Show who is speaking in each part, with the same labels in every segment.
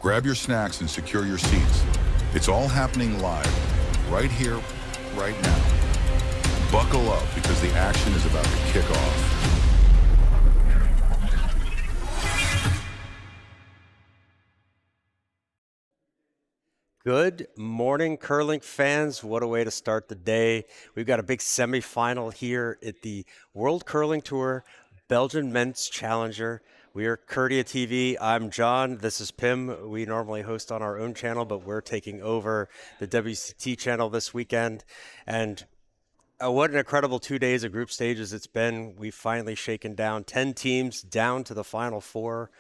Speaker 1: Grab your snacks and secure your seats. It's all happening live, right here, right now. Buckle up because the action is about to kick off.
Speaker 2: Good morning, curling fans. What a way to start the day. We've got a big semifinal here at the World Curling Tour Belgian Men's Challenger. We are Curtia TV. I'm John. This is Pim. We normally host on our own channel, but we're taking over the WCT channel this weekend. And what an incredible 2 days of group stages it's been. We've finally shaken down 10 teams down to the final four.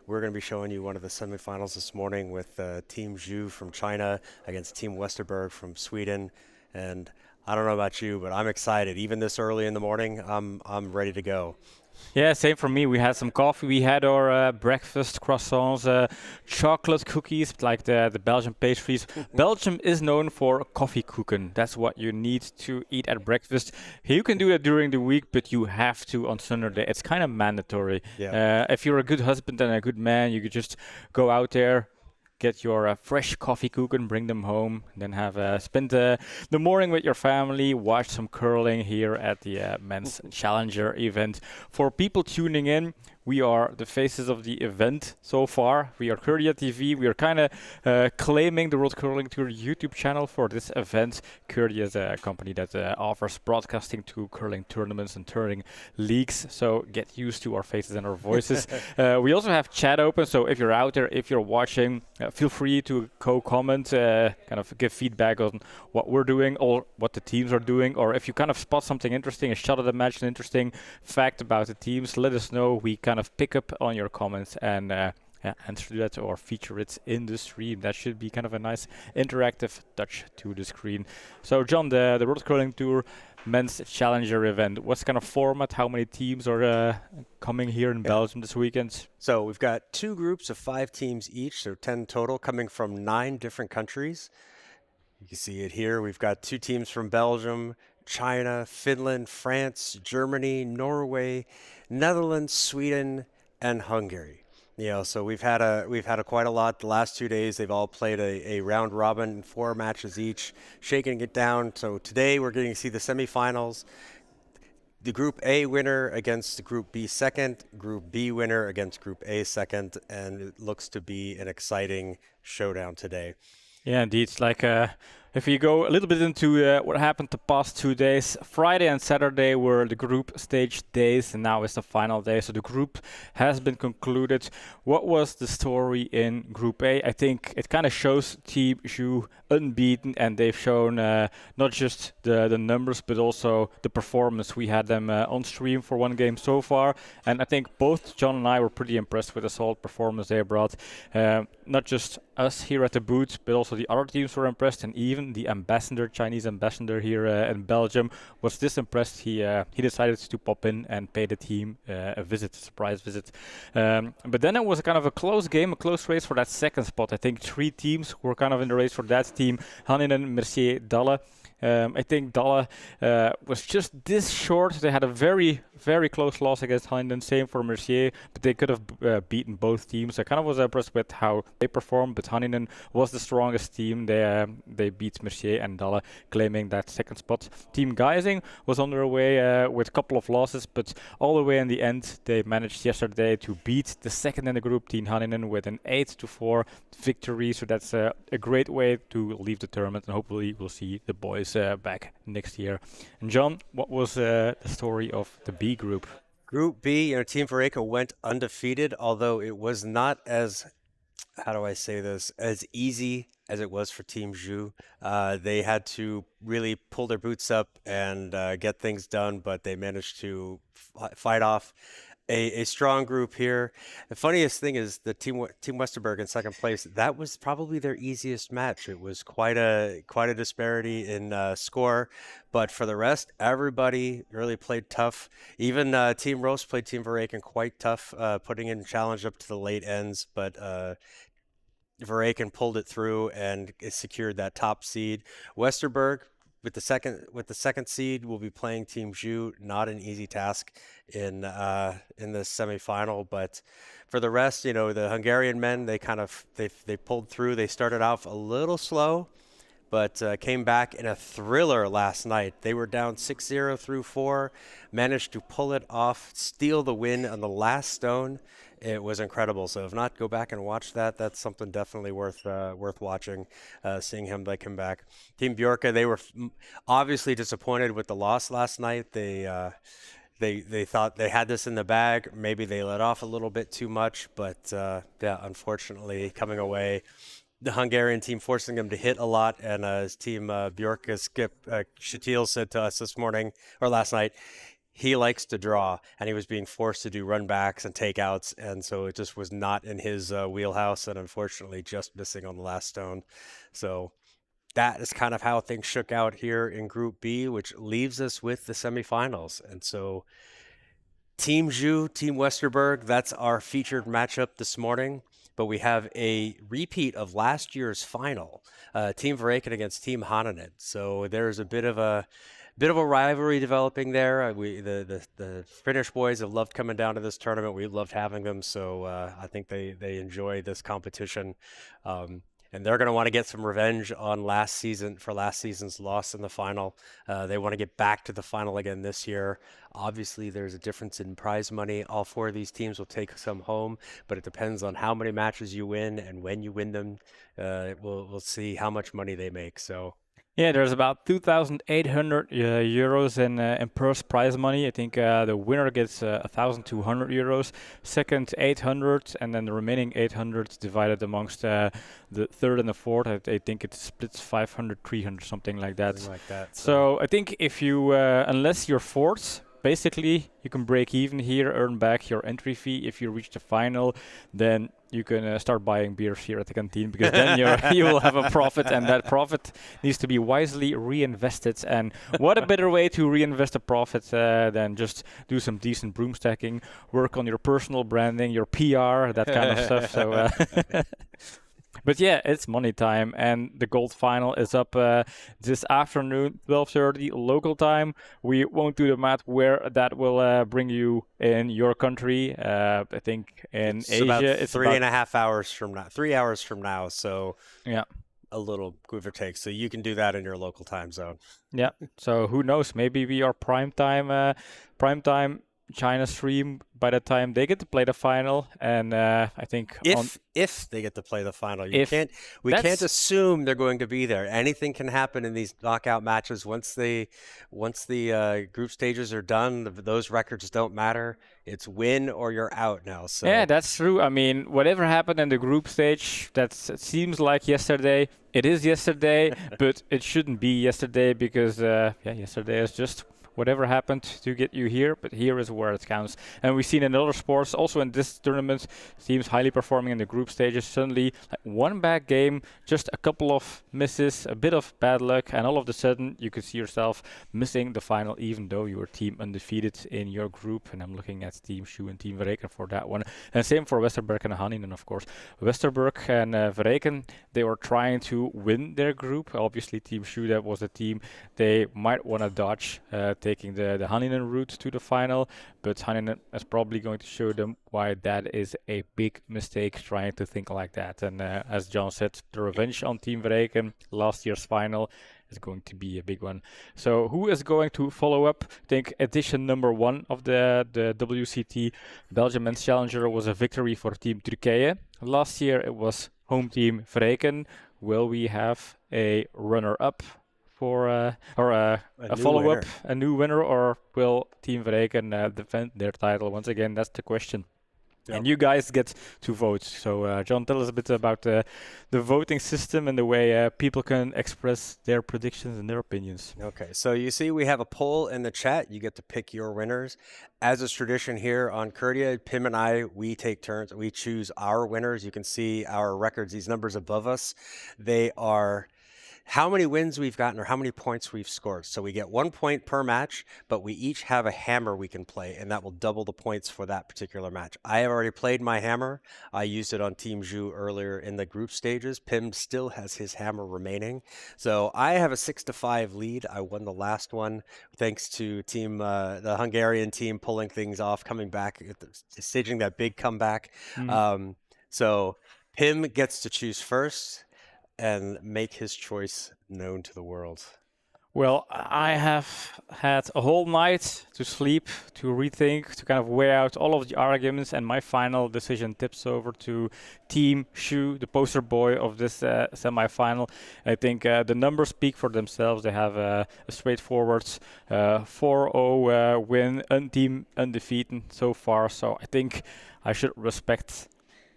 Speaker 2: We're going to be showing you one of the semifinals this morning with Team Zhu from China against Team Westerberg from Sweden. And I don't know about you, but I'm excited. Even this early in the morning, I'm ready to go.
Speaker 3: Yeah, same for me. We had some coffee. We had our breakfast croissants, chocolate cookies, like the Belgian pastries. Belgium is known for coffee koeken. That's what you need to eat at breakfast. You can do that during the week, but you have to on Sunday. It's kind of mandatory.
Speaker 2: Yeah.
Speaker 3: If you're a good husband and a good man, you could just go out there, get your fresh coffee koeken, bring them home, then have spend the morning with your family, watch some curling here at the Men's Challenger event. For people tuning in, we are the faces of the event so far. We are Curtia TV. We are kind of claiming the World Curling Tour YouTube channel for this event. Curtia is a company that offers broadcasting to curling tournaments and curling leagues. So get used to our faces and our voices. We also have chat open. So if you're out there, if you're watching, feel free to comment, kind of give feedback on what we're doing or what the teams are doing. Or if you kind of spot something interesting, a shot of the match, an interesting fact about the teams, let us know. We kind of pick up on your comments and answer that or feature it in the stream. That should be kind of a nice interactive touch to the screen. So John, the World Curling Tour Men's Challenger event, what's kind of format? How many teams are coming here in Belgium this weekend?
Speaker 2: So we've got 2 groups of 5 teams each, so 10 total, coming from 9 different countries. You can see it here. We've got 2 teams from Belgium, China, Finland, France, Germany, Norway, Netherlands, Sweden, and Hungary. So we've had quite a lot the last 2 days. They've all played a round robin, 4 matches each, shaking it down. So today we're getting to see the semifinals. The Group A winner against the Group B second, Group B winner against Group A second, and it looks to be an exciting showdown today.
Speaker 3: Yeah, indeed. It's like if you go a little bit into what happened the past 2 days, Friday and Saturday were the group stage days, and now it's the final day. So the group has been concluded. What was the story in Group A? I think it kind of shows Team Zhu unbeaten, and they've shown not just the numbers, but also the performance. We had them on stream for one game so far, and I think both John and I were pretty impressed with the solid performance they brought. Not just us here at the booth, but also the other teams were impressed, and even the ambassador, Chinese ambassador here in Belgium, was this impressed. He decided to pop in and pay the team a surprise visit. But then it was kind of a close game, a close race for that second spot. I think 3 teams were kind of in the race for that team: Hanninen, Mercier, Dalle. I think Dalle was just this short. They had a very, very close loss against Hanninen. Same for Mercier, but they could have beaten both teams. I kind of was impressed with how they performed, but Hanninen was the strongest team. They beat Mercier and Dalle, claiming that second spot. Team Geising was on their way with a couple of losses, but all the way in the end, they managed yesterday to beat the second in the group, Team Hanninen, with an 8-4 victory. So that's a great way to leave the tournament, and hopefully we'll see the boys back next year. And John, what was the story of the B group?
Speaker 2: Group B, Team Vereca went undefeated, although it was not as, how do I say this, as easy as it was for Team Zhu. They had to really pull their boots up and get things done, but they managed to fight off a strong group here. The funniest thing is the Team Westerberg in second place. That was probably their easiest match. It was quite a disparity in score, but for the rest, everybody really played tough. Even Team Roos played Team Vereca quite tough, putting in challenge up to the late ends, but Vereca pulled it through and it secured that top seed. Westerberg with the second seed, we'll be playing Team Zhu. Not an easy task in this semifinal, but for the rest, the Hungarian men, they pulled through. They started off a little slow, but came back in a thriller last night. They were down 6-0 through 4, managed to pull it off, steal the win on the last stone. It was incredible. So if not, go back and watch that. That's something definitely worth watching, seeing him they come back. Team Bjorka, they were obviously disappointed with the loss last night. They thought they had this in the bag. Maybe they let off a little bit too much, but yeah, unfortunately, coming away, the Hungarian team forcing them to hit a lot, and his team Bjorka skip Shatil said to us this morning or last night, he likes to draw, and he was being forced to do run backs and takeouts, and so it just was not in his wheelhouse, and unfortunately just missing on the last stone. So that is kind of how things shook out here in Group B, which leaves us with the semifinals. And so Team Zhu, Team Westerberg, that's our featured matchup this morning. But we have a repeat of last year's final, Team Verreken against Team Haninen. So there's a bit of a rivalry developing there. The Finnish boys have loved coming down to this tournament. We loved having them, so I think they enjoy this competition. And they're going to want to get some revenge on last season's loss in the final. They want to get back to the final again this year. Obviously, there's a difference in prize money. All 4 of these teams will take some home, but it depends on how many matches you win and when you win them. We'll see how much money they make. So.
Speaker 3: Yeah, there's about 2,800 euros in purse prize money. I think the winner gets 1,200 euros, second 800, and then the remaining 800 divided amongst the third and the fourth. I think it splits 500, 300, something like that.
Speaker 2: Something like that.
Speaker 3: So I think if you, unless you're fourth, basically you can break even here, earn back your entry fee. If you reach the final, then you can start buying beers here at the canteen, because then you will have a profit, and that profit needs to be wisely reinvested. And what a better way to reinvest a profit than just do some decent broom stacking, work on your personal branding, your PR, that kind of stuff. So. But yeah, it's money time, and the gold final is up this afternoon, 12:30 local time. We won't do the math where that will bring you in your country. I think in Asia,
Speaker 2: it's 3.5 hours from now. 3 hours from now, so
Speaker 3: yeah,
Speaker 2: a little give or take. So you can do that in your local time zone.
Speaker 3: Yeah. So who knows? Maybe we are prime time China stream by the time they get to play the final, and I think
Speaker 2: if they get to play the final, we can't assume they're going to be there. Anything can happen in these knockout matches. Once the group stages are done, those records don't matter. It's win or you're out now. So
Speaker 3: yeah, that's true. I mean, whatever happened in the group stage, it seems like yesterday. It is yesterday, but it shouldn't be yesterday, because yesterday is just whatever happened to get you here, but here is where it counts. And we've seen in other sports, also in this tournament, teams highly performing in the group stages, suddenly like one bad game, just a couple of misses, a bit of bad luck, and all of a sudden you could see yourself missing the final, even though you were team undefeated in your group. And I'm looking at Team Zhu and Team Verreken for that one. And same for Westerberg and Haninen, of course. Westerberg and Verreken, they were trying to win their group. Obviously, Team Zhu, that was the team they might want to dodge, taking the Haninen route to the final, but Haninen is probably going to show them why that is a big mistake, trying to think like that. And as John said, the revenge on Team Verreken, last year's final, is going to be a big one. So who is going to follow up? I think edition number 1 of the WCT Belgium Men's Challenger was a victory for Team Turkije. Last year it was home team Verreken. Will we have a runner-up for a follow-up, a new winner, or will Team Verreken defend their title? Once again, that's the question. Yep. And you guys get to vote. So, John, tell us a bit about the voting system and the way people can express their predictions and their opinions.
Speaker 2: Okay, so you see we have a poll in the chat. You get to pick your winners. As is tradition here on Curdia, Pim and I, we take turns. We choose our winners. You can see our records, these numbers above us. They are how many wins we've gotten or how many points we've scored. So we get 1 point per match, but we each have a hammer we can play, and that will double the points for that particular match. I have already played my hammer. I used it on Team Zhu earlier in the group stages. Pim still has his hammer remaining. So I have a 6-5 lead. I won the last one thanks to the Hungarian team pulling things off, coming back, staging that big comeback. So Pim gets to choose first and make his choice known to the world.
Speaker 3: Well, I have had a whole night to sleep, to rethink, to kind of weigh out all of the arguments, and my final decision tips over to Team Shu, the poster boy of this semi-final. I think the numbers speak for themselves. They have a straightforward 4-0 win, team undefeated so far. So I think I should respect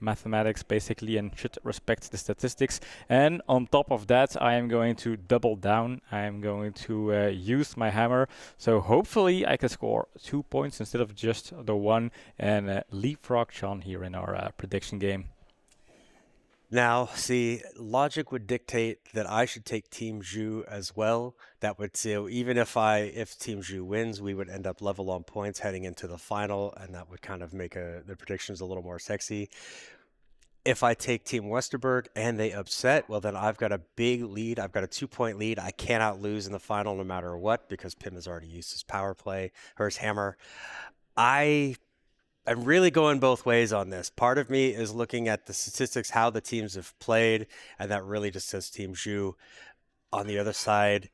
Speaker 3: mathematics basically and should respect the statistics. And on top of that, I am going to double down. I am going to use my hammer. So hopefully I can score 2 points instead of just the one and leapfrog Sean here in our prediction game.
Speaker 2: Now, see, logic would dictate that I should take Team Zhu as well. That would, so even if Team Zhu wins, we would end up level on points heading into the final, and that would kind of make the predictions a little more sexy. If I take Team Westerberg and they upset, well, then I've got a big lead. I've got a 2-point lead. I cannot lose in the final no matter what because Pim has already used his power play or his hammer. I'm really going both ways on this. Part of me is looking at the statistics, how the teams have played, and that really just says Team Zhu. On the other side,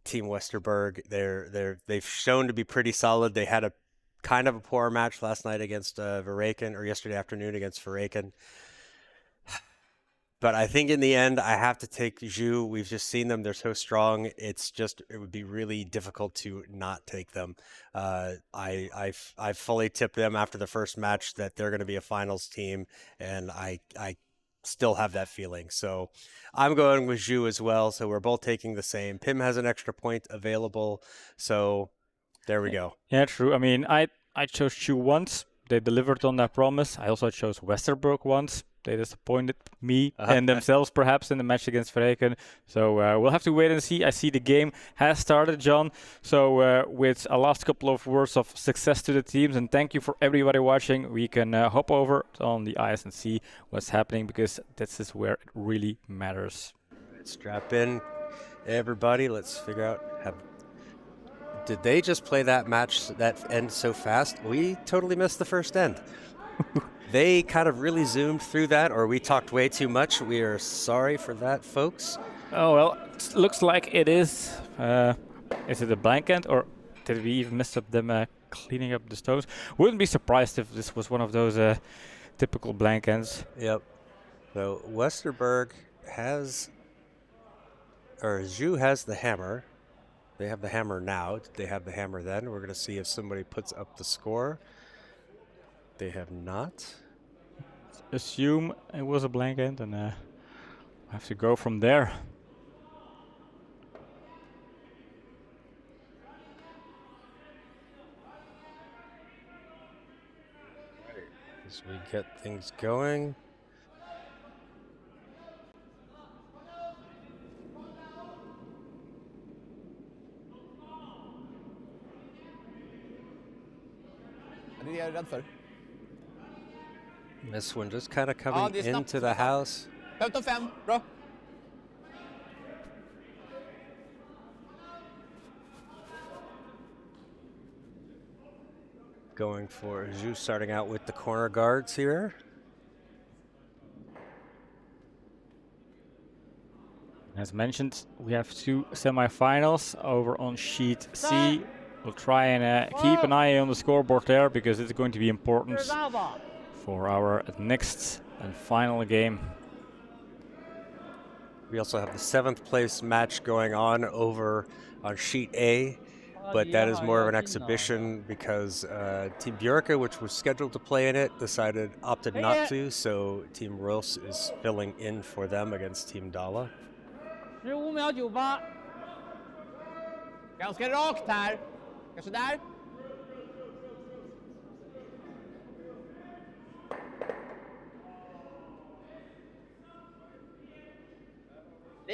Speaker 2: Team Westerberg, they've shown to be pretty solid. They had a kind of a poor match last night against Verreken, or yesterday afternoon against Verreken. But I think in the end, I have to take Zhu. We've just seen them. They're so strong. It would be really difficult to not take them. I fully tipped them after the first match that they're going to be a finals team, and I still have that feeling. So I'm going with Zhu as well. So we're both taking the same. Pim has an extra point available. So there we go.
Speaker 3: Yeah, true. I mean, I chose Shu once. They delivered on that promise. I also chose Westerberg once. They disappointed me and themselves, perhaps, in the match against Verreken. So we'll have to wait and see. I see the game has started, John. So with a last couple of words of success to the teams, and thank you for everybody watching. We can hop over on the ice and see what's happening because this is where it really matters.
Speaker 2: Let's strap in, everybody. Let's figure out did they just play that match that end so fast? We totally missed the first end. They kind of really zoomed through that, or we talked way too much. We are sorry for that, folks.
Speaker 3: Oh, well, it looks like it is. Is it a blank end, or did we even miss up them cleaning up the stones? Wouldn't be surprised if this was one of those typical blank ends.
Speaker 2: Yep. So Westerberg Zhu has the hammer. They have the hammer now. Did they have the hammer then? We're going to see if somebody puts up the score. They have not.
Speaker 3: Assume it was a blank end, and have to go from there.
Speaker 2: As we get things going. This one just kind of coming into the house.
Speaker 4: 5-5, bra.
Speaker 2: Going for Zhu, starting out with the corner guards here.
Speaker 3: As mentioned, we have 2 semifinals over on sheet C. We'll try and keep an eye on the scoreboard there because it's going to be important for our next and final game.
Speaker 2: We also have the 7th place match going on over on sheet A, but that is more of an exhibition because Team Bjorka, which was scheduled to play in it, opted not to, so Team Roos is filling in for them against Team Dala.
Speaker 4: 15,98. Ganska rakt här. Kanske där.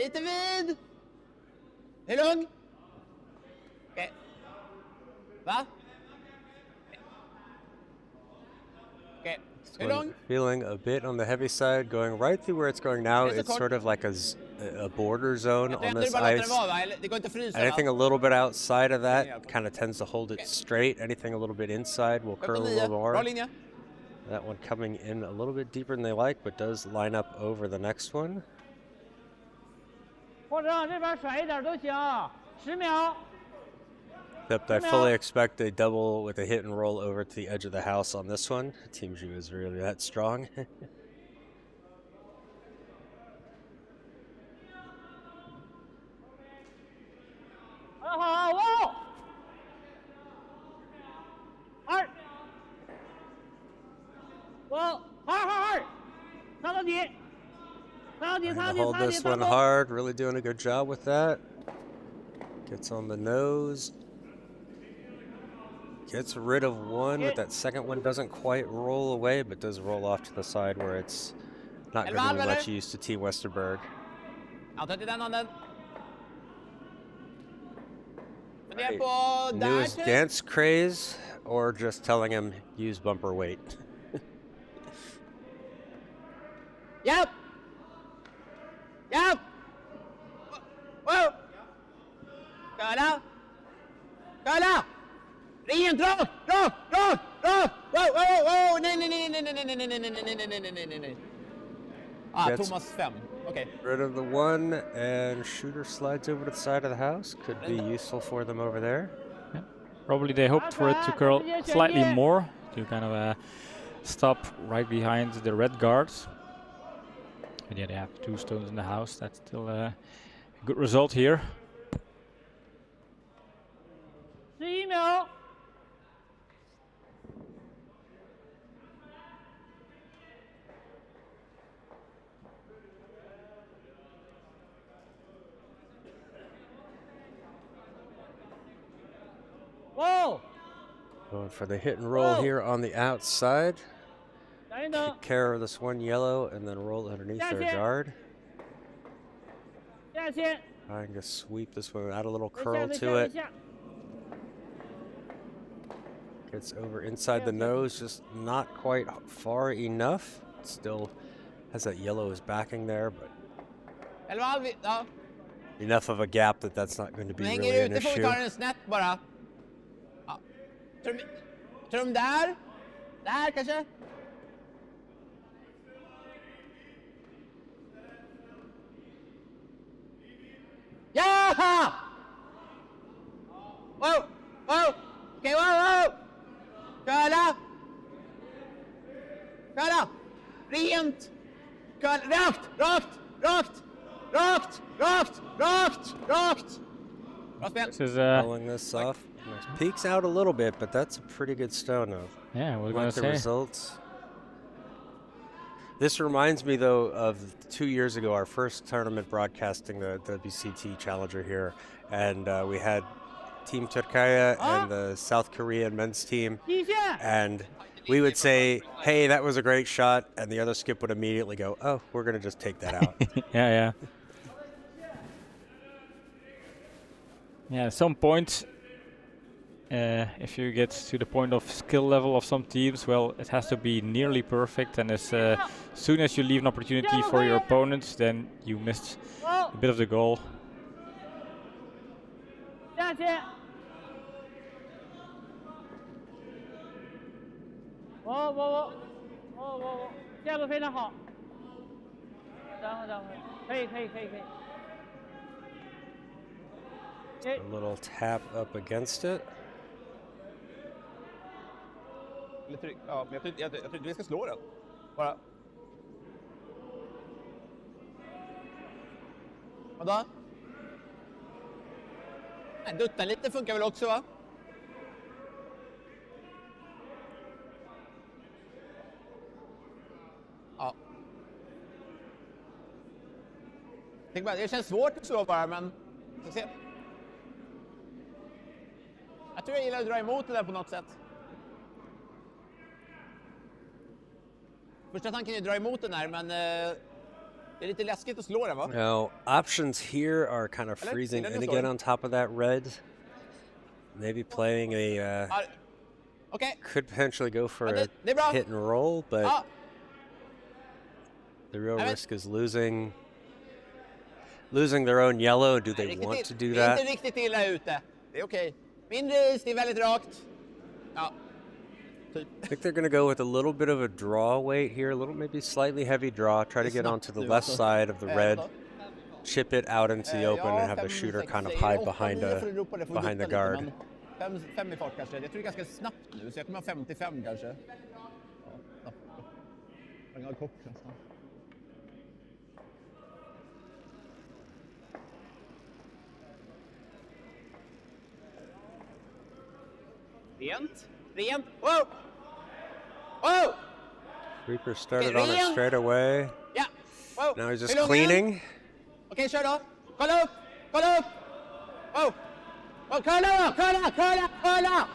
Speaker 4: Lite vid! Hur lång? Okej. Va? Okej. Hur lång?
Speaker 2: Feeling a bit on the heavy side, going right through where it's going now.
Speaker 4: It's a
Speaker 2: It's
Speaker 4: court.
Speaker 2: sort of like a border zone on this
Speaker 4: bara låta den
Speaker 2: ice.
Speaker 4: vara, va? Eller, det går inte att frysa,
Speaker 2: Anything a
Speaker 4: va?
Speaker 2: little bit outside of that kind of tends to hold it straight. Anything a little bit inside will curl a little
Speaker 4: 59.
Speaker 2: more.
Speaker 4: Bra linje.
Speaker 2: That one coming in a little bit deeper than they like, but does line up over the next one.
Speaker 4: 或者往这边甩一点都行。10秒。
Speaker 2: Except I fully expect a double with a hit and roll over to the edge of the house on this one. Team Zhu is really that strong.
Speaker 4: 好好哦。二。我二。擦到底。擦到底，擦到
Speaker 2: Trying
Speaker 4: 底，
Speaker 2: to hold
Speaker 4: 擦到底，
Speaker 2: this
Speaker 4: 擦
Speaker 2: one
Speaker 4: 到底。
Speaker 2: hard, really doing a good job with that. Gets on the nose. Gets rid of one, but that second one doesn't quite roll away, but does roll off to the side where it's not going to be much use to Team Westerberg.
Speaker 4: Ja, 31 anden. Fundera
Speaker 2: Right.
Speaker 4: på där.
Speaker 2: Newest dance craze, or just telling him use bumper weight.
Speaker 4: Japp! Japp! Wow! Köra! Köra! Rent, rakt, rakt, rakt, rakt! Wow, wow, wow! Nej, nej, nej, nej, nej, nej, nej, nej, nej, nej, nej, nej, nej, nej, nej. Ah,
Speaker 2: Gets
Speaker 4: Thomas 5. Okay.
Speaker 2: rid of the one, and shooter slides over to the side of the house. Could be useful for them over there.
Speaker 3: Probably they hoped for it to curl slightly more to kind of stop right behind the red guards. But yeah, they have 2 stones in the house. That's still a good result here.
Speaker 4: 11秒。Whoa!
Speaker 2: Going for the hit and roll here on the outside.
Speaker 4: 等一等
Speaker 2: Take，care of this one yellow and then roll underneath their guard.
Speaker 4: 下线，
Speaker 2: Trying to sweep this one, add a little
Speaker 4: 等
Speaker 2: curl
Speaker 4: 一下，
Speaker 2: to
Speaker 4: 等
Speaker 2: it.
Speaker 4: 一下。
Speaker 2: Gets over inside the nose, just not quite far enough. Still has that yellow as backing there, but
Speaker 4: 11,5. Ja.
Speaker 2: enough of a gap that that's not going to be
Speaker 4: Den
Speaker 2: really
Speaker 4: hänger
Speaker 2: an
Speaker 4: ute, får vi
Speaker 2: issue.
Speaker 4: ta den snett bara. Ja. Trum där. Där kanske. Ja! Wow! Wow! Okej, wow, wow! Köra! Köra! Rent! Köra! Rakt! Rakt! Rakt! Rakt! Rakt! Rakt! Rakt! Bra spel.
Speaker 3: This is
Speaker 2: Pulling this off. Peeks out a little bit, but that's a pretty good stone of.
Speaker 3: yeah, we're
Speaker 2: Like
Speaker 3: gonna
Speaker 2: the
Speaker 3: say.
Speaker 2: results. This reminds me, though, of 2 years ago, our first tournament broadcasting the WCT Challenger here, and we had Team Turkaya and the South Korean men's team,
Speaker 4: 极限！
Speaker 2: and we would say, "Hey, that was a great shot," and the other skip would immediately go, "Oh, we're gonna just take that out."
Speaker 3: Yeah, yeah. Yeah, at some point, if you get to the point of skill level of some teams, well, it has to be nearly perfect, and as soon as you leave an opportunity for your opponents, then you missed a bit of the goal.
Speaker 4: 下线！我，下路非常好。等会，可以。
Speaker 2: A little tap up against it.
Speaker 4: Ja, men jag tror inte vi ska slå den. Bara. Vadå? Nej, dutta lite funkar väl också, va? Ja. Tänk bara, det känns svårt att slå bara, men... Vi får se. Jag tror jag gillar att dra emot det där på något sätt. Första tanken är att dra emot den här, men Det är lite läskigt att slå den, va?
Speaker 2: Now, options here are kind of
Speaker 4: Hello?
Speaker 2: freezing
Speaker 4: Didn't
Speaker 2: in
Speaker 4: you
Speaker 2: again
Speaker 4: sorry?
Speaker 2: on top of that red. Maybe playing a
Speaker 4: Ja, Okej.
Speaker 2: could potentially go for
Speaker 4: Ja,
Speaker 2: a
Speaker 4: det är bra.
Speaker 2: hit and roll, but
Speaker 4: Ja,
Speaker 2: the real
Speaker 4: Nej, men-
Speaker 2: risk is losing their own yellow. Do they
Speaker 4: riktigt
Speaker 2: want to do
Speaker 4: vi är
Speaker 2: that?
Speaker 4: inte riktigt illa ute. Det är okej. Mindre is, det är väldigt rakt. Ja. Typ.
Speaker 2: I think they're going to go with a little bit of a draw weight here, a little maybe slightly heavy draw, try to get
Speaker 4: snabbt
Speaker 2: onto the
Speaker 4: nu,
Speaker 2: left
Speaker 4: alltså.
Speaker 2: side of the red,
Speaker 4: Vadå?
Speaker 2: chip it out into the open,
Speaker 4: Ja,
Speaker 2: and have the
Speaker 4: fem,
Speaker 2: shooter
Speaker 4: sex,
Speaker 2: kind of
Speaker 4: säger
Speaker 2: hide
Speaker 4: åtta,
Speaker 2: behind
Speaker 4: nio får du ropa det, får du
Speaker 2: behind the
Speaker 4: dutta lite,
Speaker 2: guard.
Speaker 4: men fem i fart kanske. Jag tror det är ganska snabbt nu, så jag kommer ha 55 kanske. Ja. Inga kock nästan. Rent. Rent. Wow! Wow!
Speaker 2: Reaper started
Speaker 4: Okay,
Speaker 2: on it
Speaker 4: Rian.
Speaker 2: straight away.
Speaker 4: Ja! Wow!
Speaker 2: Now he's just
Speaker 4: Hur lång är
Speaker 2: cleaning.
Speaker 4: den? Okej, kör då. Kolla upp! Kolla upp! Wow! Wow, curla! Curla! Curla! Curla!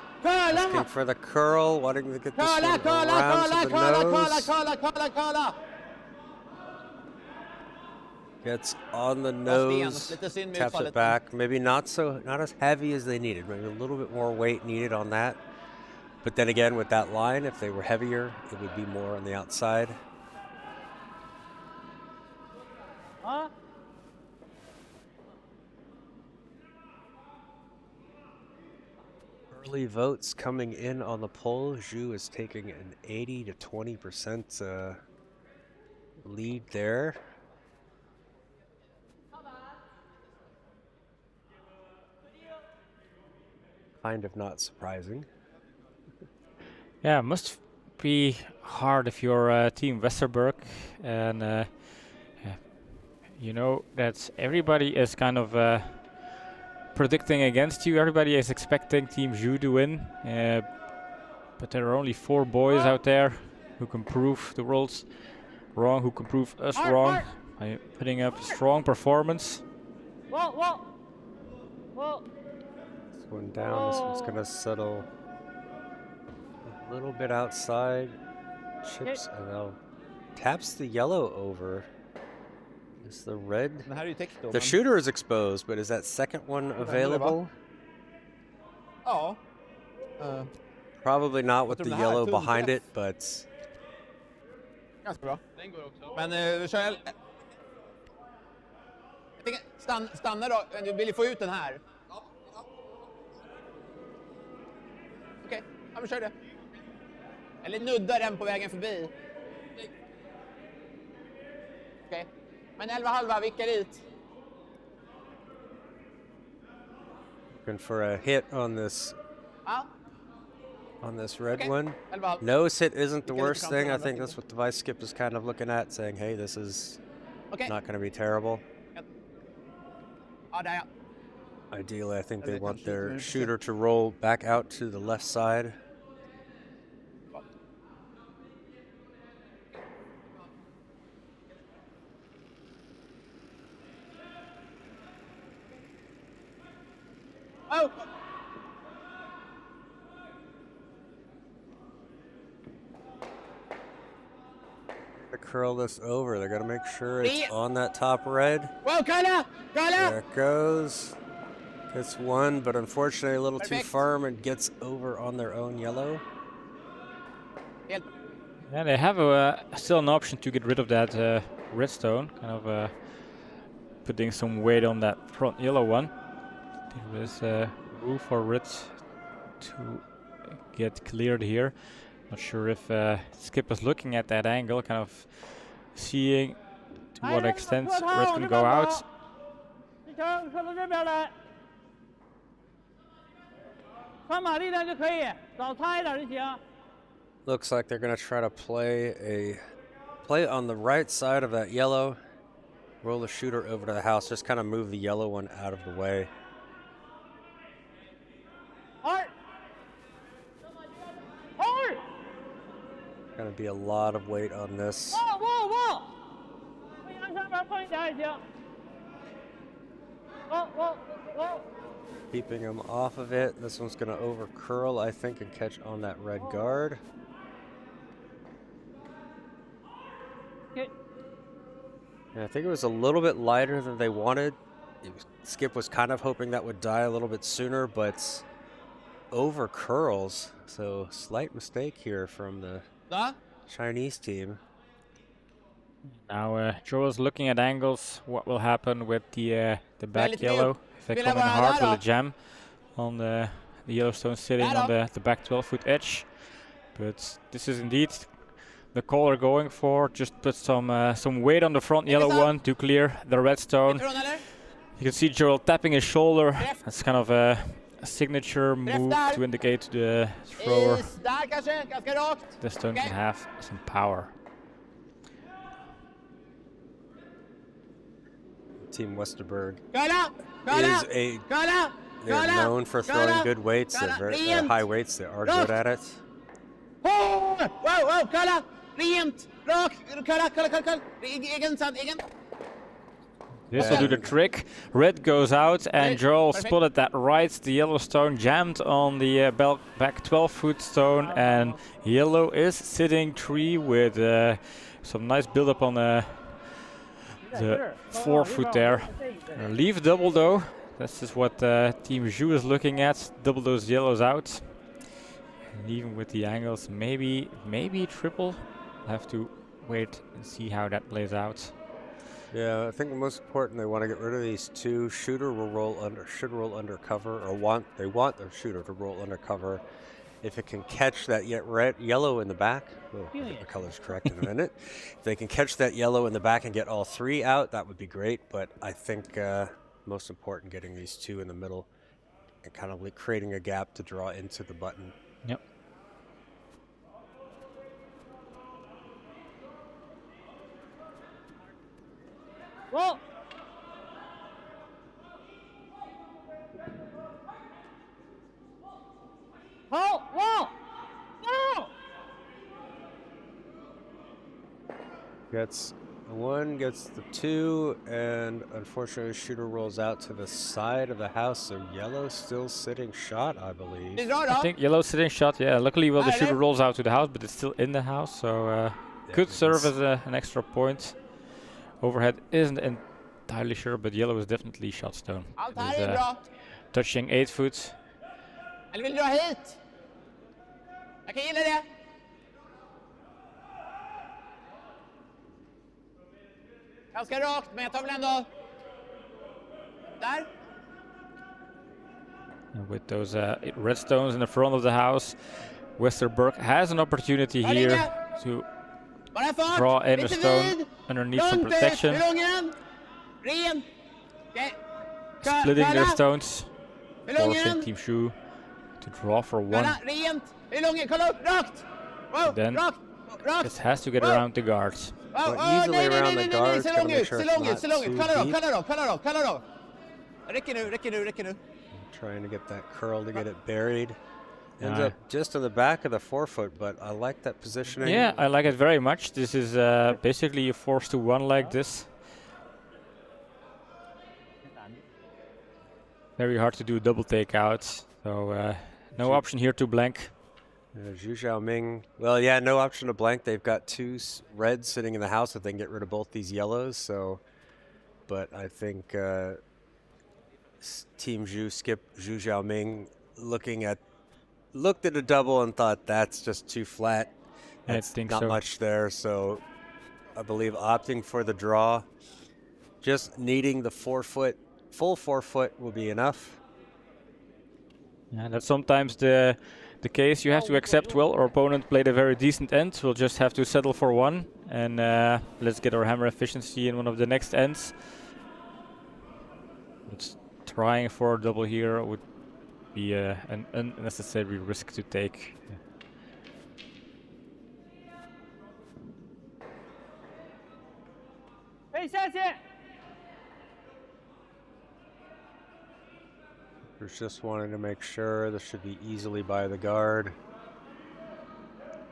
Speaker 2: Looking
Speaker 4: Curla!
Speaker 2: for the curl, wanting to get this
Speaker 4: Curla!
Speaker 2: one
Speaker 4: Curla!
Speaker 2: around
Speaker 4: Curla!
Speaker 2: to the
Speaker 4: Curla! Curla!
Speaker 2: nose.
Speaker 4: Curla! Curla! Curla!
Speaker 2: Gets on the
Speaker 4: sten,
Speaker 2: nose,
Speaker 4: lite synd med
Speaker 2: taps
Speaker 4: utfallet.
Speaker 2: it back. Maybe not as heavy as they needed. Maybe a little bit more weight needed on that. But then again, with that line, if they were heavier, it would be more on the outside.
Speaker 4: Ja.
Speaker 2: Early votes coming in on the poll. Zhu is taking an 80 to 20% lead there. Kind of not surprising.
Speaker 3: Yeah, must be hard if you're Team Westerberg, and yeah, you know that everybody is kind of predicting against you. Everybody is expecting Team Zhu to win, but there are only 4 boys out there who can prove the world's wrong, who can prove us wrong by putting up a strong performance.
Speaker 4: Whoa! Whoa! Whoa!
Speaker 2: This one down, this one's gonna settle a little bit outside. Chips and now taps the yellow over. Is the red?
Speaker 4: Den här är ju täckt då.
Speaker 2: The
Speaker 4: men-
Speaker 2: shooter is exposed, but is that second one available?
Speaker 4: Ja.
Speaker 2: Probably not with
Speaker 4: tror
Speaker 2: the
Speaker 4: det här är
Speaker 2: yellow
Speaker 4: tung
Speaker 2: behind
Speaker 4: träff.
Speaker 2: it, but
Speaker 4: Ganska bra. Den går också. Men vi kör... Jag tänker, stanna då. Du vill ju få ut den här. Okej, ja men kör det. Eller nudda den på vägen förbi. Okej. Men 11,5, vicka dit.
Speaker 2: looking for a hit on this
Speaker 4: Ja,
Speaker 2: red
Speaker 4: okej.
Speaker 2: one.
Speaker 4: 11,5.
Speaker 2: Nose hit isn't the
Speaker 4: Vilka
Speaker 2: worst
Speaker 4: lite
Speaker 2: thing. I
Speaker 4: chanser
Speaker 2: think
Speaker 4: andra
Speaker 2: that's what the vice skip is kind of looking at, saying, hey, this is
Speaker 4: Okej.
Speaker 2: not going to be terrible.
Speaker 4: Ja, där ja.
Speaker 2: Ideally, I think they
Speaker 4: Eller
Speaker 2: want
Speaker 4: kanske
Speaker 2: their
Speaker 4: inte.
Speaker 2: shooter to roll back out to the left side.
Speaker 4: Oh!
Speaker 2: To curl this over, they're going to make sure it's
Speaker 4: Yeah.
Speaker 2: on that top red.
Speaker 4: Wow, Kalle!
Speaker 2: There
Speaker 4: Kalle!
Speaker 2: it goes. Gets one, but unfortunately a little too
Speaker 4: Perfect.
Speaker 2: firm and gets over on their own yellow.
Speaker 4: Helt.
Speaker 3: Yeah, they have still an option to get rid of that redstone, kind of putting some weight on that front yellow one. There is room for red to get cleared here. Not sure if Skip is looking at that angle, kind of seeing to what extent red can go out.
Speaker 2: Looks like they're going to try to play on the right side of that yellow. Roll the shooter over to the house, just kind of move the yellow one out of the way. Going to be a lot of weight on this. Keeping him off of it. This one's going to over curl, I think, and catch on that red guard. Yeah, I think it was a little bit lighter than they wanted. Skip was kind of hoping that would die a little bit sooner, but over curls. So slight mistake here from the
Speaker 4: Da.
Speaker 2: Chinese team.
Speaker 3: Now Joel's looking at angles. What will happen with the back
Speaker 4: lite
Speaker 3: yellow? If they
Speaker 4: Vill
Speaker 3: come
Speaker 4: jag
Speaker 3: in
Speaker 4: bara
Speaker 3: hard,
Speaker 4: där
Speaker 3: will
Speaker 4: då?
Speaker 3: it jam on the Yellowstone sitting
Speaker 4: Där
Speaker 3: on
Speaker 4: då.
Speaker 3: the back 12-foot edge? But this is indeed the call they're going for. Just put some weight on the front yellow
Speaker 4: up.
Speaker 3: one to clear the redstone.
Speaker 4: Ifrån eller?
Speaker 3: You can see Joel tapping his shoulder.
Speaker 4: Left.
Speaker 3: That's kind of a signature move
Speaker 4: där.
Speaker 3: to indicate to the thrower
Speaker 4: Is där kanske, ganska rakt.
Speaker 3: the stone
Speaker 4: Okay.
Speaker 3: can have some power.
Speaker 2: Team Westerberg
Speaker 4: Kolla!
Speaker 2: is
Speaker 4: Kolla!
Speaker 2: a
Speaker 4: Kolla!
Speaker 2: they're
Speaker 4: Kolla!
Speaker 2: known for throwing
Speaker 4: Kolla!
Speaker 2: good weights. They're
Speaker 4: Kolla!
Speaker 2: very
Speaker 4: Rent!
Speaker 2: high weights. They are
Speaker 4: Rakt!
Speaker 2: good at it.
Speaker 4: Oh! Wow, wow, kolla! Rent! Rak! Kolla, kolla, kolla, kolla! Egen sand, egen.
Speaker 3: This will do the trick. Red goes out, and
Speaker 4: Okay,
Speaker 3: Joel
Speaker 4: perfect.
Speaker 3: spotted that right. The yellow stone jammed on the back 12-foot stone, and yellow is sitting tree with some nice build-up on the 4-foot there. Leave double though. This is what Team Zhu is looking at. Double those yellows out. And even with the angles, maybe triple. Have to wait and see how that plays out.
Speaker 2: Yeah, I think the most important, they want to get rid of these two. Shooter will should roll under cover, or they want their shooter to roll under cover. If it can catch that yellow in the back, we'll get the colors correct in a minute. If they can catch that yellow in the back and get all three out, that would be great. But I think most important, getting these two in the middle and kind of like creating a gap to draw into the button.
Speaker 3: Yep.
Speaker 4: Whoa! Whoa! Whoa! Whoa!
Speaker 2: Gets the one, gets the two, and unfortunately shooter rolls out to the side of the house, so yellow still sitting shot, I believe.
Speaker 4: Is that
Speaker 3: I
Speaker 4: up?
Speaker 3: think yellow sitting shot, yeah. Luckily, well, the
Speaker 4: Alright.
Speaker 3: shooter rolls out to the house, but it's still in the house, so could serve as an extra point. Overhead isn't entirely sure, but yellow is definitely shot stone.
Speaker 4: Allt
Speaker 3: It
Speaker 4: här
Speaker 3: is,
Speaker 4: är bra.
Speaker 3: touching 8 foot.
Speaker 4: Eller vill du dra hit? Jag kan gilla det. Ganska rakt, men jag tar väl ändå... Där.
Speaker 3: And with those redstones in the front of the house, Westerberg has an opportunity
Speaker 4: Var
Speaker 3: here
Speaker 4: inga.
Speaker 3: to
Speaker 4: Bara fart.
Speaker 3: draw in a
Speaker 4: Lite
Speaker 3: stone
Speaker 4: vid.
Speaker 3: underneath some
Speaker 4: Långt ut.
Speaker 3: protection.
Speaker 4: Hur lång är den? Ren. Okej.
Speaker 3: Splitting their
Speaker 4: Kolla.
Speaker 3: stones,
Speaker 4: Hur lång är
Speaker 3: forcing
Speaker 4: den?
Speaker 3: Team Shu to draw for one.
Speaker 4: Kolla, rent. Hur lång är den? Kolla upp, rakt. Wow,
Speaker 3: Then
Speaker 4: rakt. Rakt.
Speaker 3: Just has to get
Speaker 4: Wow.
Speaker 3: around the guards.
Speaker 4: Wow,
Speaker 2: Going
Speaker 4: oh,
Speaker 2: easily
Speaker 4: nej, nej,
Speaker 2: around
Speaker 4: nej,
Speaker 2: the
Speaker 4: nej, nej,
Speaker 2: guards,
Speaker 4: se
Speaker 2: gotta
Speaker 4: lång
Speaker 2: make
Speaker 4: ut,
Speaker 2: sure
Speaker 4: se
Speaker 2: it's
Speaker 4: lång ut,
Speaker 2: not
Speaker 4: se lång ut.
Speaker 2: too
Speaker 4: Kolla då,
Speaker 2: deep.
Speaker 4: kolla då, kolla då, kolla då. Räcker nu, räcker nu, räcker nu.
Speaker 2: Trying to get that curl to get it buried. Ends
Speaker 3: Yeah.
Speaker 2: up just in the back of the 4-foot, but I like that positioning.
Speaker 3: Yeah, I like it very much. This is basically you forced to one like this. Very hard to do double takeouts, so no option here to blank.
Speaker 2: Zhu Xiaoming. Well, yeah, no option to blank. They've got two reds sitting in the house if they can get rid of both these yellows. So, but I think Team Zhu skipped Zhu Xiaoming, looked at a double and thought that's just too flat.
Speaker 3: I
Speaker 2: That's
Speaker 3: think
Speaker 2: not
Speaker 3: so.
Speaker 2: much there. So, I believe opting for the draw, just needing the 4-foot, full 4-foot will be enough.
Speaker 3: Yeah, that's sometimes the case. You have to accept, well, our opponent played a very decent end. We'll just have to settle for one, and let's get our hammer efficiency in one of the next ends. But trying for a double here would be an unnecessary risk to take.
Speaker 4: Hej, Sassi!
Speaker 2: There's just wanting to make sure this should be easily by the guard.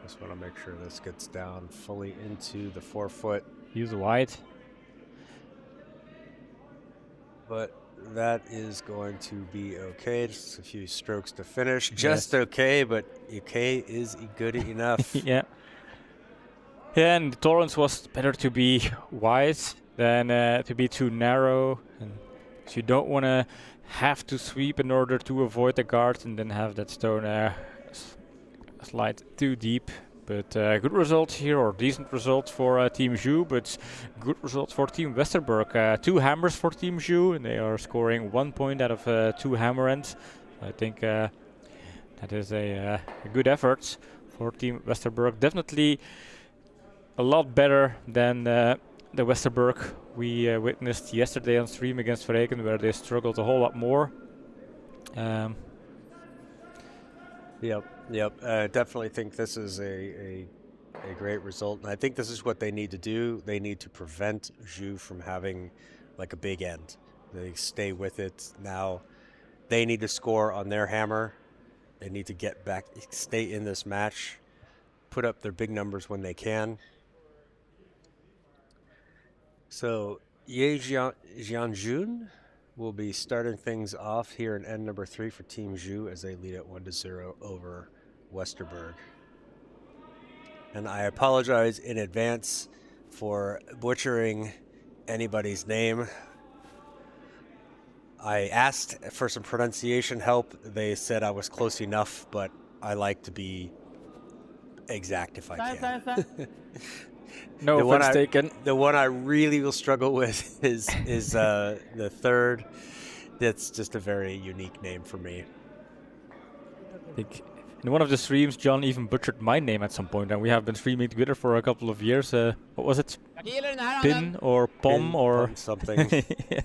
Speaker 2: Just want to make sure this gets down fully into the 4-foot.
Speaker 3: Use wide.
Speaker 2: But that is going to be okay. Just a few strokes to finish. Just okay, but okay is good enough.
Speaker 3: Yeah. Yeah, and the tolerance was better to be wide than to be too narrow. And so you don't want to have to sweep in order to avoid the guards and then have that stone slide too deep. But good result here, or decent result for Team Zhu, but good result for Team Westerberg. 2 hammers for Team Zhu, and they are scoring 1 point out of 2 hammer ends. I think that is a good effort for Team Westerberg. Definitely a lot better than the Westerberg we witnessed yesterday on stream against Vreken, where they struggled a whole lot more.
Speaker 2: Yep. I definitely think this is a great result. And I think this is what they need to do. They need to prevent Zhu from having like a big end. They stay with it. Now they need to score on their hammer. They need to get back, stay in this match, put up their big numbers when they can. So Ye Jianjun will be starting things off here in end number 3 for Team Zhu as they lead at 1-0 over Westerberg. And I apologize in advance for butchering anybody's name. I asked for some pronunciation help. They said I was close enough, but I like to be exact if I can.
Speaker 3: No offense taken.
Speaker 2: The one I really will struggle with is the third. That's just a very unique name for me.
Speaker 3: I think in one of the streams, John even butchered my name at some point, and we have been streaming together for a couple of years. What was it? Pin or Pom or
Speaker 2: something?
Speaker 3: Yeah.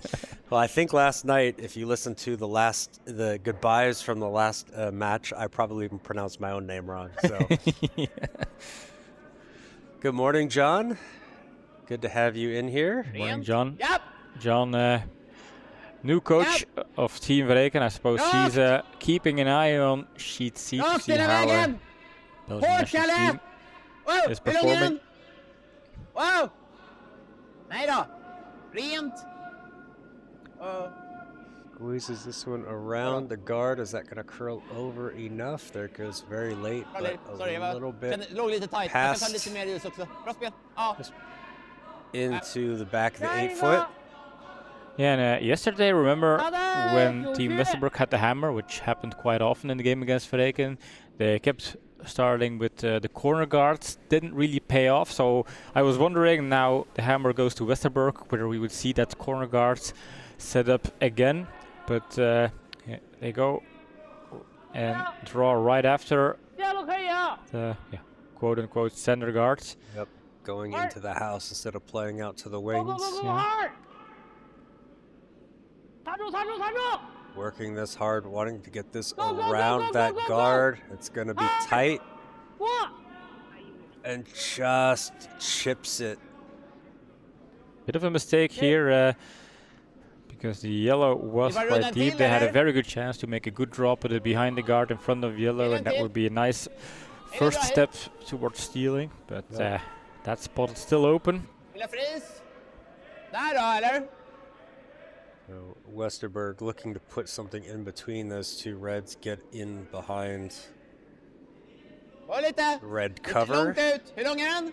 Speaker 2: Well, I think last night, if you listen to the goodbyes from the last match, I probably even pronounced my own name wrong. So.
Speaker 3: Yeah.
Speaker 2: Good morning, John. Good to have you in here.
Speaker 3: Morning, John.
Speaker 4: Yep.
Speaker 3: John, new coach of Team Vreken. I suppose he's keeping an eye on Sheet C to see how Belgian national team is performing.
Speaker 4: Wow! Nej då. Rent.
Speaker 2: Squeezes this one around the guard. Is that going to curl over enough? There goes very late, but a little bit past into the back of the 8-foot.
Speaker 3: Yeah, and yesterday, remember when Team Westerberg had the hammer, which happened quite often in the game against Vreken, they kept starting with the corner guards, didn't really pay off. So I was wondering, now the hammer goes to Westerberg, whether we would see that corner guards set up again. But yeah, they go and draw right after the quote-unquote center guards.
Speaker 2: Yep, going into the house instead of playing out to the wings.
Speaker 3: Yeah.
Speaker 2: Working this hard, wanting to get this around that guard. It's going to be tight. And just chips it.
Speaker 3: Bit of a mistake here. Because the yellow was quite deep. They had a very good chance to make a good draw, put it behind the guard in front of yellow, and that would be a nice first step towards stealing. But that spot is still open.
Speaker 2: So Westerberg looking to put something in between those two reds, get in behind red cover.
Speaker 4: Hur lång är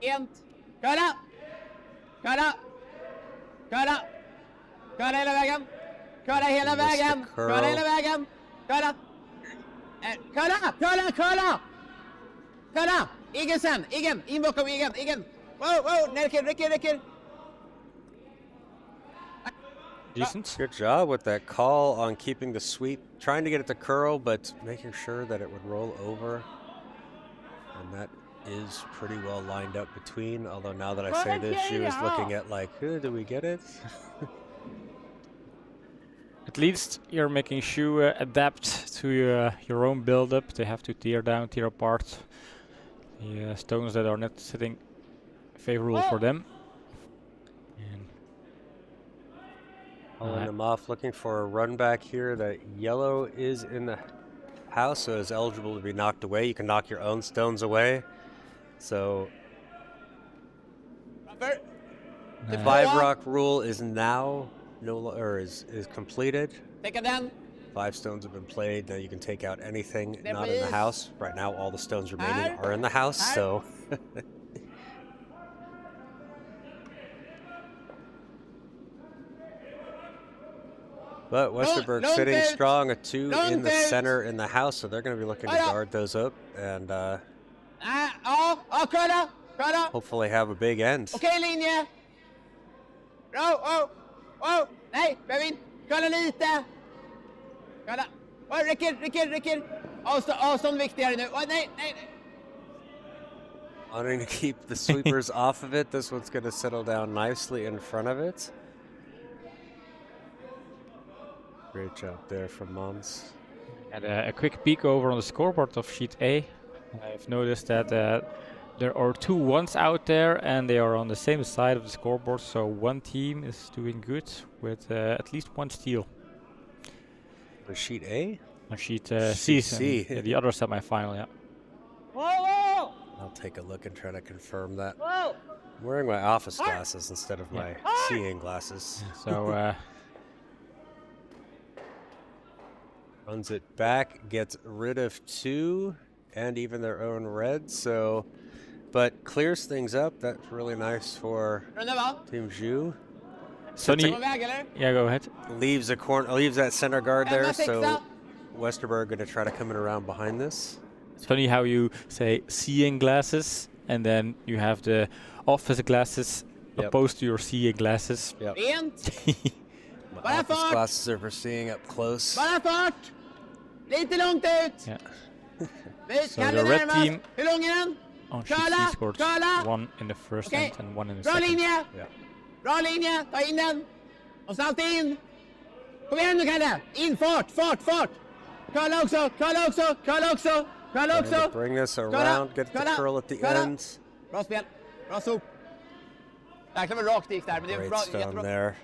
Speaker 4: den? Köra! Köra! Köra! Köra hela vägen! Köra hela vägen! Köra hela vägen! Köra! Köra! Köra! Köra! Köra! Igen sen! Igen! In bakom igen! Igen! Wow! Räcker!
Speaker 3: Decent.
Speaker 2: Good job with that call on keeping the sweep, trying to get it to curl, but making sure that it would roll over. And that is pretty well lined up between, although now that I say this, she was looking at like, do we get it?
Speaker 3: At least you're making Shu adapt to your own build-up. They have to tear apart the stones that are not sitting favorable for them.
Speaker 2: Pulling them off, looking for a run back here. That yellow is in the house, so is eligible to be knocked away. You can knock your own stones away. So the 5-rock rule is now is completed. 5 stones have been played. Now you can take out anything not in the house. Right now, all the stones remaining are in the house. So But Westerberg sitting
Speaker 4: out.
Speaker 2: strong, a 2
Speaker 4: Long
Speaker 2: in the
Speaker 4: out.
Speaker 2: center in the house, so they're going to be looking to guard those up and
Speaker 4: Kolla!
Speaker 2: hopefully have a big end.
Speaker 4: Okej, linje! Bra, nej, behöver inte. Kolla lite! Kolla! Räcker! Avstånd viktigare nu. Nej.
Speaker 2: Wanting to keep the sweepers off of it. This one's going to settle down nicely in front of it. Great job there from Mons.
Speaker 3: And a quick peek over on the scoreboard of sheet A. I've noticed that there are 2 ones out there, and they are on the same side of the scoreboard. So one team is doing good with at least 1 steal.
Speaker 2: The sheet A?
Speaker 3: On sheet
Speaker 2: Sheet
Speaker 3: C,
Speaker 2: C.
Speaker 3: the other semi-final, yeah.
Speaker 4: Whoa!
Speaker 2: I'll take a look and try to confirm that.
Speaker 4: Whoa!
Speaker 2: I'm wearing my office glasses instead of my seeing glasses.
Speaker 3: So
Speaker 2: Runs it back, gets rid of 2 and even their own red, so but clears things up. That's really nice for
Speaker 4: Runda va?
Speaker 2: Team Zhu.
Speaker 3: Sonny,
Speaker 4: På väg eller?
Speaker 3: yeah, go ahead.
Speaker 2: Leaves that center guard there,
Speaker 4: Emma
Speaker 2: so
Speaker 4: fixa.
Speaker 2: Westerberg going to try to come in around behind this.
Speaker 3: It's funny how you say seeing glasses, and then you have the office glasses
Speaker 2: Yep.
Speaker 3: opposed to your seeing glasses.
Speaker 2: Yep.
Speaker 4: Rent!
Speaker 2: My
Speaker 4: Bara
Speaker 2: office
Speaker 4: fart!
Speaker 2: glasses are for seeing up close.
Speaker 4: Bara fart! Lite långt ut!
Speaker 3: Yeah. So
Speaker 4: Kalle
Speaker 3: the red
Speaker 4: närmast.
Speaker 3: team
Speaker 4: Hur lång är den?
Speaker 3: on sheet
Speaker 4: Kolla,
Speaker 3: C scored
Speaker 4: kolla.
Speaker 3: 1 in the first
Speaker 4: Okej.
Speaker 3: end and 1 in the
Speaker 4: Bra
Speaker 3: second.
Speaker 4: linje!
Speaker 2: Yeah.
Speaker 4: Bra linje! Ta in den! Och snabbt in! Kom igen nu Kalle! In, fart! Kolla också!
Speaker 2: Trying to bring this around, get the
Speaker 4: kolla,
Speaker 2: curl at the
Speaker 4: kolla.
Speaker 2: end.
Speaker 4: Bra spel! Bra sop! Jäklar vad rakt det gick där, men det är
Speaker 2: Great
Speaker 4: bra,
Speaker 2: stone
Speaker 4: jättebra.
Speaker 2: there.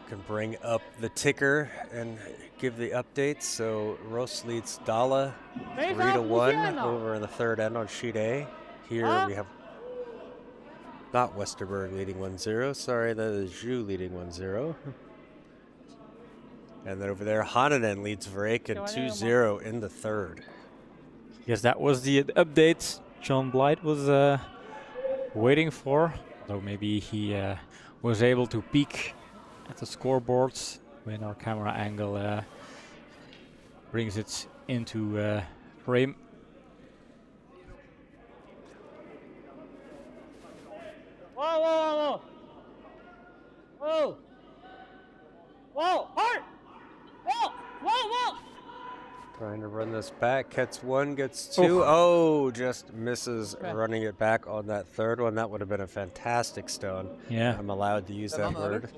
Speaker 2: Can bring up the ticker and give the updates. So Ross leads Dala 3-1 over in the third end on sheet A. Here we have not Westerberg leading 1-0. Sorry, that is Zhu leading 1-0. And then over there, Hananen leads Vreken 2-0 in the third.
Speaker 3: Yes, that was the update John Blight was waiting for. Though maybe he was able to peek at the scoreboards when our camera angle brings it into frame.
Speaker 4: Whoa! Hard! Whoa!
Speaker 2: Trying to run this back. Gets 1, gets 2. Oh, just misses running it back on that third one. That would have been a fantastic stone.
Speaker 3: Yeah.
Speaker 2: I'm allowed to use that word.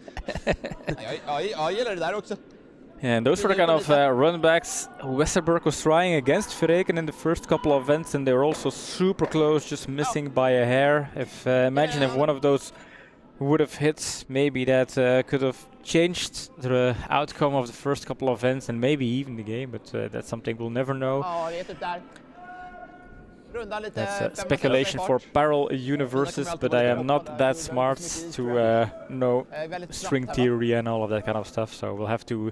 Speaker 4: Jag gillar det där också.
Speaker 3: And those were the kind of run-backs Westerberg was trying against Vreken in the first couple of events, and they were also super close, just missing by a hair. If imagine if one of those would have hit, maybe that could have changed the outcome of the first couple of events and maybe even the game, but that's something we'll never know.
Speaker 4: Ja, det är typ där. Runda lite.
Speaker 3: That's speculation for parallel universes, but I am not that smart to know string theory and all of that kind of stuff, so we'll have to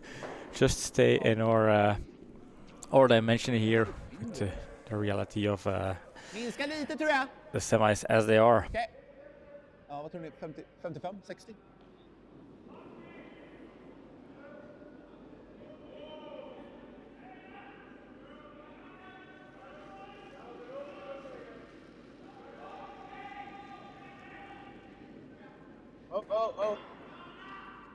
Speaker 3: just stay in our dimension here with the reality of
Speaker 4: Minska lite tror jag.
Speaker 3: the semis as they are.
Speaker 4: Okej. Ja, vad tror ni? 50, 55? 60? Oh.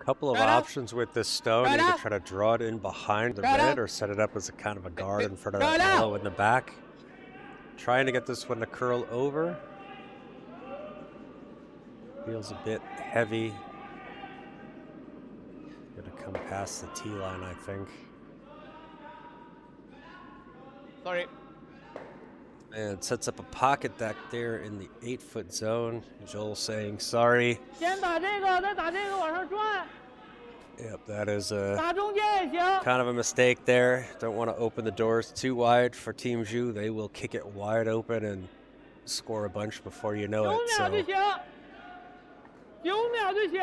Speaker 2: Couple of options with this stone. Either try to draw it in behind the red or set it up as a kind of a guard in front of that yellow in the back. Trying to get this one to curl over. Feels a bit heavy. Gonna come past the T line, I think.
Speaker 4: Sorry.
Speaker 2: And sets up a pocket back there in the 8-foot zone. Joel saying sorry.
Speaker 4: 先打这个，再打这个往上转，
Speaker 2: Yep, that is a
Speaker 4: 打中间也行。
Speaker 2: kind of a mistake there. Don't want to open the doors too wide for Team Zhu. They will kick it wide open and score a bunch before you know
Speaker 4: 9
Speaker 2: it.
Speaker 4: 秒就
Speaker 2: So
Speaker 4: 行，9秒就行。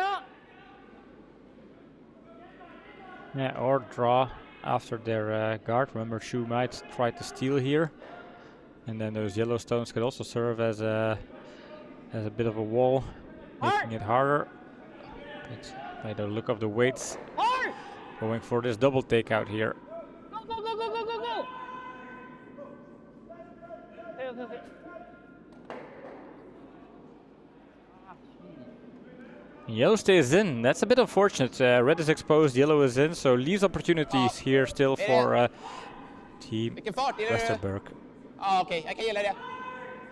Speaker 3: Yeah, or draw after their guard. Remember, Shu might try to steal here, and then those yellow stones could also serve as a bit of a wall, making it harder. But By the look of the weights,
Speaker 4: Hard!
Speaker 3: going for this double takeout here.
Speaker 4: Go, go, go, go, go, go, go! Okay, okay, okay.
Speaker 3: Yellow stays in. That's a bit unfortunate. Red is exposed, yellow is in, so leaves opportunities here still for Team
Speaker 4: Vilken fart är det?
Speaker 3: Westerberg.
Speaker 4: Okej, jag kan gilla det.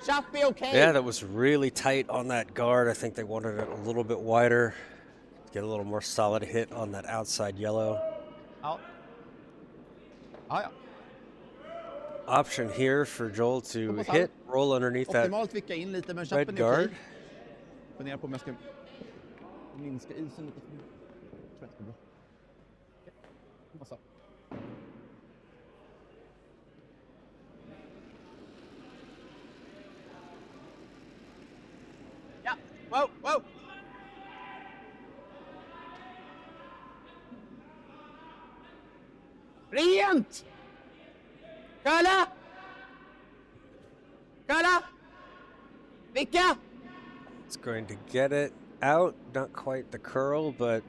Speaker 4: Chappy, okay.
Speaker 2: Yeah, that was really tight on that guard. I think they wanted it a little bit wider. Get a little more solid hit on that outside yellow.
Speaker 4: Ja. Ja, ja.
Speaker 2: Option here for Joel to hit, roll underneath that
Speaker 4: Optimalt vicka in lite, men
Speaker 2: red
Speaker 4: chappen är
Speaker 2: guard.
Speaker 4: okej. Funderar på om jag ska minska isen lite. Tror jag ska bra. Massa. Ja, wow, wow! Rent! Kalla! Kalla! Vicka!
Speaker 2: It's going to get it out. Not quite the curl, but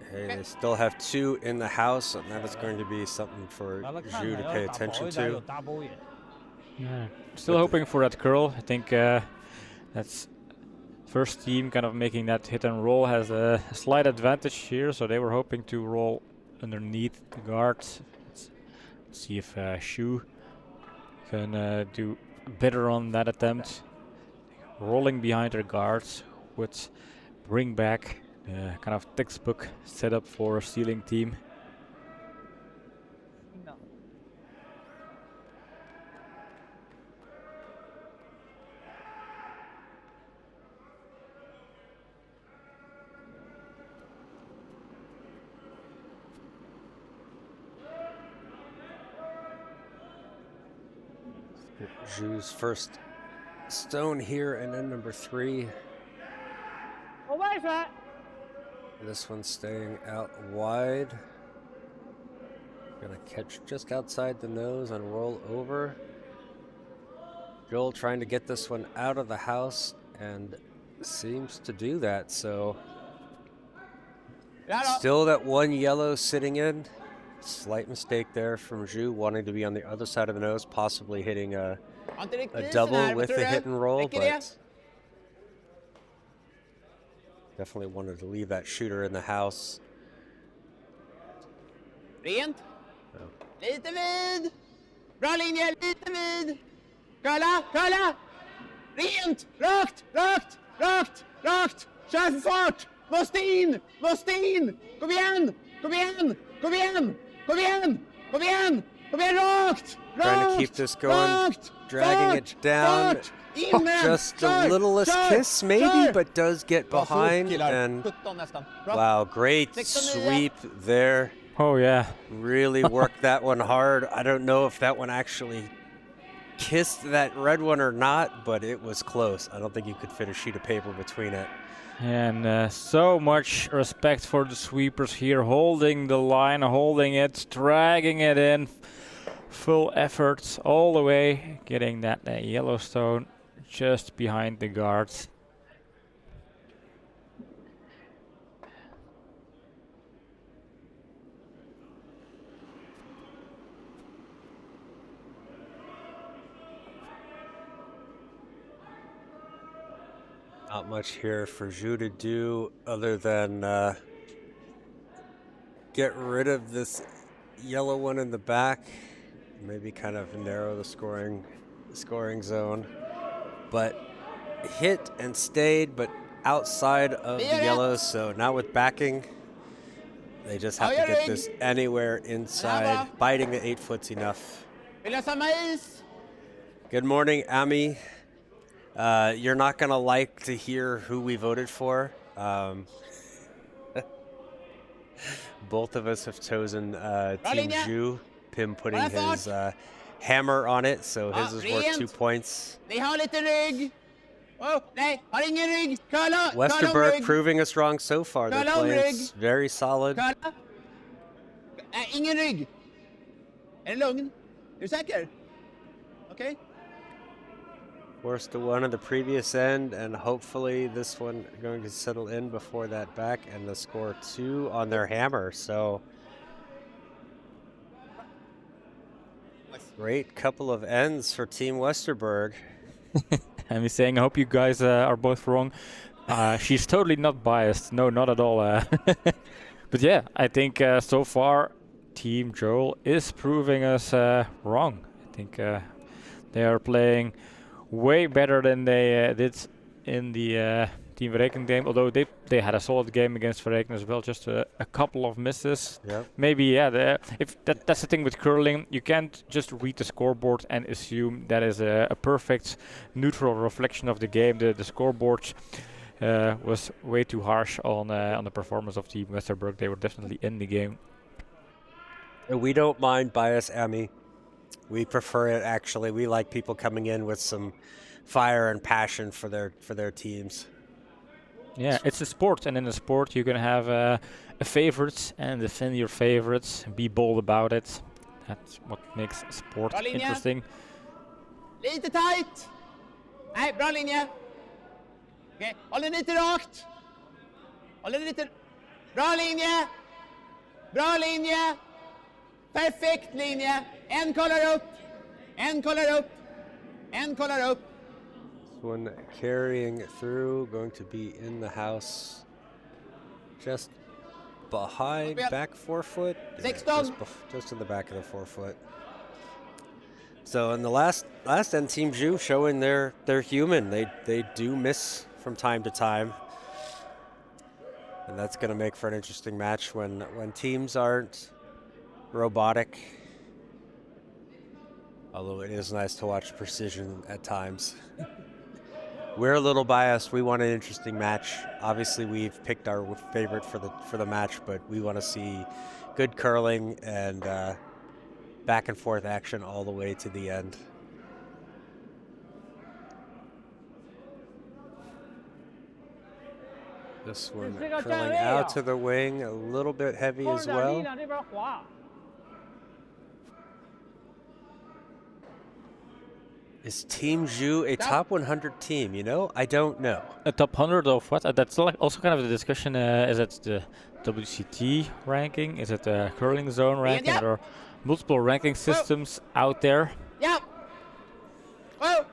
Speaker 2: hey, they still have two in the house, and that is going to be something for Zhu to pay attention to.
Speaker 3: Yeah. Still hoping for that curl. I think that's first team kind of making that hit and roll has a slight advantage here, so they were hoping to roll underneath the guards. Let's see if Shu can do better on that attempt. Rolling behind their guards would bring back kind of textbook setup for a stealing team.
Speaker 2: Zhu's first stone here, and then number 3.
Speaker 4: Och vad är det?
Speaker 2: This one's staying out wide. Gonna catch just outside the nose and roll over. Joel trying to get this one out of the house and seems to do that, so still that one yellow sitting in. Slight mistake there from Zhu, wanting to be on the other side of the nose, possibly hitting a double with the hit and roll, but definitely wanted to leave that shooter in the house.
Speaker 4: Rent. Lite vid. Bra linje, lite vid. Kalla, kalla. Rent. Rakt, rakt, rakt, rakt. Kör för fart. Måste in, måste in. Kom igen, kom igen, kom igen, kom igen, kom igen. Kom igen, rakt, rakt.
Speaker 2: Trying to keep this going,
Speaker 4: rakt,
Speaker 2: dragging
Speaker 4: fart,
Speaker 2: it down.
Speaker 4: fart. In med.
Speaker 2: Just
Speaker 4: Kör,
Speaker 2: the littlest
Speaker 4: kör,
Speaker 2: kiss maybe,
Speaker 4: kör.
Speaker 2: but does get
Speaker 4: Bra fot,
Speaker 2: behind.
Speaker 4: killar.
Speaker 2: And
Speaker 4: 17 nästan. Bra.
Speaker 2: wow, great
Speaker 4: 16-9.
Speaker 2: sweep there.
Speaker 3: Oh yeah.
Speaker 2: Really worked that one hard. I don't know if that one actually kissed that red one or not, but it was close. I don't think you could fit a sheet of paper between it.
Speaker 3: And so much respect for the sweepers here, holding the line, holding it, dragging it in, full effort all the way, getting that Yellowstone just behind the guards.
Speaker 2: Not much here for Zhu to do other than get rid of this yellow one in the back. Maybe kind of narrow the scoring zone. But hit and stayed, but outside of the yellow, so now with backing, they just have to get this anywhere inside. Biting the 8-foot's enough. Good morning, Ami. You're not gonna like to hear who we voted for. Both of us have chosen Team Zhu. Pim putting his hammer on it, so his is worth 2 points. Westerberg proving us wrong so far. They're playing very solid.
Speaker 4: Ingen rygg. Är det lugn? Är du säker? Okej.
Speaker 2: Forced to one on the previous end, and hopefully this one going to settle in before that back, and the score 2 on their hammer. So great couple of ends for Team Westerberg.
Speaker 3: I'm saying I hope you guys are both wrong. She's totally not biased. No, not at all. But yeah, I think so far Team Joel is proving us wrong. I think they are playing way better than they did in the Team Verreken game. Although they had a solid game against Verreken as well, just a couple of misses.
Speaker 2: Yep.
Speaker 3: Maybe yeah. If that's the thing with curling, you can't just read the scoreboard and assume that is a perfect neutral reflection of the game. The scoreboard was way too harsh on the performance of Team Westerberg. They were definitely in the game.
Speaker 2: We don't mind bias, Emmy. We prefer it, actually. We like people coming in with some fire and passion for their teams.
Speaker 3: Yeah, it's a sport, and in a sport you can have a favorite and defend your favorites. Be bold about it. That's what makes sport
Speaker 4: Bra linje.
Speaker 3: interesting.
Speaker 4: Lite tight! Nej, bra linje! Okej, håll den lite rakt! Håll den lite... Bra linje! Bra linje! Perfekt linje! En kollar upp! En kollar upp! En kollar upp!
Speaker 2: This one carrying through, going to be in the house, just behind back forefoot. Just in the back of the forefoot. So in the last end, Team Ju showing they're human. They do miss from time to time, and that's going to make for an interesting match when teams aren't robotic. Although it is nice to watch precision at times. We're a little biased. We want an interesting match. Obviously, we've picked our favorite for the match, but we want to see good curling and back and forth action all the way to the end. This one curling out to the wing, a little bit heavy as well. Is Team Ju a top 100 team? You know, I don't know.
Speaker 3: A top 100 of what? That's also kind of the discussion. Is it the WCT ranking? Is it the curling zone ranking? There are multiple ranking systems out there.
Speaker 4: Yeah. Oh.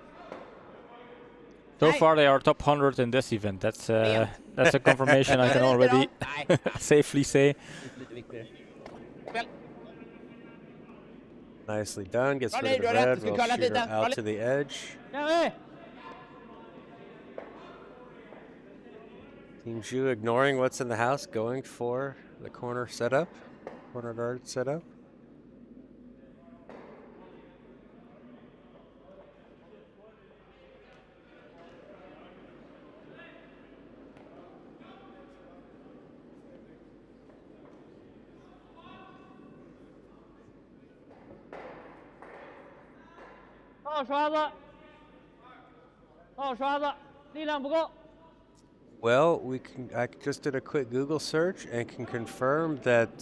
Speaker 3: So far, they are top 100 in this event. That's a confirmation I can already safely say.
Speaker 2: Nicely done. Gets rid of the red. We'll shoot her out to the edge. Team Ju ignoring what's in the house, going for the corner setup, corner guard setup. Well, I just did a quick Google search and can confirm that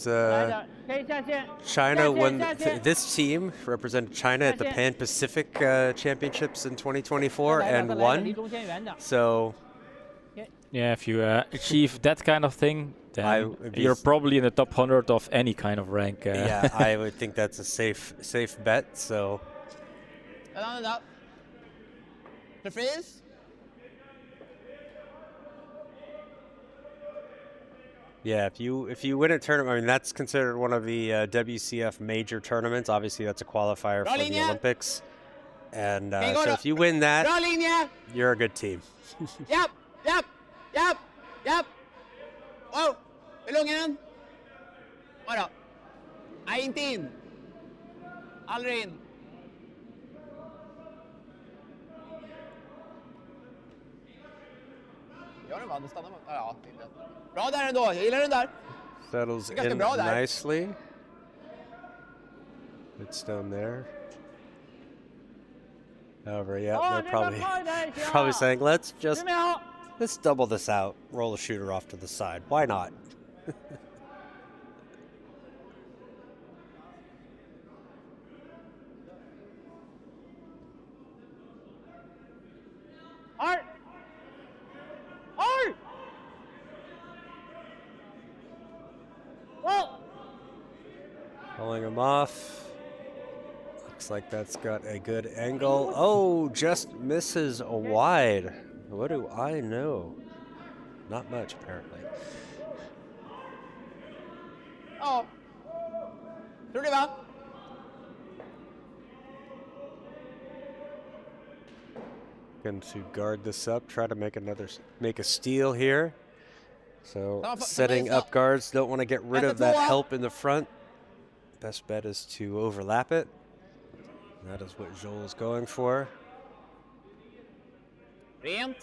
Speaker 2: China won. This team represented China at the Pan Pacific Championships in 2024 and won. So,
Speaker 3: yeah, if you achieve that kind of thing, then you're probably in the top 100 of any kind of rank.
Speaker 2: Yeah, I would think that's a safe bet. So.
Speaker 4: To freeze.
Speaker 2: Yeah, if you win a tournament, I mean that's considered one of the WCF major tournaments. Obviously, that's a qualifier for the Olympics, and so if you win that, you're a good team.
Speaker 4: Yep. Oh, belungen. Oj då. 19. Aldrig. Gör den va? Det stannar. Ja, bra där ändå. Jag gillar den där.
Speaker 2: Settles in nicely. Good stone there. However, yeah, they're probably saying let's double this out. Roll the shooter off to the side. Why not? pulling him off. Looks like that's got a good angle. Oh, just misses a wide. What do I know? Not much, apparently.
Speaker 4: Ja. Tror det va?
Speaker 2: Going to guard this up, try to make a steal here. So setting up guards, don't want to get rid of that help in the front. Best bet is to overlap it. That is what Joel is going for.
Speaker 4: Rent.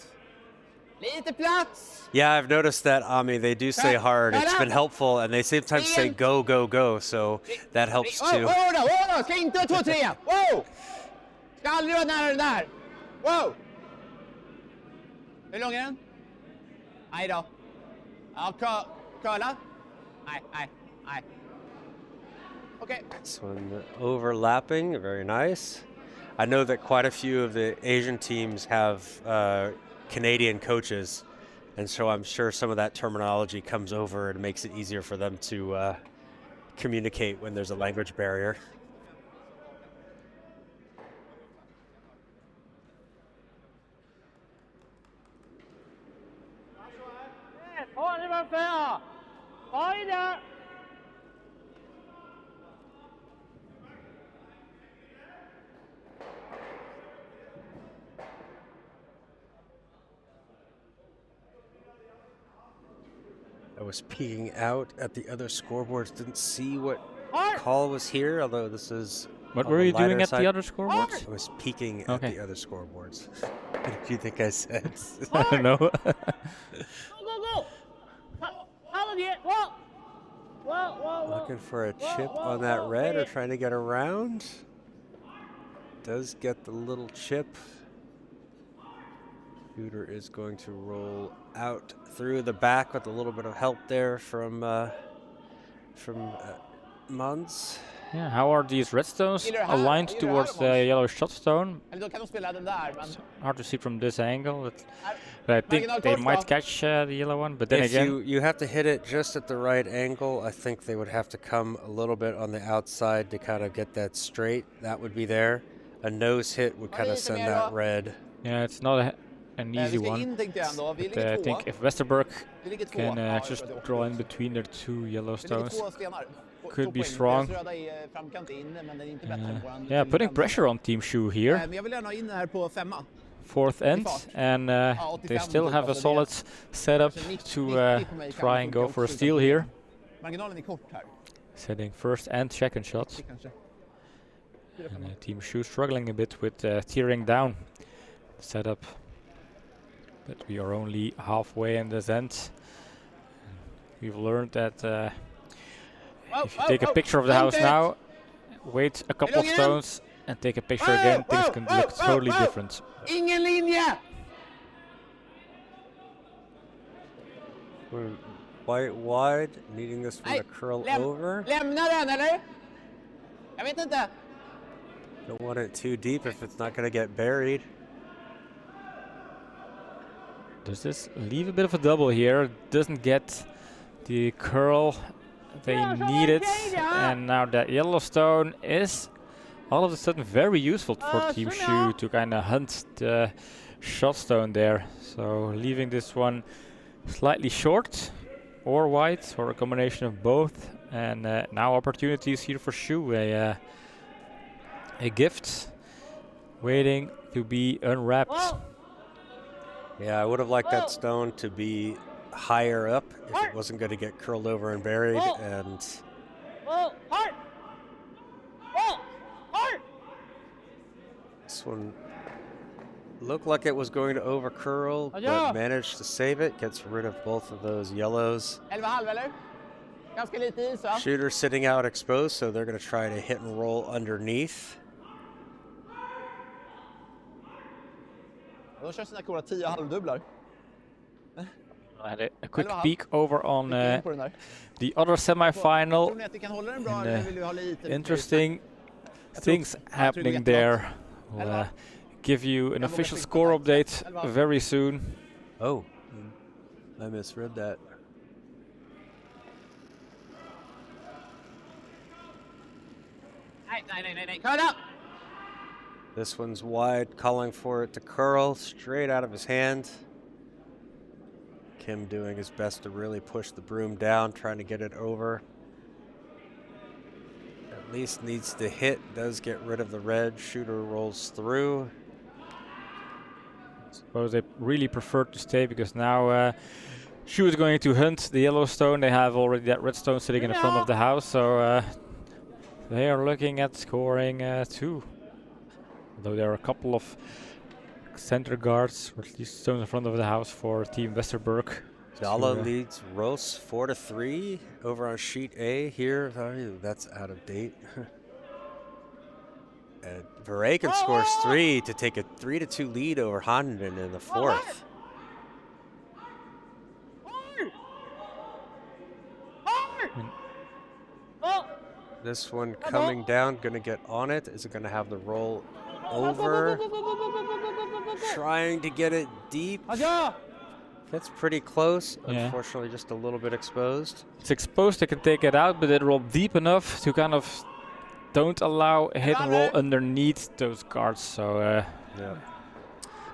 Speaker 4: Lite plats.
Speaker 2: Yeah, I've noticed that, Ami, they do say hard. It's been helpful, and they sometimes say go, go, go, so that helps too.
Speaker 4: Wow, ska inte vara 2-3. Wow! Ska aldrig vara nära den där. Wow! Hur lång är den? Nej då. Ja, curla. Nej. Okay.
Speaker 2: This one overlapping, very nice. I know that quite a few of the Asian teams have Canadian coaches, and so I'm sure some of that terminology comes over and makes it easier for them to communicate when there's a language barrier. I was peeking out at the other scoreboards, didn't see what call was here, although this is.
Speaker 3: What were you doing at the other scoreboards?
Speaker 2: I was peeking at the other scoreboards. What did you think I said?
Speaker 3: I don't know.
Speaker 4: Go! Whoa.
Speaker 2: Looking for a chip on that red or trying to get around. Does get the little chip. Shooter is going to roll out through the back with a little bit of help there from Mons.
Speaker 3: Yeah, how are these red stones aligned towards the yellow shot stone? It's hard to see from this angle. But I think they might catch the yellow one, but then
Speaker 2: if
Speaker 3: again...
Speaker 2: you have to hit it just at the right angle, I think they would have to come a little bit on the outside to kind of get that straight. That would be there. A nose hit would kind of send that red.
Speaker 3: Yeah, it's not an easy one. But I think if Westerberg can just draw in between their two yellow stones, could be strong. Yeah, putting pressure on Team Shu here. Fourth end, and they still have a solid setup to try and go for a steal here. Setting first and second shots. And Team Shu struggling a bit with tearing down the setup. But we are only halfway in this end. We've learned that if you take a picture of the house now, wait a couple of stones and take a picture again, things can look totally different.
Speaker 4: Ingen linje!
Speaker 2: We're wide, needing this one to curl over.
Speaker 4: Lämna den eller? Jag vet inte.
Speaker 2: Don't want it too deep if it's not going to get buried.
Speaker 3: Does this leave a bit of a double here? Doesn't get the curl they needed, and now that Yellowstone is all of a sudden very useful for Team Shu to kind of hunt the shot stone there. So leaving this one slightly short or wide, or a combination of both. And now opportunities here for Shu, a gift waiting to be unwrapped.
Speaker 2: Yeah, I would have liked that stone to be higher up if it wasn't going to get curled over and buried. And this one looked like it was going to over curl, but managed to save it. Gets rid of both of those yellows. Shooter sitting out exposed, so they're going to try to hit and roll underneath.
Speaker 4: De kör sina coola 10 halvdubblar.
Speaker 3: I had a quick peek over on the other semi-final. Interesting things happening there. We'll give you an official score update very soon.
Speaker 2: Oh, I misread that.
Speaker 4: này, khơi đó.
Speaker 2: This one's wide, calling for it to curl straight out of his hand. Kim doing his best to really push the broom down, trying to get it over. At least needs to hit, does get rid of the red. Shooter rolls through.
Speaker 3: Suppose they really prefer to stay because now Shu is going to hunt the yellow stone. They have already that red stone sitting in the front of the house, so they are looking at scoring 2. Although there are a couple of center guards, or at least stones in front of the house for Team Westerberg.
Speaker 2: Dalla leads Ros 4-3 over on sheet A here. That's out of date. And Verhagen scores 3 to take a 3-2 lead over Handen in the 4th. This one coming down, gonna get on it. Is it gonna have the roll over? Trying to get it deep. That's pretty close.
Speaker 3: Yeah.
Speaker 2: Unfortunately, just a little bit exposed.
Speaker 3: It's exposed, they can take it out, but it rolled deep enough to kind of don't allow a hit and roll underneath those guards. So
Speaker 2: yeah.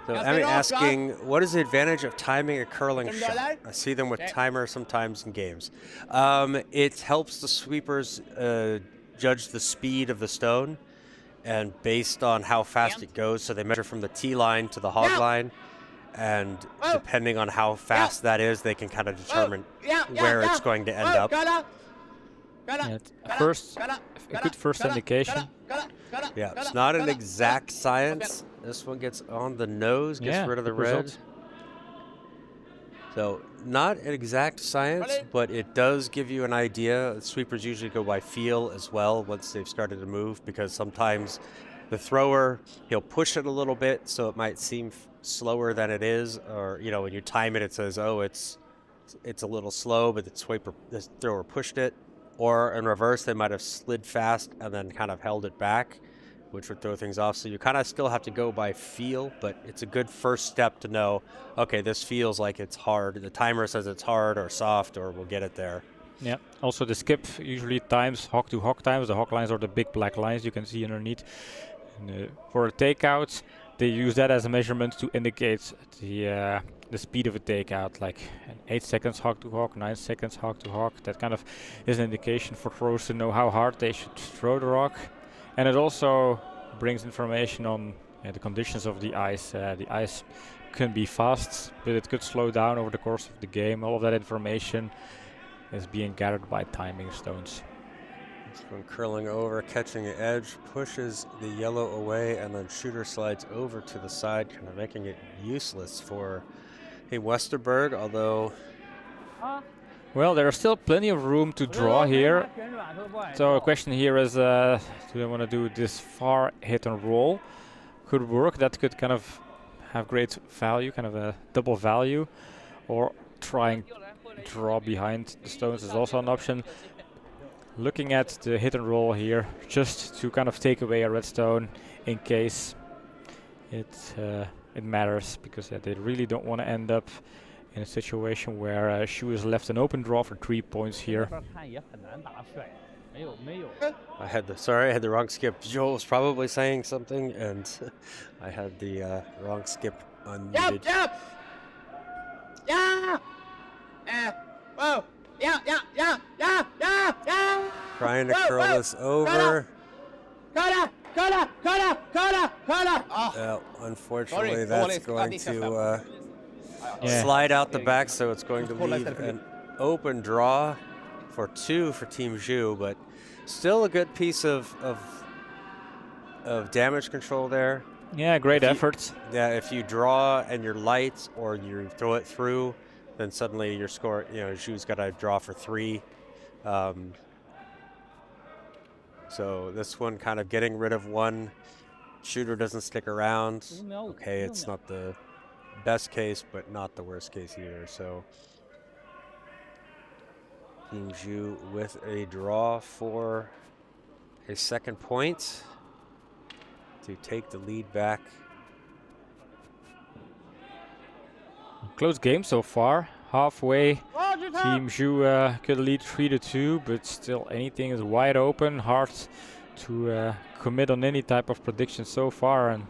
Speaker 2: So Emmy asking, what is the advantage of timing a curling shot? I see them with timer sometimes in games. It helps the sweepers judge the speed of the stone, and based on how fast it goes, so they measure from the tee line to the hog line, and depending on how fast that is, they can kind of determine where it's going to end up.
Speaker 3: yeah, a good first indication.
Speaker 2: Yeah, it's not an exact science. This one gets on the nose, gets rid of the red.
Speaker 3: result.
Speaker 2: So not an exact science, but it does give you an idea. Sweepers usually go by feel as well once they've started to move, because sometimes the thrower, he'll push it a little bit, so it might seem slower than it is, or when you time it, it says, oh, it's a little slow, but the thrower pushed it. Or in reverse, they might have slid fast and then kind of held it back, which would throw things off. So you kind of still have to go by feel, but it's a good first step to know, okay, this feels like it's hard. The timer says it's hard or soft, or we'll get it there.
Speaker 3: Yeah. Also, the skip usually times hog to hog times. The hog lines are the big black lines you can see underneath. And, for a takeout, they use that as a measurement to indicate the speed of a takeout, like 8 seconds hog to hog, 9 seconds hog to hog. That kind of is an indication for throwers to know how hard they should throw the rock. And it also brings information on the conditions of the ice. The ice can be fast, but it could slow down over the course of the game. All of that information is being gathered by timing stones.
Speaker 2: This one curling over, catching the edge, pushes the yellow away, and then shooter slides over to the side, kind of making it useless for Westerberg, although...
Speaker 3: Well, there is still plenty of room to draw here. So a question here is, do they want to do this far hit and roll? Could work, that could kind of have great value, kind of a double value. Or try and draw behind the stones is also an option. Looking at the hit and roll here, just to kind of take away a red stone in case it matters, because they really don't want to end up in a situation where Shu is left an open draw for 3 points here.
Speaker 2: I had the wrong skip. Joel was probably saying something, and I had the wrong skip unmuted.
Speaker 4: Whoa! Yeah!
Speaker 2: Trying to curl this over. Unfortunately, that's going to slide out the back, so it's going to leave an open draw for 2 for Team Zhu, but still a good piece of damage control there.
Speaker 3: Yeah, great efforts.
Speaker 2: Yeah, if you draw and you're light or you throw it through, then suddenly your score, Zhu's got to draw for 3. So this one kind of getting rid of 1. Shooter doesn't stick around. Okay, it's not the best case, but not the worst case either. So Team Zhu with a draw for a second point to take the lead back.
Speaker 3: Close game so far. Halfway, Team Zhu could lead 3-2, but still anything is wide open. Hard to commit on any type of prediction so far, and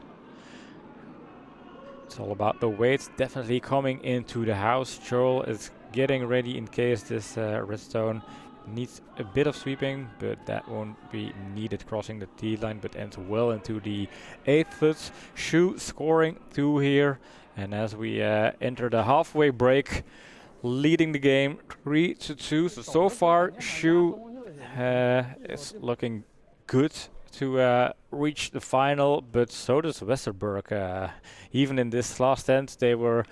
Speaker 3: it's all about the weights definitely coming into the house. Joel is getting ready in case this redstone needs a bit of sweeping, but that won't be needed crossing the T line, but ends well into the 8th foot. Shu scoring 2 here, and as we enter the halfway break, leading the game 3-2. So far Shu is looking good to reach the final, but so does Westerberg. Even in this last end, they were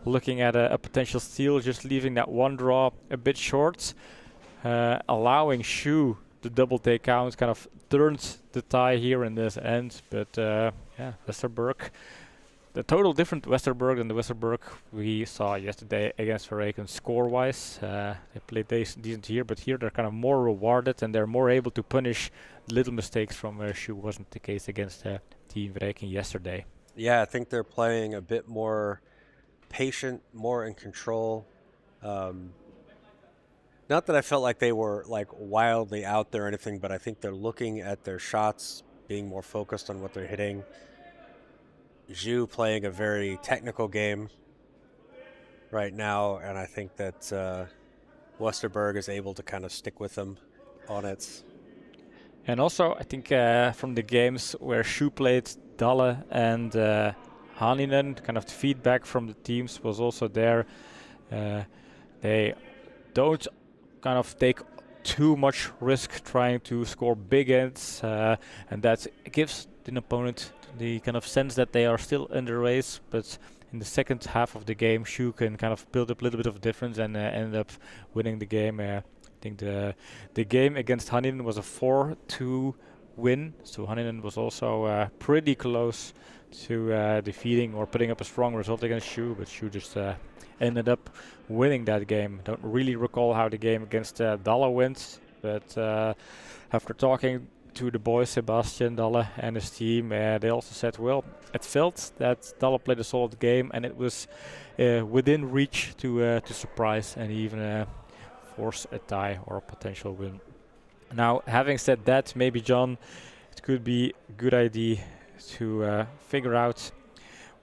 Speaker 3: looking at a potential steal, just leaving that one draw a bit short, allowing Shu the double take count, kind of turned the tie here in this end. But yeah, Westerberg, the total different Westerberg than the Westerberg we saw yesterday against Verreken score-wise. They played decent here, but here they're kind of more rewarded and they're more able to punish little mistakes from where Shu wasn't the case against Team Verreken yesterday.
Speaker 2: Yeah, I think they're playing a bit more patient, more in control. Not that I felt like they were like wildly out there or anything, but I think they're looking at their shots, being more focused on what they're hitting. Zhu playing a very technical game right now, and I think that Westerberg is able to kind of stick with them on it.
Speaker 3: And also, I think from the games where Shu played Dalle and Haninen, kind of the feedback from the teams was also there. They don't kind of take too much risk trying to score big ends, and that gives the opponent the kind of sense that they are still in the race. But in the second half of the game, Shu can kind of build up a little bit of difference and end up winning the game. I think the game against Haninen was a 4-2 win, so Haninen was also pretty close to defeating or putting up a strong result against Shu, but Shu just ended up winning that game. Don't really recall how the game against Dalle went, but after talking to the boys, Sebastian, Dalle and his team, they also said, well, it felt that Dalle played a solid game and it was within reach to surprise and even force a tie or a potential win. Now, having said that, maybe John, it could be a good idea to figure out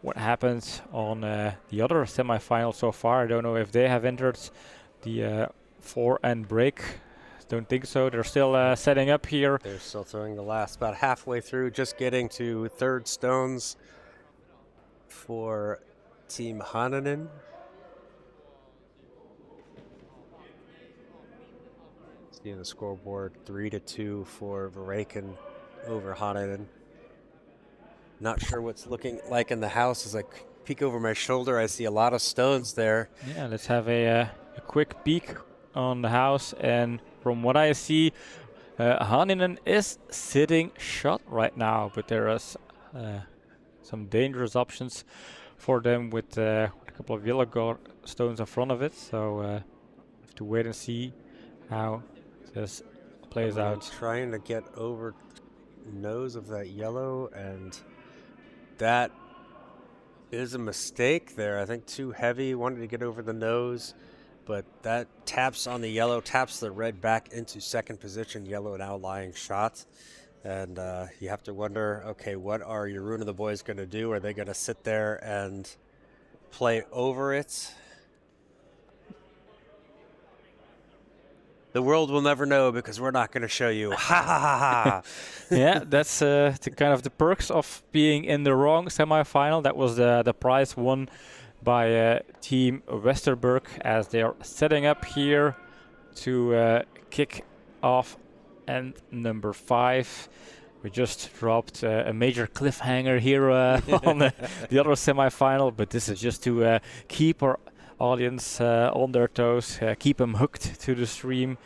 Speaker 3: what happened on the other semi-final so far. I don't know if they have entered the 4-end break. Don't think so. They're still setting up here.
Speaker 2: They're still throwing the last, about halfway through, just getting to third stones for Team Haninen. Seeing the scoreboard, 3-2 for Verreken over Haninen. Not sure what's looking like in the house. As I peek over my shoulder, I see a lot of stones there.
Speaker 3: Yeah, let's have a quick peek on the house, and from what I see, Haninen is sitting shut right now, but there are some dangerous options for them with a couple of yellow stones in front of it, so have to wait and see how this plays out.
Speaker 2: Trying to get over the nose of that yellow, and that is a mistake there. I think too heavy, wanted to get over the nose, but that taps on the yellow, taps the red back into second position. Yellow now lying shot, and you have to wonder, okay, what are Jeroen and the boys going to do? Are they going to sit there and play over it? The world will never know because we're not going to show you. Ha ha ha ha.
Speaker 3: Yeah, that's the kind of the perks of being in the wrong semi-final. That was the prize won by Team Westerberg as they are setting up here to kick off end number 5. We just dropped a major cliffhanger here on the other semi-final, but this is just to keep our audience on their toes, keep them hooked to the stream.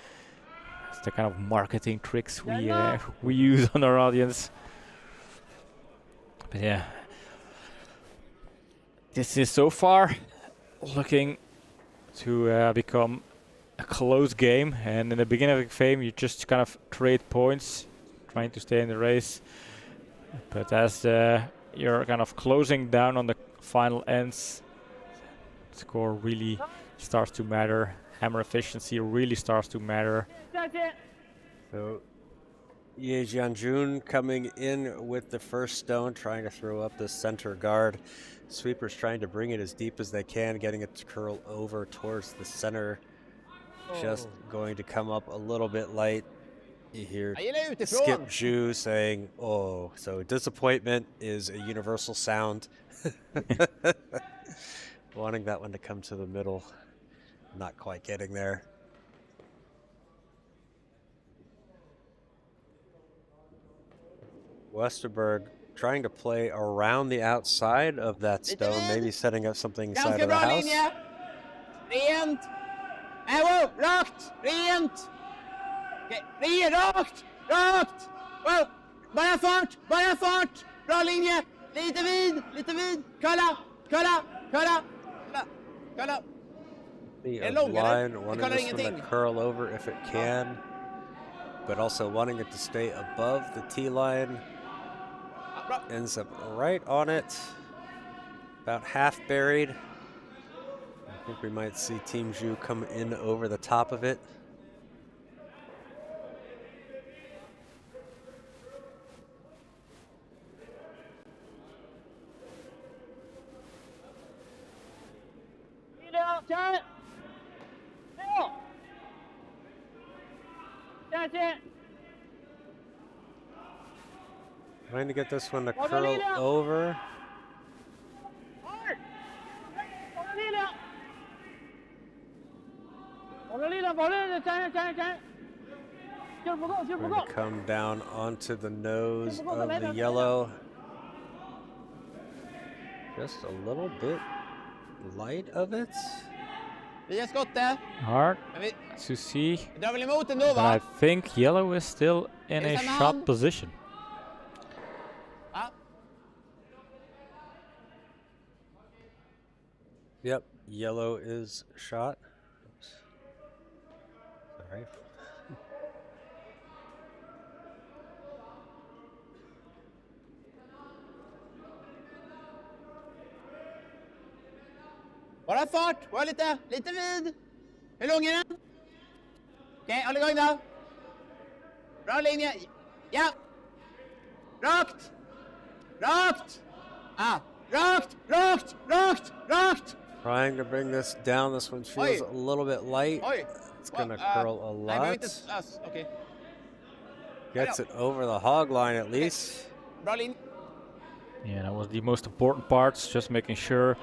Speaker 3: It's the kind of marketing tricks we use on our audience. But yeah, this is so far looking to become a close game, and in the beginning of the game you just kind of trade points, trying to stay in the race. But as you're kind of closing down on the final ends, score really starts to matter. Hammer efficiency really starts to matter.
Speaker 2: So Ye Jianjun coming in with the first stone, trying to throw up the center guard. Sweepers trying to bring it as deep as they can, getting it to curl over towards the center. Just going to come up a little bit light. You hear
Speaker 4: Jag gillar utifrån.
Speaker 2: Skip Ju saying, oh, so disappointment is a universal sound. Wanting that one to come to the middle, not quite getting there. Westerberg trying to play around the outside of that stone, maybe setting up something inside
Speaker 4: Ganska
Speaker 2: of the
Speaker 4: bra
Speaker 2: house.
Speaker 4: linje. Rent. Wow, rakt. Rent. Okej, rakt. Rakt. Wow. Bara fart. Bara fart. Bra linje. Lite vid. Lite vid. Kolla. Kolla. Kolla. Kolla. Kolla.
Speaker 2: The
Speaker 4: Är det lång, eller?
Speaker 2: line,
Speaker 4: Det
Speaker 2: wanting
Speaker 4: kollar
Speaker 2: this one to
Speaker 4: ingenting.
Speaker 2: curl over if it can, but also wanting it to stay above the T line.
Speaker 4: Ja, bra.
Speaker 2: Ends up right on it, about half buried. I think we might see Team Ju come in over the top of it.
Speaker 4: Kör. Ja. Kör.
Speaker 2: Trying to get this one to
Speaker 4: Håll
Speaker 2: curl
Speaker 4: lilla.
Speaker 2: over. Going to come down onto the nose of the yellow. Just a little bit light of it.
Speaker 4: Vi har skottet.
Speaker 3: Hard
Speaker 4: Men vi
Speaker 3: to see.
Speaker 4: drar väl emot ändå,
Speaker 3: But I
Speaker 4: va?
Speaker 3: think yellow is still in
Speaker 4: Är det
Speaker 3: a
Speaker 4: samma
Speaker 3: shot
Speaker 4: hand?
Speaker 3: position.
Speaker 4: Ja.
Speaker 2: Yep, yellow is shot. Oops. Sorry.
Speaker 4: Bara fart. Var lite vid. Hur lång är den? Okej, håll igång då. Bra linje. Ja. Rakt. Rakt. Ah. Rakt, rakt, rakt, rakt.
Speaker 2: Trying to bring this down. This one feels
Speaker 4: Oj.
Speaker 2: a little bit light.
Speaker 4: Oj.
Speaker 2: It's going to
Speaker 4: Va-
Speaker 2: curl a
Speaker 4: Nej, behöver inte...
Speaker 2: lot.
Speaker 4: Okej.
Speaker 2: Gets it over the hog line at least.
Speaker 4: Bra linje.
Speaker 3: Yeah, that was the most important part, just making sure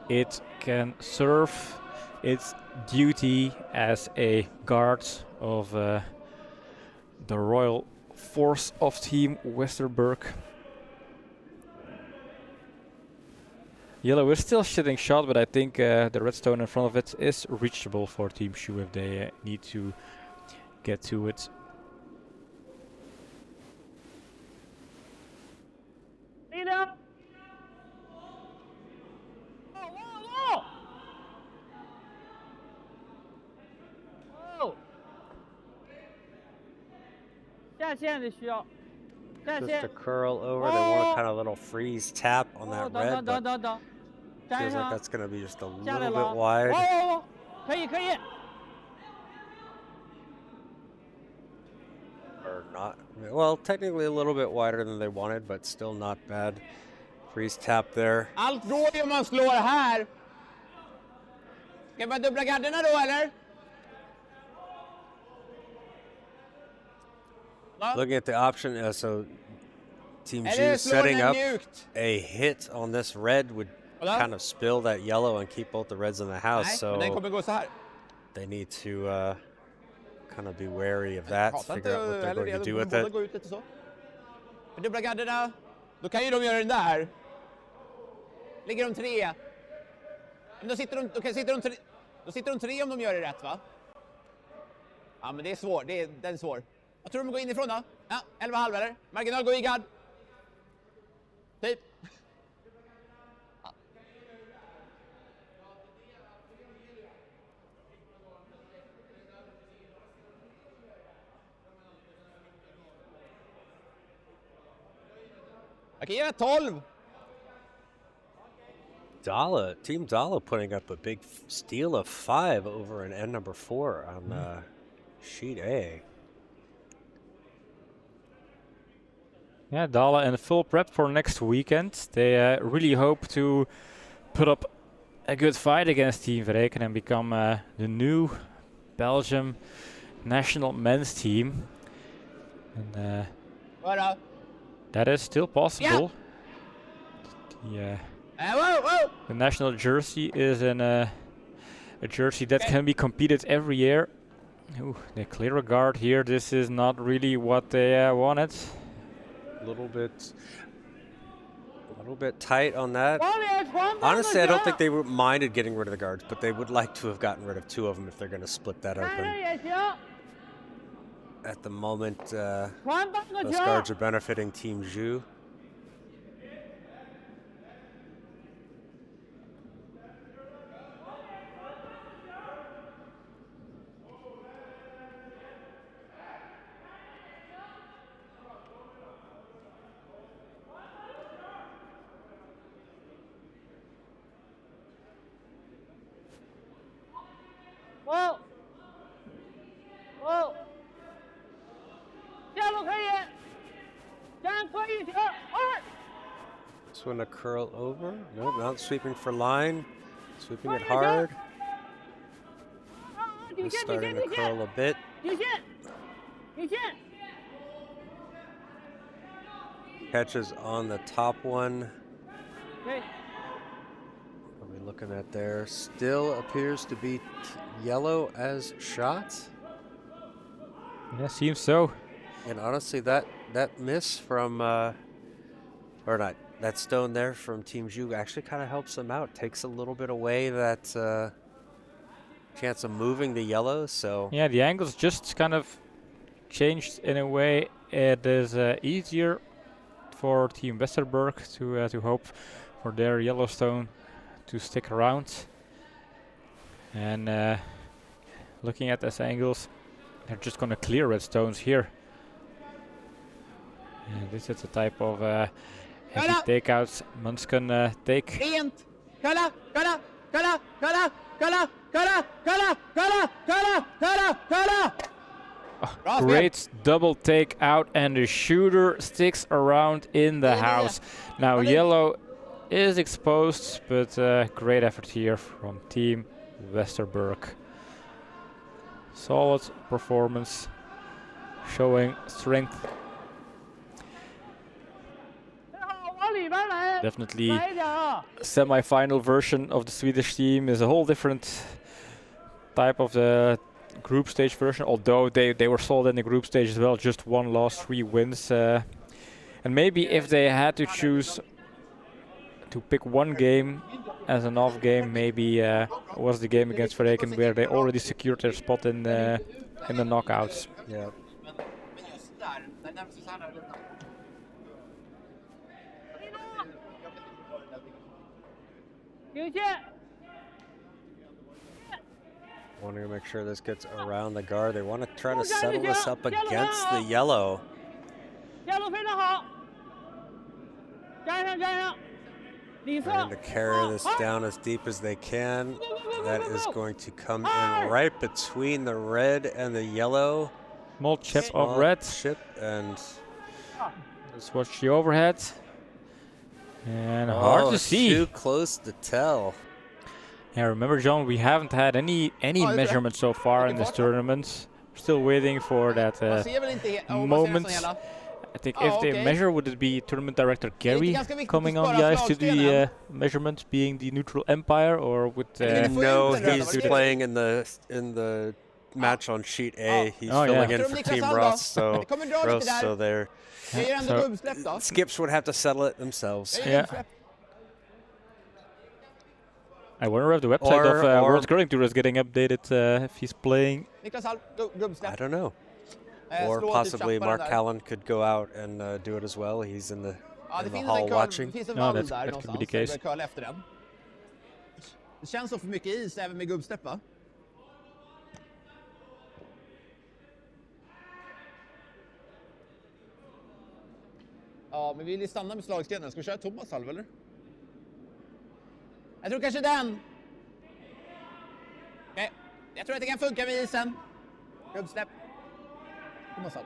Speaker 3: it can serve its duty as a guard of the royal force of Team Westerberg. Yellow is still shooting shot, but I think the redstone in front of it is reachable for Team Shu if they need to get to it.
Speaker 4: Linje.
Speaker 2: Just to curl over. They want a kind of little freeze tap on that red, but feels like that's going to be just a little bit wide. Or not. Well, technically a little bit wider than they wanted, but still not bad. Freeze tap there.
Speaker 4: Allt går ju om man slår här. Ska vi bara dubbla garderna då, eller? Ja.
Speaker 2: Looking at the option, so Team
Speaker 4: Eller
Speaker 2: Ju
Speaker 4: slår
Speaker 2: setting
Speaker 4: den
Speaker 2: up
Speaker 4: mjukt.
Speaker 2: a hit on this red would
Speaker 4: Kolla.
Speaker 2: kind of spill that yellow and keep both the reds in the house.
Speaker 4: Nej, men den
Speaker 2: So
Speaker 4: kommer gå så här.
Speaker 2: they need to kind of be wary of that,
Speaker 4: Hatar
Speaker 2: figure out what they're
Speaker 4: heller
Speaker 2: going to
Speaker 4: det,
Speaker 2: do
Speaker 4: de
Speaker 2: with
Speaker 4: båda
Speaker 2: it.
Speaker 4: går ut lite så. Men dubbla garderna. Då kan ju de göra den där. Ligger de tre. Men då sitter de, då sitter de tre om de gör det rätt, va? Ja, men det är svårt. Den är svår. Jag tror de går inifrån då. Ja, 11,5 eller? Marginal går i gard. Typ. Jag kan ge 12.
Speaker 2: Dala, Team Dala putting up a big steal of 5 over an N number 4 on sheet A.
Speaker 3: Yeah, Dala in full prep for next weekend. They really hope to put up a good fight against Team Vreken and become the new Belgium national men's team. And that is still possible. Yeah. The national jersey is a jersey that can be competed every year. Ooh, they clear a guard here. This is not really what they wanted.
Speaker 2: A little bit tight on that. Honestly, I don't think they minded getting rid of the guards, but they would like to have gotten rid of 2 of them if they're going to split that open. At the moment, those guards are benefiting Team Zhu. This one a curl over. Nope, not sweeping for line. Sweeping it hard. Just starting to curl a bit. Catches on the top one. What are we looking at there? Still appears to be yellow as shots.
Speaker 3: Yeah, seems so.
Speaker 2: And honestly, that miss from, or not, that stone there from Team Zhu actually kind of helps them out. Takes a little bit away that chance of moving the yellow. So
Speaker 3: yeah, the angles just kind of changed in a way. It is easier for Team Westerberg to hope for their Yellowstone to stick around. And looking at these angles, they're just going to clear red stones here. And this is the type of heavy takeouts Mons can take. Great double take out, and the shooter sticks around in the house. Now yellow is exposed, but great effort here from Team Westerberg. Solid performance, showing strength. Definitely semi-final version of the Swedish team is a whole different type of the group stage version, although they were solid in the group stage as well, just 1 loss, 3 wins. And maybe if they had to choose to pick one game as an off game, maybe was the game against Vreken, where they already secured their spot in the knockouts.
Speaker 2: yeah. Wanting to make sure this gets around the guard. They want to try to settle this up against the yellow. Trying to carry this down as deep as they can. That is going to come in right between the red and the yellow.
Speaker 3: Small chip of red.
Speaker 2: Chip, and
Speaker 3: let's watch the overhead. And hard to see.
Speaker 2: Too close to tell.
Speaker 3: Yeah, remember, John, we haven't had any measurements so far in this tournament. We're still waiting for that moment. I think if they measure, would it be tournament director Gary coming on the ice to do the measurement, being the neutral umpire, or would
Speaker 2: no, he's playing in the match on sheet A. He's filling in for Team Ross, so they're Skips would have to settle it themselves.
Speaker 3: Yeah. I wonder if the website of World Curling Tour is getting updated if he's playing.
Speaker 2: I don't know. Or possibly Mark Callan could go out and do it as well. He's in the hall watching.
Speaker 3: No, that could be the case.
Speaker 4: Det känns så för mycket is även med gubbstepp, va? Ja, men vi vill stanna med slagstenen. Ska vi köra Thomas halv, eller? Jag tror kanske den. Okej. Jag tror att det kan funka med isen. Gubbstepp. Thomas halv.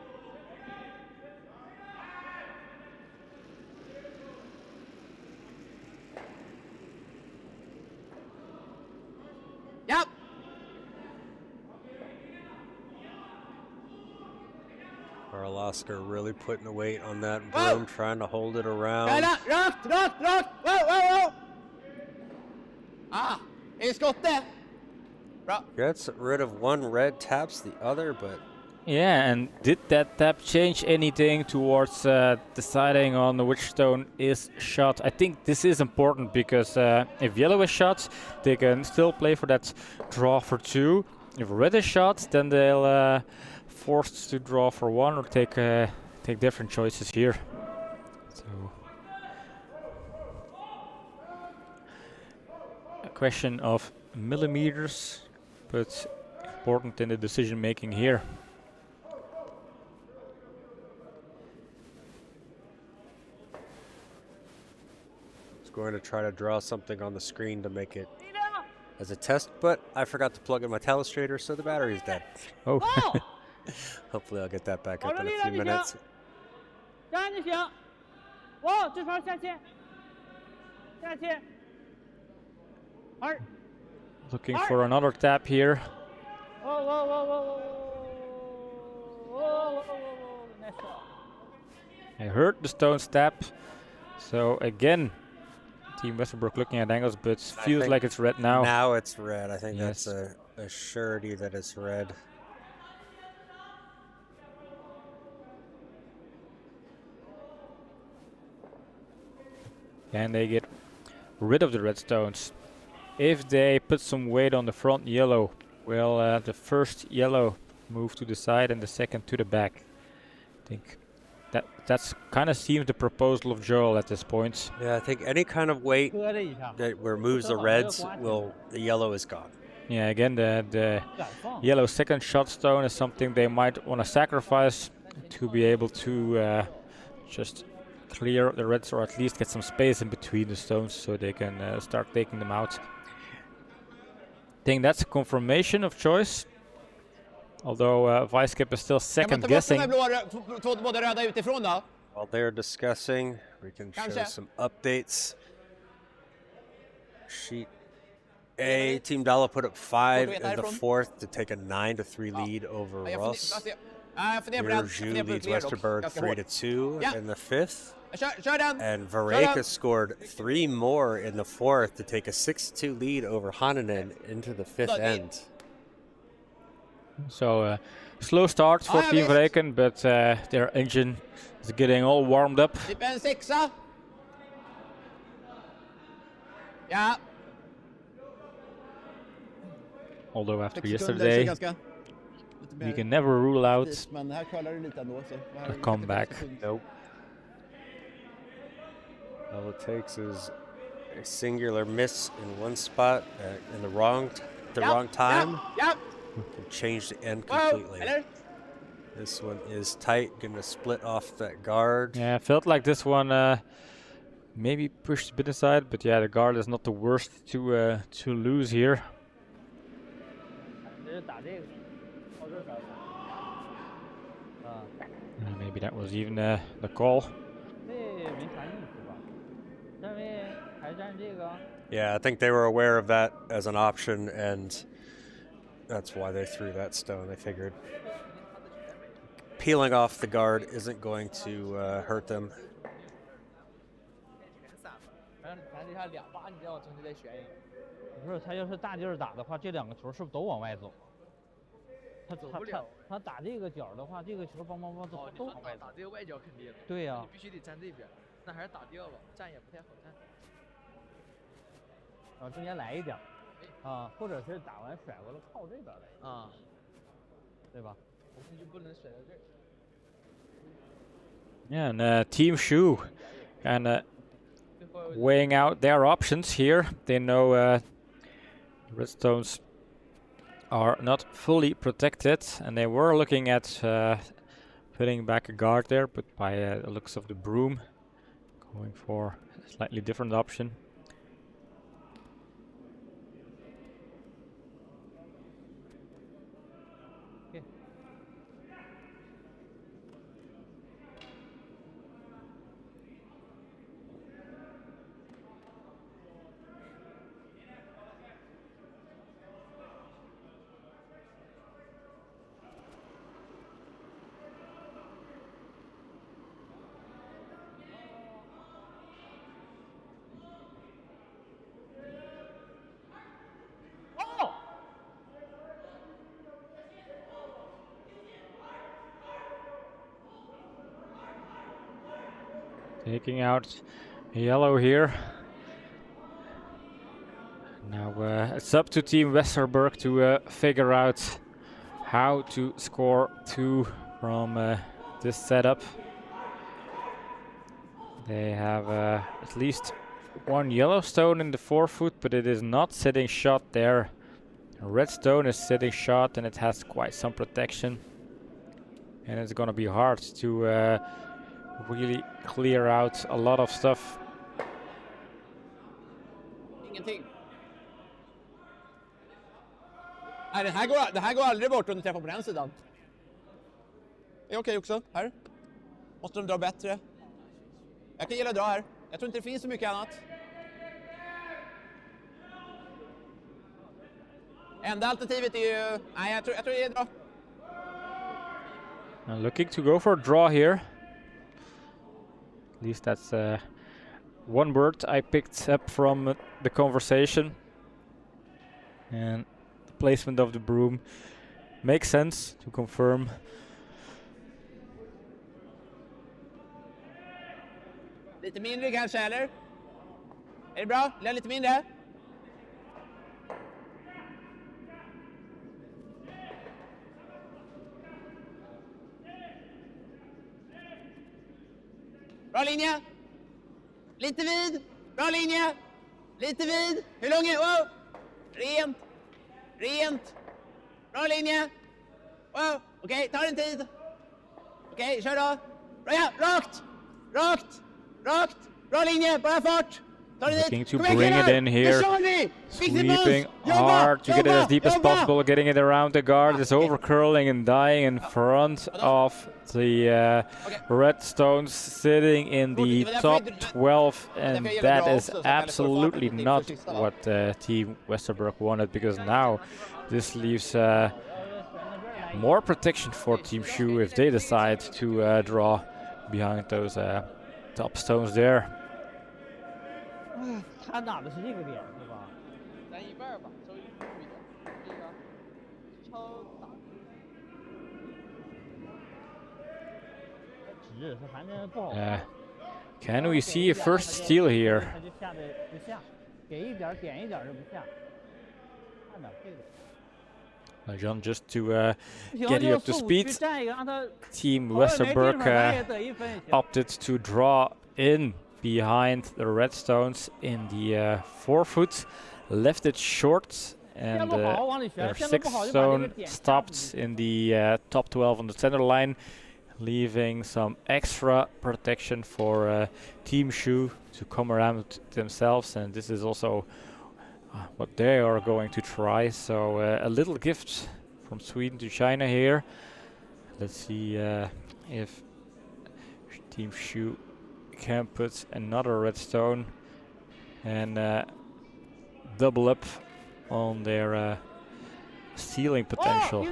Speaker 2: Oscar really putting the weight on that
Speaker 4: Whoa!
Speaker 2: broom, trying to hold it around.
Speaker 4: Kalla, rakt. Wow. I skottet. Bra.
Speaker 2: Gets rid of one red, taps the other, but
Speaker 3: Yeah, and did that tap change anything towards deciding on which stone is shot? I think this is important because if yellow is shot, they can still play for that draw for 2. If red is shot, then they'll forced to draw for 1 or take different choices here. So a question of millimeters, but important in the decision making here.
Speaker 2: going to try to draw something on the screen to make it as a test, but I forgot to plug in my telestrator, so the battery's dead.
Speaker 3: Oh.
Speaker 2: Hopefully I'll get that back up in a few minutes.
Speaker 3: Looking for another tap here. I heard the stones tap, so again, Team Westerberg looking at angles, but feels like it's red now.
Speaker 2: Now it's red. I think
Speaker 3: Yes.
Speaker 2: that's a surety that it's red.
Speaker 3: And they get rid of the red stones. If they put some weight on the front yellow, will the first yellow move to the side and the second to the back? I think that's kind of seems the proposal of Joel at this point.
Speaker 2: Yeah, I think any kind of weight that removes the reds, the yellow is gone.
Speaker 3: Yeah, again, the yellow second shot stone is something they might want to sacrifice to be able to just clear the reds, or at least get some space in between the stones so they can start taking them out. I think that's a confirmation of choice. Although Vicekip is still second guessing.
Speaker 2: While they're discussing, we can show some updates. Sheet A, Team Dalla put up 5 in the fourth to take a 9-3 lead over Ross. Ju leads Westerberg 3-2 in the fifth. And Vareka scored 3 more in the fourth to take a 6-2 lead over Hananen into the fifth end.
Speaker 3: So slow start for Team Vreken, but their engine is getting all warmed up. Although after yesterday, we can never rule out a comeback.
Speaker 2: Nope. All it takes is a singular miss in one spot in the wrong time. Can change the end completely. This one is tight, gonna split off that guard.
Speaker 3: Yeah, I felt like this one maybe pushed a bit aside, but yeah, the guard is not the worst to lose here. Maybe that was even the call.
Speaker 2: Yeah, I think they were aware of that as an option, and that's why they threw that stone. They figured peeling off the guard isn't going to hurt them.
Speaker 3: Yeah, and Team Shu kind of weighing out their options here. They know red stones are not fully protected, and they were looking at putting back a guard there, but by the looks of the broom, going for a slightly different option. Taking out yellow here. Now it's up to Team Westerberg to figure out how to score 2 from this setup. They have at least 1 yellow stone in the forefoot, but it is not sitting shot there. A red stone is sitting shot and it has quite some protection. And it's gonna be hard to really clear out a lot of stuff.
Speaker 4: Ingenting. Nej, det här går aldrig bort om du träffar på den sidan. Det är okej också. Här. Måste de dra bättre. Jag kan gilla att dra här. Jag tror inte det finns så mycket annat. Enda alternativet är ju... Nej, jag tror det är dra.
Speaker 3: I'm looking to go for a draw here. At least that's one word I picked up from the conversation. And the placement of the broom makes sense to confirm.
Speaker 4: Lite mindre kanske, eller? Är det bra? Lite mindre? Bra linje! Lite vid! Bra linje! Lite vid! Hur lång är... Wow! Rent! Rent! Bra linje! Wow! Okej, ta din tid! Okej, kör då! Bra, ja! Rakt! Rakt! Rakt! Bra linje! Bara fart!
Speaker 3: Looking to bring it in here, sweeping hard to get it as deep as possible, getting it around the guard, is over curling and dying in front of the red stones, sitting in the top 12, and that is absolutely not what Team Westerberg wanted, because now this leaves more protection for Team Shu if they decide to draw behind those top stones there.
Speaker 5: 他打的是这个点是吧？
Speaker 6: 咱一半吧，稍微注意点。这个敲打。
Speaker 5: 直是反正不好。
Speaker 3: Can we see a first steal here?
Speaker 5: 他就下的不下，给一点点一点就不下。看的这个。
Speaker 3: John, just to get you up to speed, Team Westerberg opted to draw in behind the red stones in the forefoot, left it short, and their 6th stone stopped in the top 12 on the center line, leaving some extra protection for Team Shu to come around themselves, and this is also what they are going to try. So a little gift from Sweden to China here. Let's see if Team Shu can put another red stone and double up on their stealing potential.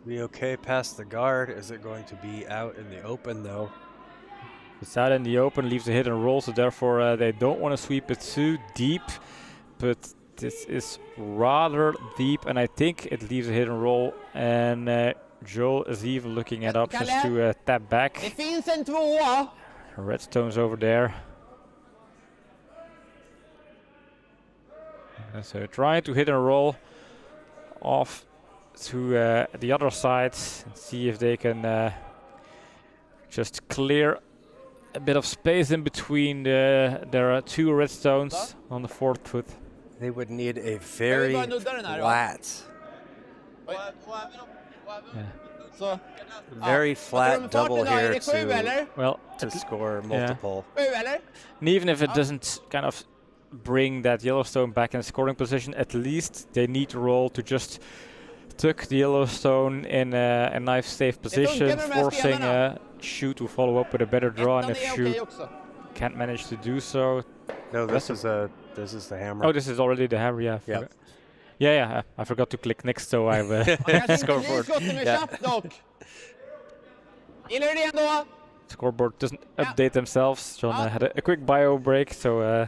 Speaker 2: Be okay past the guard. Is it going to be out in the open though?
Speaker 3: It's out in the open, leaves a hit and roll, so therefore they don't want to sweep it too deep. But this is rather deep, and I think it leaves a hit and roll. And Joel is even looking at options to tap back.
Speaker 4: Det finns en tvåa.
Speaker 3: Redstone's over there. And so trying to hit and roll off to the other side and see if they can just clear a bit of space in between there are 2 red stones on the 4th foot.
Speaker 2: They would need a very flat, very flat double here to score multiple.
Speaker 3: And even if it doesn't kind of bring that Yellowstone back in scoring position, at least they need to roll to just tuck the Yellowstone in a nice safe position, forcing Shu to follow up with a better draw, and if Shu can't manage to do so...
Speaker 2: No, this is the hammer.
Speaker 3: Oh, this is already the hammer, yeah.
Speaker 2: Yep.
Speaker 3: Yeah, I forgot to click next, so I've scoreboard. Scoreboard doesn't update themselves. John had a quick bio break, so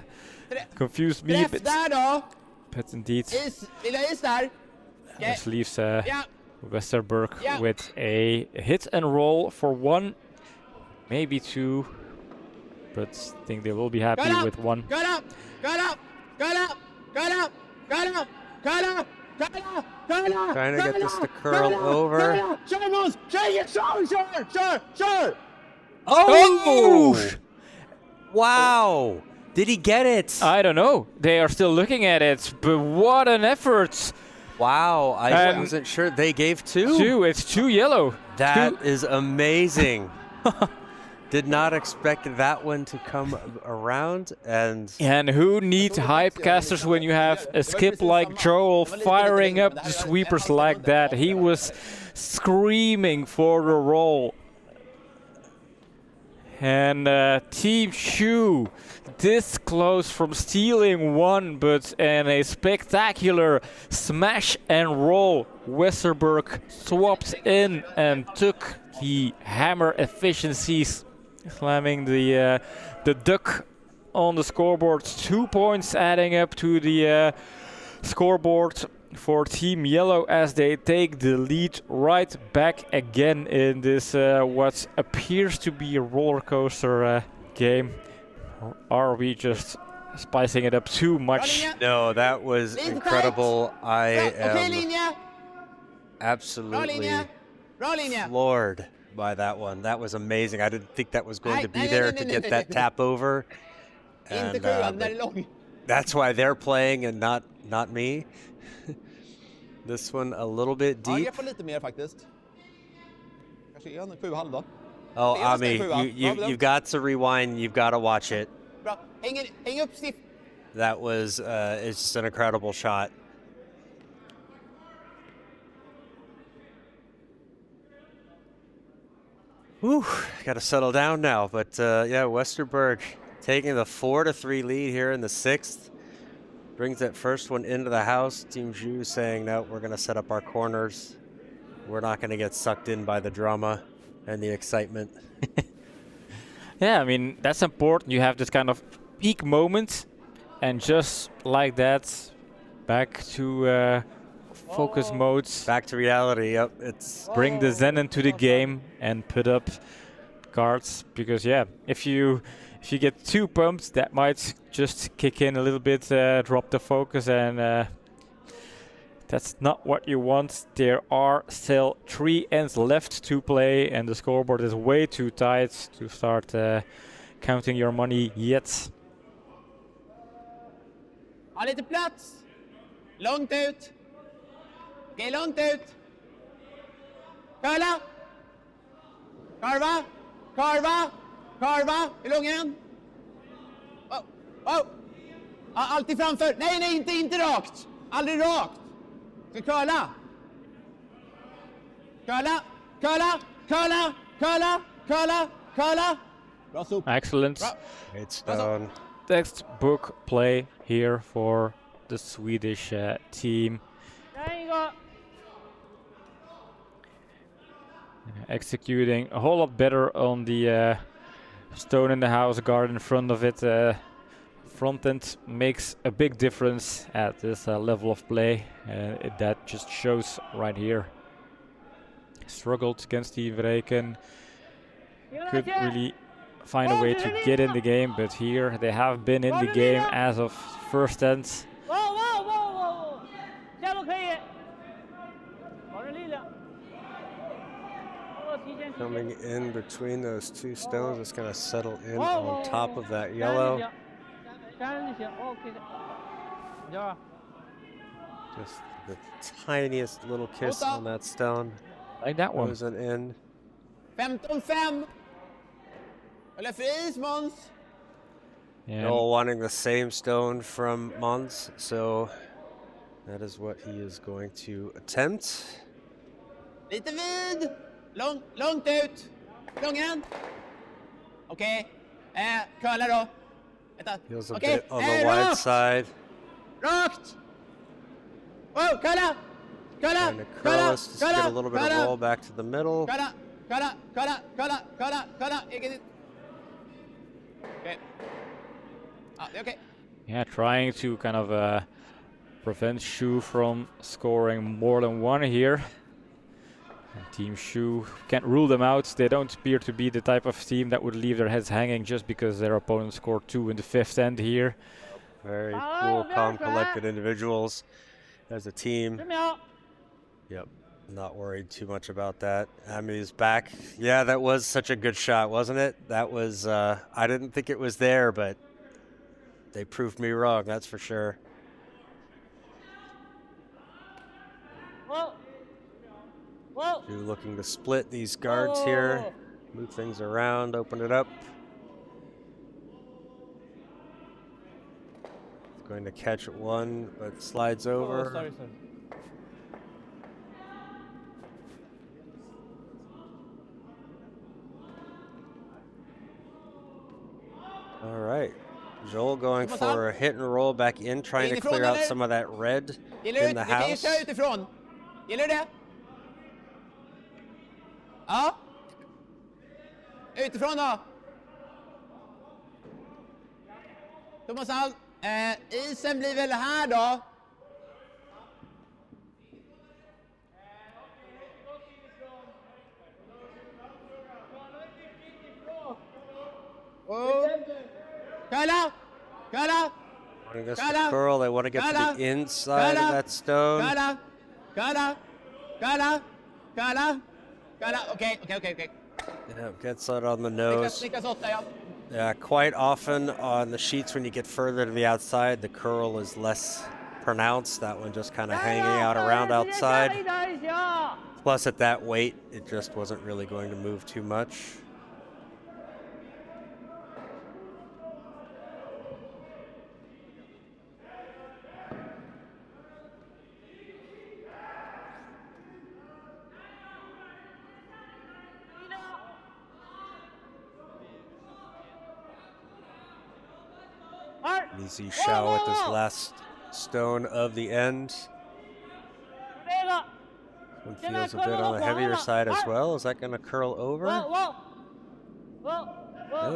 Speaker 3: confused me a
Speaker 4: Träff
Speaker 3: bit.
Speaker 4: där då!
Speaker 3: But indeed,
Speaker 4: Lilla is där! Okej.
Speaker 3: this leaves
Speaker 4: Ja,
Speaker 3: Westerberg
Speaker 4: Yeah.
Speaker 3: with a hit and roll for 1, maybe 2, but I think they will be happy
Speaker 4: cut up!
Speaker 3: with 1.
Speaker 4: Cut up! Cut up! Cut up! Cut up! Cut up! Cut up! Cut up! Cut up!
Speaker 2: Trying to get
Speaker 4: cut
Speaker 2: this
Speaker 4: up,
Speaker 2: to curl
Speaker 4: cut up,
Speaker 2: over.
Speaker 4: cut up. Kör Måns! Kör!
Speaker 2: Oh! Wow! Did he get it?
Speaker 3: I don't know. They are still looking at it, but what an effort!
Speaker 2: Wow, I
Speaker 3: And-
Speaker 2: wasn't sure. They gave 2?
Speaker 3: 2, it's 2 yellow.
Speaker 2: That
Speaker 3: 2.
Speaker 2: is amazing. Did not expect that one to come around, and
Speaker 3: And who needs hypecasters when you have a skip like Joel firing up the sweepers like that? He was screaming for the roll. And Team Shu this close from stealing 1, but in a spectacular smash and roll, Westerberg swapped in and took the hammer efficiencies, slamming the duck on the scoreboard. 2 points adding up to the scoreboard for Team Yellow as they take the lead right back again in this what appears to be a roller coaster game. Or are we just spicing it up too much?
Speaker 2: no, that was incredible. I
Speaker 4: Okej
Speaker 2: am
Speaker 4: linje! Bra
Speaker 2: absolutely
Speaker 4: linje! Bra linje!
Speaker 2: floored by that one. That was amazing. I didn't think that was going to be
Speaker 4: Nej,
Speaker 2: there
Speaker 4: nej,
Speaker 2: to
Speaker 4: nej,
Speaker 2: get
Speaker 4: nej,
Speaker 2: that
Speaker 4: nej.
Speaker 2: tap over.
Speaker 4: Inte
Speaker 2: And,
Speaker 4: sjuan, den
Speaker 2: but
Speaker 4: är lång.
Speaker 2: that's why they're playing and not me. This one a little bit
Speaker 6: Ja,
Speaker 2: deep.
Speaker 6: greppa lite mer faktiskt. Kanske en 7,5 då.
Speaker 2: Oh,
Speaker 6: Det är
Speaker 2: Ami,
Speaker 6: nästan 7,
Speaker 2: you,
Speaker 6: va?
Speaker 2: you've got to rewind. You've got to watch it.
Speaker 4: Bra. Häng upp stift.
Speaker 2: That was it's just an incredible shot. Whew, got to settle down now. But yeah, Westerberg taking the 4-3 lead here in the 6th. Brings that first one into the house. Team Zhu saying, no, we're going to set up our corners. We're not going to get sucked in by the drama and the excitement.
Speaker 3: Yeah, I mean, that's important. You have this kind of peak moment, and just like that, back to focus modes.
Speaker 2: Back to reality. Yep, it's
Speaker 3: Bring the Zen into the game and put up cards, because yeah, if you get too pumped, that might just kick in a little bit, drop the focus, and that's not what you want. There are still 3 ends left to play, and the scoreboard is way too tight to start counting your money yet.
Speaker 4: Ha lite plats. Långt ut. Okej, långt ut. Curla. Karva. Karva. Karva. I lången. Oh. Oh. Alltid framför. Nej, inte rakt. Aldrig rakt. Ska curla. Curla. Curla. Curla. Curla. Curla. Curla. Bra sop.
Speaker 3: Excellent.
Speaker 4: Bra.
Speaker 2: it's done.
Speaker 3: Textbook play here for the Swedish team.
Speaker 5: Där ingår.
Speaker 3: Executing a whole lot better on the stone in the house guard in front of it. Front end makes a big difference at this level of play. That just shows right here. Struggled against Steve Reken. Could really find a way to get in the game, but here they have been in the game as of first end.
Speaker 5: Wow. 下路可以。保持力量。提前
Speaker 2: Coming in between those 2 stones, it's going to settle in on top of that yellow.
Speaker 5: 3人就行 OK 的。你知道吧？
Speaker 2: Just the tiniest little kiss on that stone.
Speaker 3: Like that one.
Speaker 2: Goes an in.
Speaker 4: 15-5. Eller fris, Måns.
Speaker 3: And
Speaker 2: All wanting the same stone from Mons, so that is what he is going to attempt.
Speaker 4: Lite vid. Långt ut. Lången. Okej. Curla då. Vänta.
Speaker 2: Feels a
Speaker 4: Okej.
Speaker 2: bit on the wide side.
Speaker 4: Rakt. Oh, curla. Curla.
Speaker 2: Trying to curl us, just get a little bit of
Speaker 4: curla.
Speaker 2: roll back to the middle.
Speaker 4: Curla. Egen. Okej. Ja, det är okej.
Speaker 3: Yeah, trying to kind of prevent Shu from scoring more than one here. And Team Shu can't rule them out. They don't appear to be the type of team that would leave their heads hanging just because their opponent scored 2 in the 5th end here.
Speaker 2: Very cool, calm, collected individuals as a team. Yep, not worried too much about that. Ami's back. Yeah, that was such a good shot, wasn't it? That was, I didn't think it was there, but they proved me wrong, that's for sure. Shu looking to split these guards here, move things around, open it up. Going to catch one, but slides over.
Speaker 5: Sorry.
Speaker 2: All right. Joel going for a hit and roll back in, trying to clear out some of that red in the house.
Speaker 4: Gillar det? Ja. Utifrån då. Thomas Hall, isen blir väl här då? Kalla!
Speaker 2: I guess the curl, they want to get to the inside of that stone.
Speaker 4: Kalla! Okay.
Speaker 2: Yeah, gets that on the nose.
Speaker 4: Niklas 8, ja.
Speaker 2: Yeah, quite often on the sheets when you get further to the outside, the curl is less pronounced. That one just kind of hanging out around outside. Plus at that weight, it just wasn't really going to move too much. Easy Shao with his last stone of the end. One feels a bit on the heavier side as well. Is that going to curl over? Oh,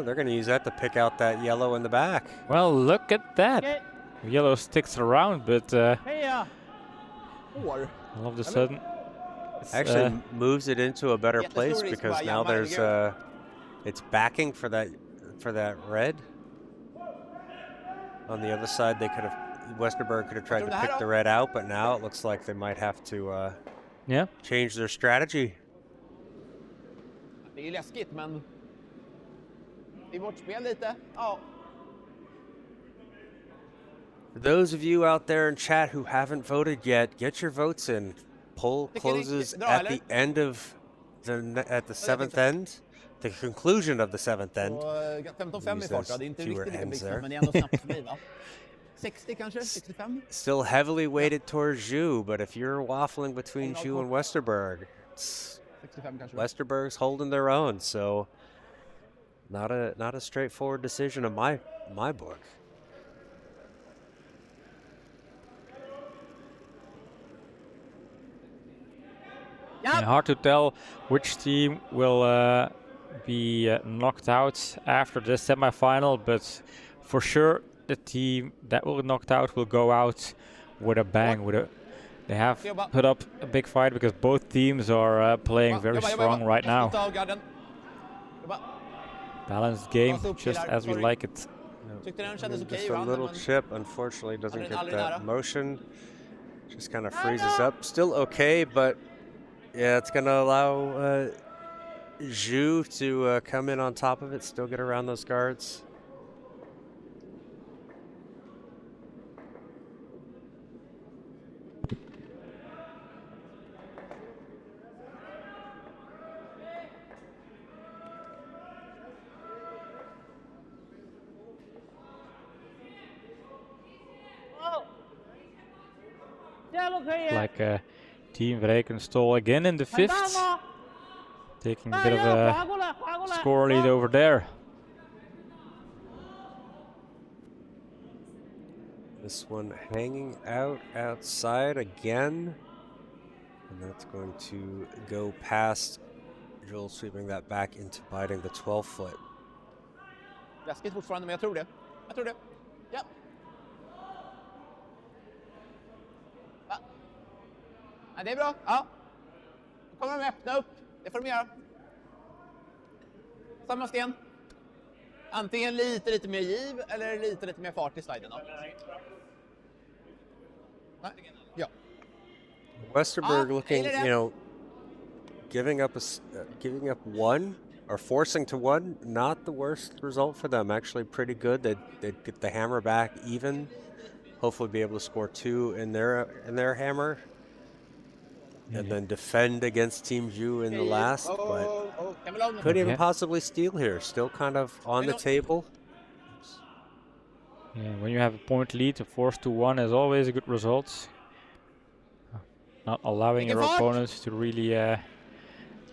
Speaker 2: they're going to use that to pick out that yellow in the back.
Speaker 3: Well, look at that. Yellow sticks around, but all of a sudden,
Speaker 2: Actually moves it into a better place because now there's it's backing for that red. On the other side, they could have Westerberg could have tried to pick the red out, but now it looks like they might have to change their strategy.
Speaker 4: Det är ju läskigt, men det är vårt spel lite. Ja.
Speaker 2: For those of you out there in chat who haven't voted yet, get your votes in. Poll closes at the end of the 7th end. The conclusion of the 7th end.
Speaker 4: 15-5 i fart, det är inte riktigt lika blixtsnabbt, men det är ändå snabbt förbi, va? 60 kanske? 65?
Speaker 2: Still heavily weighted towards Zhu, but if you're waffling between Zhu and Westerberg,
Speaker 4: 65 kanske.
Speaker 2: Westerberg's holding their own, so not a straightforward decision in my book.
Speaker 3: Yeah, hard to tell which team will be knocked out after this semi-final, but for sure the team that will be knocked out will go out with a bang. They have put up a big fight because both teams are playing very strong right now. Balanced game, just as we like it.
Speaker 2: Just a little chip, unfortunately, doesn't get that motion. Just kind of freezes up. Still okay, but yeah, it's going to allow Zhu to come in on top of it, still get around those guards.
Speaker 3: Like Team Vrekenstol again in the 5th. Taking a bit of a score lead over there.
Speaker 2: This one hanging out outside again. And that's going to go past Joel, sweeping that back into biting the 12-foot.
Speaker 4: Läskigt fortfarande, men jag tror det. Ja. Ja, det är bra. Ja. Då kommer de öppna upp. Det får de göra. Samma sten. Antingen lite mer giv eller lite mer fart i sliden. Ja.
Speaker 2: Westerberg looking,
Speaker 4: gillar det.
Speaker 2: you know, giving up one or forcing to one. Not the worst result for them. Actually, pretty good. They'd get the hammer back even. Hopefully, be able to score 2 in their hammer, and then defend against Team Zhu in the last. But couldn't even possibly steal here. Still kind of on the table.
Speaker 3: Yeah, when you have a point lead, a force to 1 is always a good result. Not allowing your opponents to really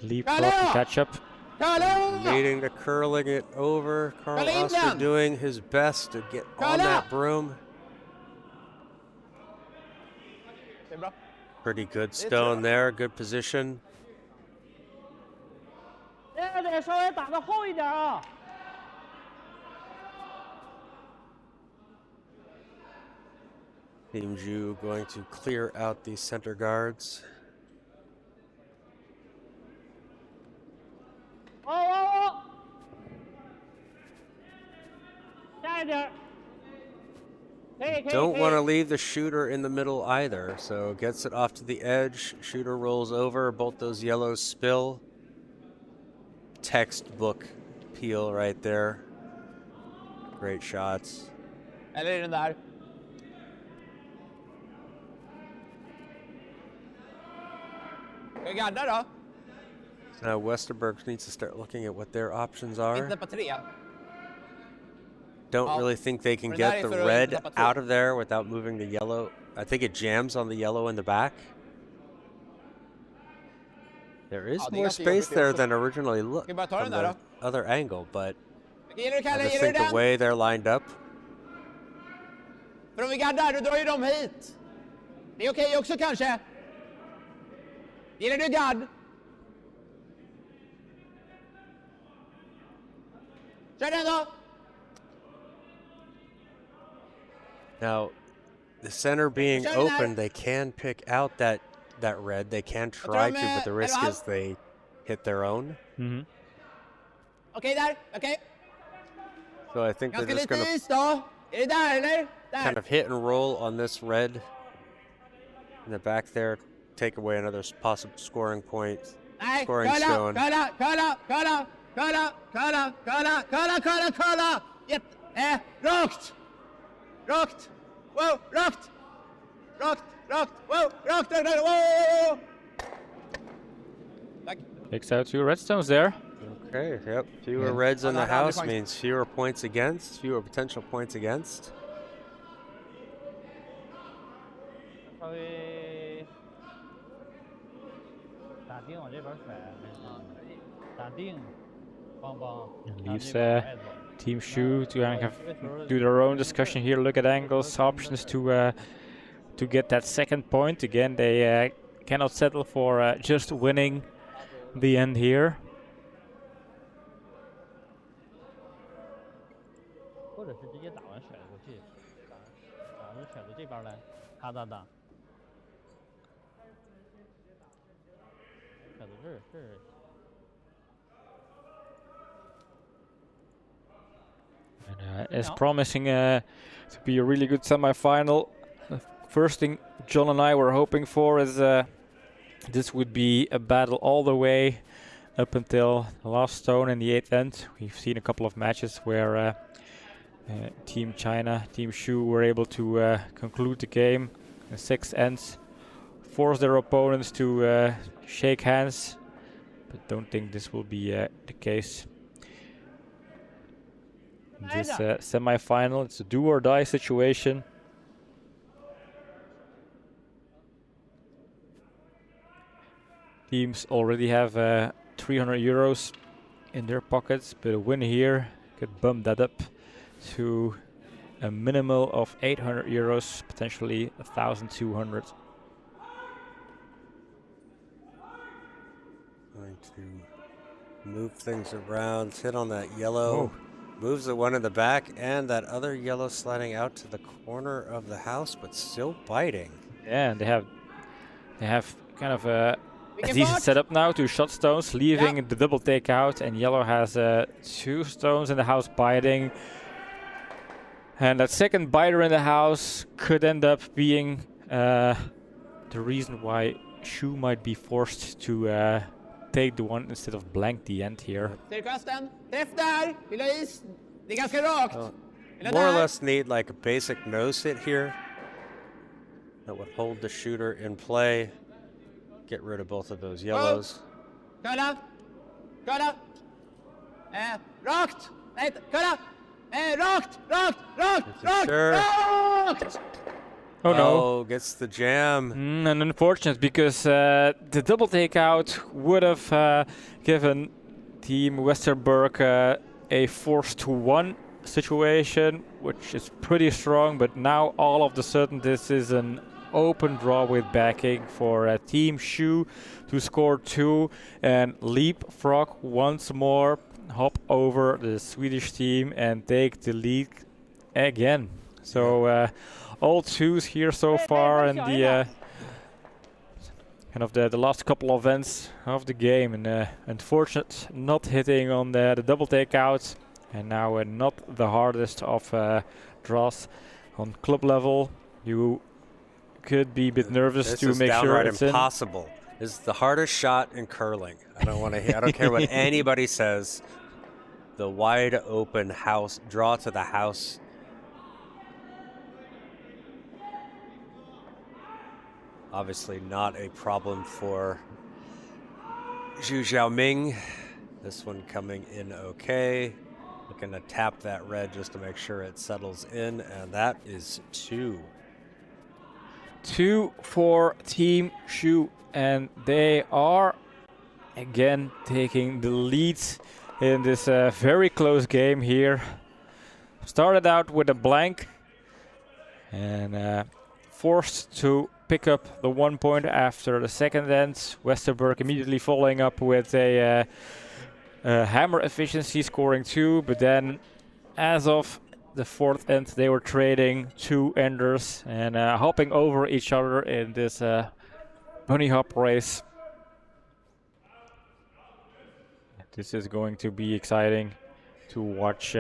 Speaker 3: leapfrog and catch up.
Speaker 2: Needing to curling it over. Carl Oster doing his best to get on that broom. Pretty good stone there, good position. Team Zhu going to clear out these center guards. Don't want to leave the shooter in the middle either, so gets it off to the edge. Shooter rolls over, both those yellows spill. Textbook peel right there. Great shots.
Speaker 4: Eller är den där? Ska vi gadda då?
Speaker 2: Now Westerberg needs to start looking at what their options are.
Speaker 4: Inte på 3.
Speaker 2: Don't really think they can get the red out of there without moving the yellow. I think it jams on the yellow in the back. There is more space there than originally looked from the other angle, but I just think the way they're lined up.
Speaker 4: För om vi gaddar, då drar ju de hit. Det är okej också kanske. Gillar du gadd? Kör den då!
Speaker 2: Now, the center being open, they can pick out that red. They can try to, but the risk is they hit their own.
Speaker 4: Okej, där. Okej.
Speaker 2: So I think they're
Speaker 4: Ganska
Speaker 2: just going
Speaker 4: lite
Speaker 2: to
Speaker 4: is då. Är det där eller? Där.
Speaker 2: kind of hit and roll on this red in the back there. Take away another possible scoring point.
Speaker 4: Nej,
Speaker 2: Scoring stone.
Speaker 4: Kolla! Rakt! Rakt! Wow, rakt! Wow, rakt! Wow! Tack.
Speaker 3: Takes out 2 redstones there.
Speaker 2: Okay, yep. Fewer reds in the house means fewer points against, fewer potential points against.
Speaker 3: Leaves Team Zhu to kind of do their own discussion here, look at angles, options to get that second point. Again, they cannot settle for just winning the end here. And it's promising to be a really good semi-final. The first thing John and I were hoping for is this would be a battle all the way up until the last stone in the 8th end. We've seen a couple of matches where Team China, Team Zhu were able to conclude the game in 6 ends, force their opponents to shake hands, but don't think this will be the case. This semi-final, it's a do or die situation. Teams already have 300 euros in their pockets, but a win here could bump that up to a minimal of 800 euros, potentially 1,200.
Speaker 2: Going to move things around, hit on that yellow. Moves the one in the back, and that other yellow sliding out to the corner of the house, but still biting.
Speaker 3: Yeah, and they have kind of a decent setup now. 2 shot stones, leaving the double takeout, and yellow has 2 stones in the house biting. And that second biter in the house could end up being the reason why Shu might be forced to take the one instead of blank the end here.
Speaker 4: Styrkasten. Träff där. Vill ha is. Det är ganska rakt. Vill ha
Speaker 2: More or
Speaker 4: där.
Speaker 2: less need like a basic nose hit here that would hold the shooter in play. Get rid of both of those yellows.
Speaker 4: Kolla. Kolla. Rakt. Nej, kolla. Rakt. Rakt. Rakt. Rakt.
Speaker 2: Sure.
Speaker 4: Rakt.
Speaker 3: Oh no.
Speaker 2: Oh, gets the jam.
Speaker 3: And unfortunate, because the double takeout would have given Team Westerberg a 4-1 situation, which is pretty strong, but now all of a sudden this is an open draw with backing for Team Shu to score 2 and leapfrog once more, hop over the Swedish team and take the lead again. So all 2s here so far in the kind of the last couple of events of the game, and unfortunate not hitting on the double takeout, and now not the hardest of draws on club level. You could be a bit nervous
Speaker 2: This
Speaker 3: to
Speaker 2: is
Speaker 3: make sure
Speaker 2: downright
Speaker 3: it's
Speaker 2: impossible. This is the hardest shot in curling. I don't want to. I don't care what anybody says. The wide open house draw to the house. Obviously not a problem for Zhu Xiaoming. This one coming in okay. Looking to tap that red just to make sure it settles in, and that is 2.
Speaker 3: 2 for Team Shu, and they are again taking the lead in this very close game here. Started out with a blank and forced to pick up the 1 point after the second end. Westerberg immediately following up with a hammer efficiency, scoring 2, but then as of the 4th end they were trading 2 enders and hopping over each other in this bunny hop race. This is going to be exciting to watch.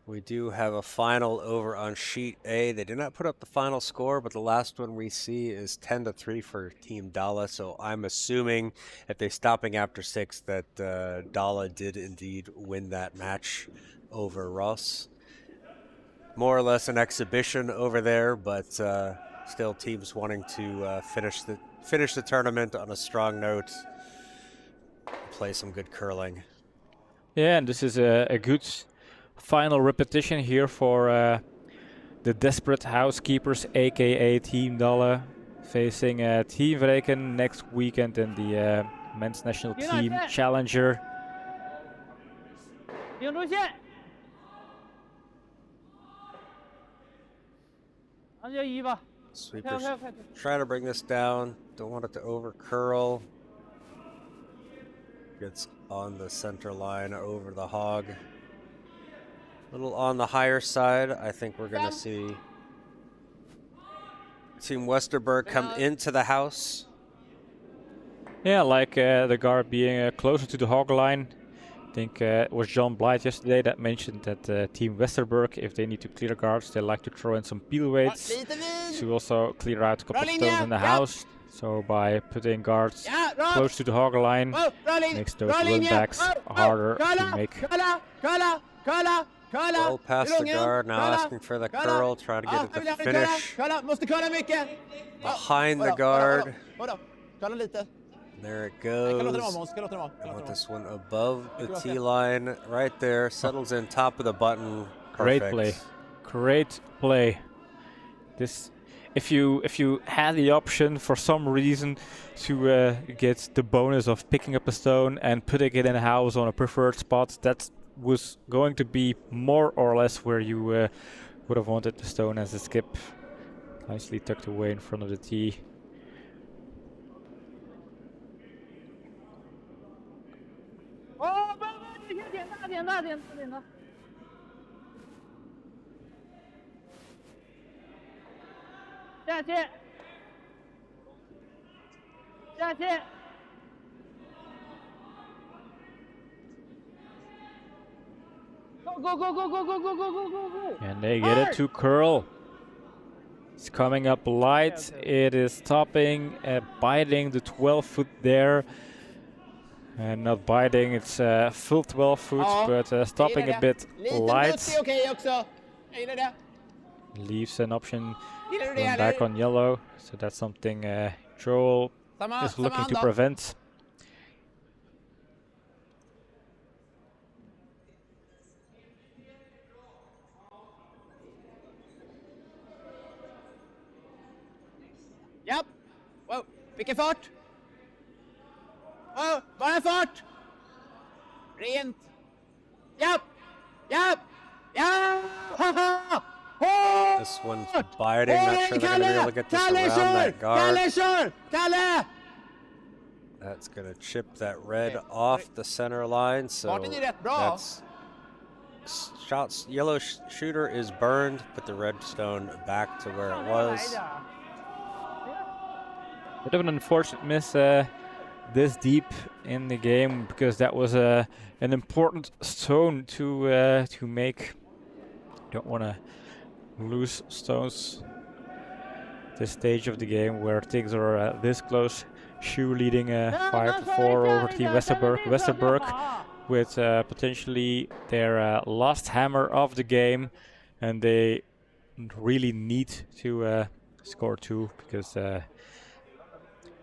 Speaker 2: We do have a final over on sheet A. They did not put up the final score, but the last one we see is 10-3 for Team Dala. So I'm assuming if they're stopping after 6 that Dala did indeed win that match over Ross. More or less an exhibition over there, but still teams wanting to finish the tournament on a strong note, play some good curling.
Speaker 3: Yeah, and this is a good final repetition here for the Desperate Housekeepers, aka Team Dala, facing Team Vreken next weekend in the Men's National Team Challenger.
Speaker 5: 顶住线，咱就1吧。
Speaker 2: Sweepers
Speaker 5: 快！
Speaker 2: try to bring this down. Don't want it to over curl. Gets on the center line over the hog. A little on the higher side. I think we're going to see Team Westerberg come into the house.
Speaker 3: Yeah, like the guard being closer to the hog line. I think it was John Blythe yesterday that mentioned that Team Westerberg, if they need to clear guards, they like to throw in some peel weights to also clear out a couple of stones in the house. So by putting guards close to the hog line, makes those run backs harder to make.
Speaker 2: Well past the guard, now asking for the curl, trying to get it to finish. Behind the guard. There it goes. I want this one above the T line, right there. Settles in top of the button.
Speaker 3: Great play, great play. This, if you had the option for some reason to get the bonus of picking up a stone and putting it in a house on a preferred spot, that was going to be more or less where you would have wanted the stone as a skip. Nicely tucked away in front of the tee.
Speaker 5: Oh, 不，点大。下去。下去。Go, go, go, go, go, go, go, go, go, go, go.
Speaker 3: And they get it to curl. It's coming up light. It is stopping, biting the 12 foot there. And not biting, it's full 12 foot, but stopping a bit light.
Speaker 4: Okej också. Jag gillar det.
Speaker 3: Leaves an option
Speaker 4: Gillar du det
Speaker 3: going back
Speaker 4: eller?
Speaker 3: on yellow. So that's something Joel is looking to prevent.
Speaker 4: Japp. Wow. Vilken fart. Wow. Bara fart. Rent. Japp. Japp. Japp.
Speaker 2: This one's biting. Not sure they're going to be able to get this around that guard.
Speaker 4: Kalle!
Speaker 2: That's going to chip that red off the center line. So that's shots. Yellow shooter is burned. Put the red stone back to where it was.
Speaker 3: Bit of an unfortunate miss this deep in the game, because that was an important stone to make. Don't want to lose stones this stage of the game where things are this close. Shu leading 5-4 over Team Westerberg. Westerberg with potentially their last hammer of the game, and they really need to score 2, because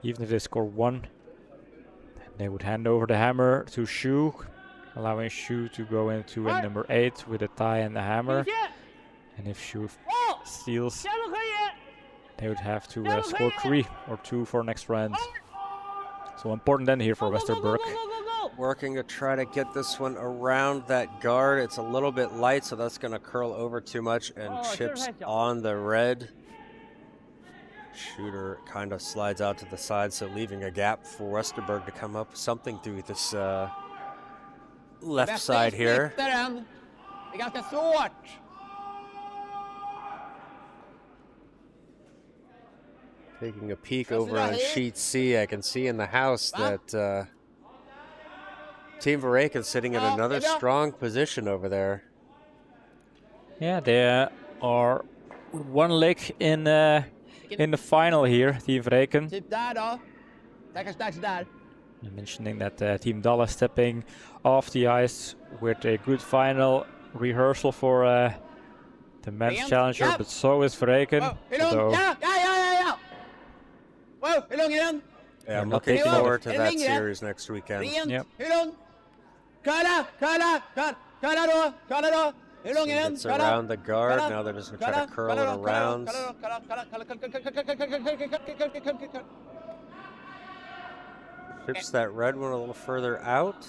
Speaker 3: even if they score 1, they would hand over the hammer to Shu, allowing Shu to go into number 8 with a tie and the hammer. And if Shu steals, they would have to score 3 or 2 for next round. So important then here for Westerberg.
Speaker 2: Working to try to get this one around that guard. It's a little bit light, so that's going to curl over too much and chips on the red. Shooter kind of slides out to the side, so leaving a gap for Westerberg to come up something through this left side here.
Speaker 4: Det är ganska svårt.
Speaker 2: Taking a peek over on sheet C, I can see in the house that Team Varek is sitting in another strong position over there.
Speaker 3: Yeah, they are 1 leg in the final here, Team Vreken.
Speaker 4: Typ där då. Stackars där.
Speaker 3: Mentioning that Team Dalla stepping off the ice with a good final rehearsal for the men's challenger, but so is Vreken.
Speaker 4: Wow, Wow, hur lång är den?
Speaker 2: Yeah, I'm looking forward to that series next weekend.
Speaker 4: Yep. Hur lång? Kalla då. Hur lång är den?
Speaker 2: It's around the guard. Now they're just going to try to curl it around. Chips that red one a little further out.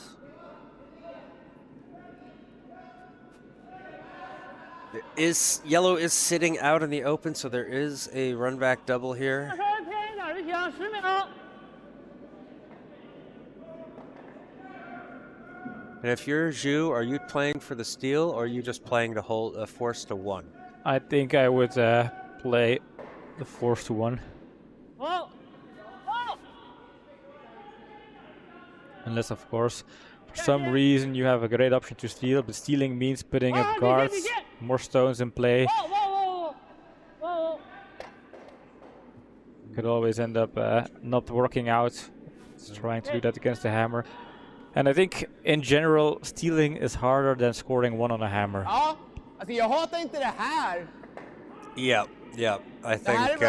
Speaker 2: Yellow is sitting out in the open, so there is a run back double here. And if you're Zhu, are you playing for the steal, or are you just playing to hold a force to 1?
Speaker 3: I think I would play the force to 1. Unless, of course, for some reason you have a great option to steal, but stealing means putting up guards, more stones in play. Could always end up not working out. Just trying to do that against the hammer. And I think in general stealing is harder than scoring 1 on a hammer.
Speaker 4: Ja, alltså jag hatar inte det här.
Speaker 2: Yeah. I think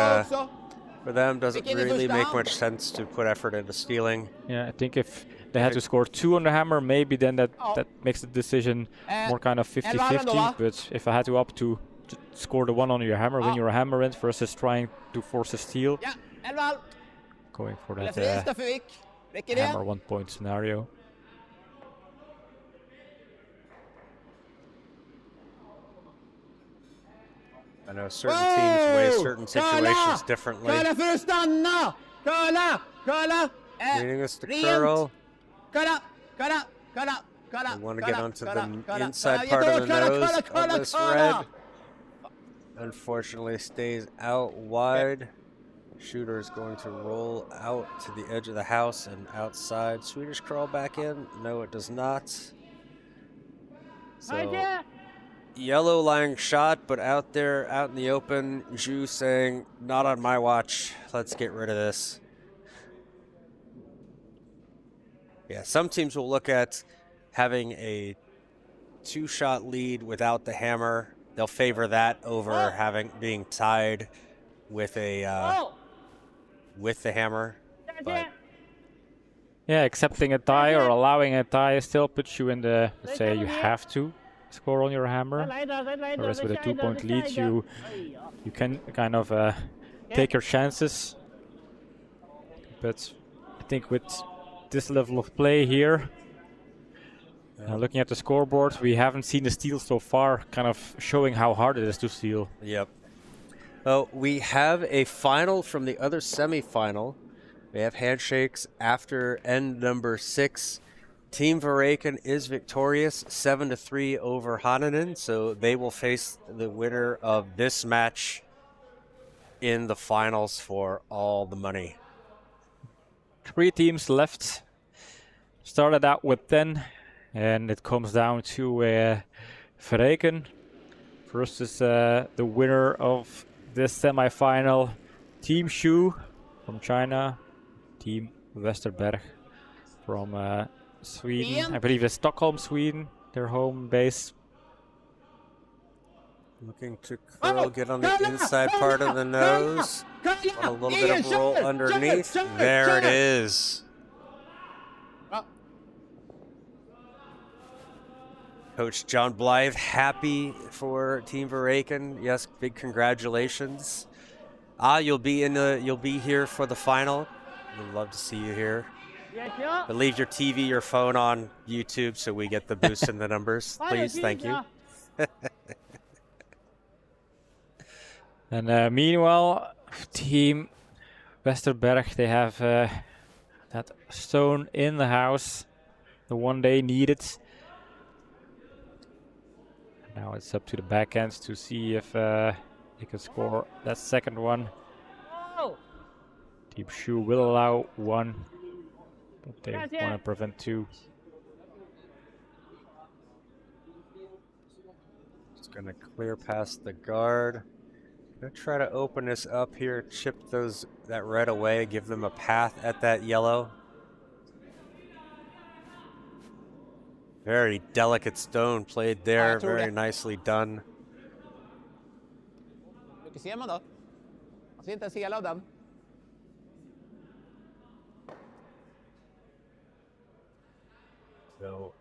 Speaker 2: for them doesn't really make much sense to put effort into stealing.
Speaker 3: Yeah, I think if they had to score 2 on the hammer, maybe then that makes the decision more kind of 50-50. But if I had to opt to score the 1 on your hammer, win your hammer in versus trying to force a steal, going for that hammer 1 point scenario.
Speaker 2: I know certain teams weigh certain situations differently.
Speaker 4: Kalla för att stanna! Kalla!
Speaker 2: Leading us to curl.
Speaker 4: Kalla!
Speaker 2: We want to get onto the inside part of the nose of this red. Unfortunately stays out wide. Shooter is going to roll out to the edge of the house and outside. Swedish crawl back in. No, it does not. So yellow lying shot, but out there, out in the open, Zhu saying, not on my watch. Let's get rid of this. Yeah, some teams will look at having a 2-shot lead without the hammer. They'll favor that over being tied with a with the hammer. But
Speaker 3: Yeah, accepting a tie or allowing a tie still puts you in the, let's say you have to score on your hammer. Whereas with a 2-point lead, you can kind of take your chances. But I think with this level of play here, looking at the scoreboard, we haven't seen the steal so far, kind of showing how hard it is to steal.
Speaker 2: Yep. Oh, we have a final from the other semifinal. We have handshakes after end number 6. Team Varaken is victorious, 7-3 over Hananen, so they will face the winner of this match in the finals for all the money.
Speaker 3: 3 teams left. Started out with 10, and it comes down to Varaken versus the winner of this semi-final, Team Shu from China, Team Westerberg from Sweden. I believe it's Stockholm, Sweden, their home base.
Speaker 2: Looking to curl, get on the inside part of the nose. A little bit of roll underneath. There it is. Coach John Blythe happy for Team Varaken. Yes, big congratulations. You'll be here for the final. We'd love to see you here. But leave your TV, your phone on YouTube so we get the boost in the numbers. Please, thank you.
Speaker 3: And meanwhile, Team Westerberg, they have that stone in the house, the one they needed. Now it's up to the backhands to see if they can score that second one. Team Shu will allow 1, but they want to prevent 2.
Speaker 2: It's going to clear past the guard. Gonna try to open this up here, chip that red away, give them a path at that yellow. Very delicate stone played there, very nicely done.
Speaker 4: Hur ser man då? Man ser inte ens hela av den.
Speaker 2: So,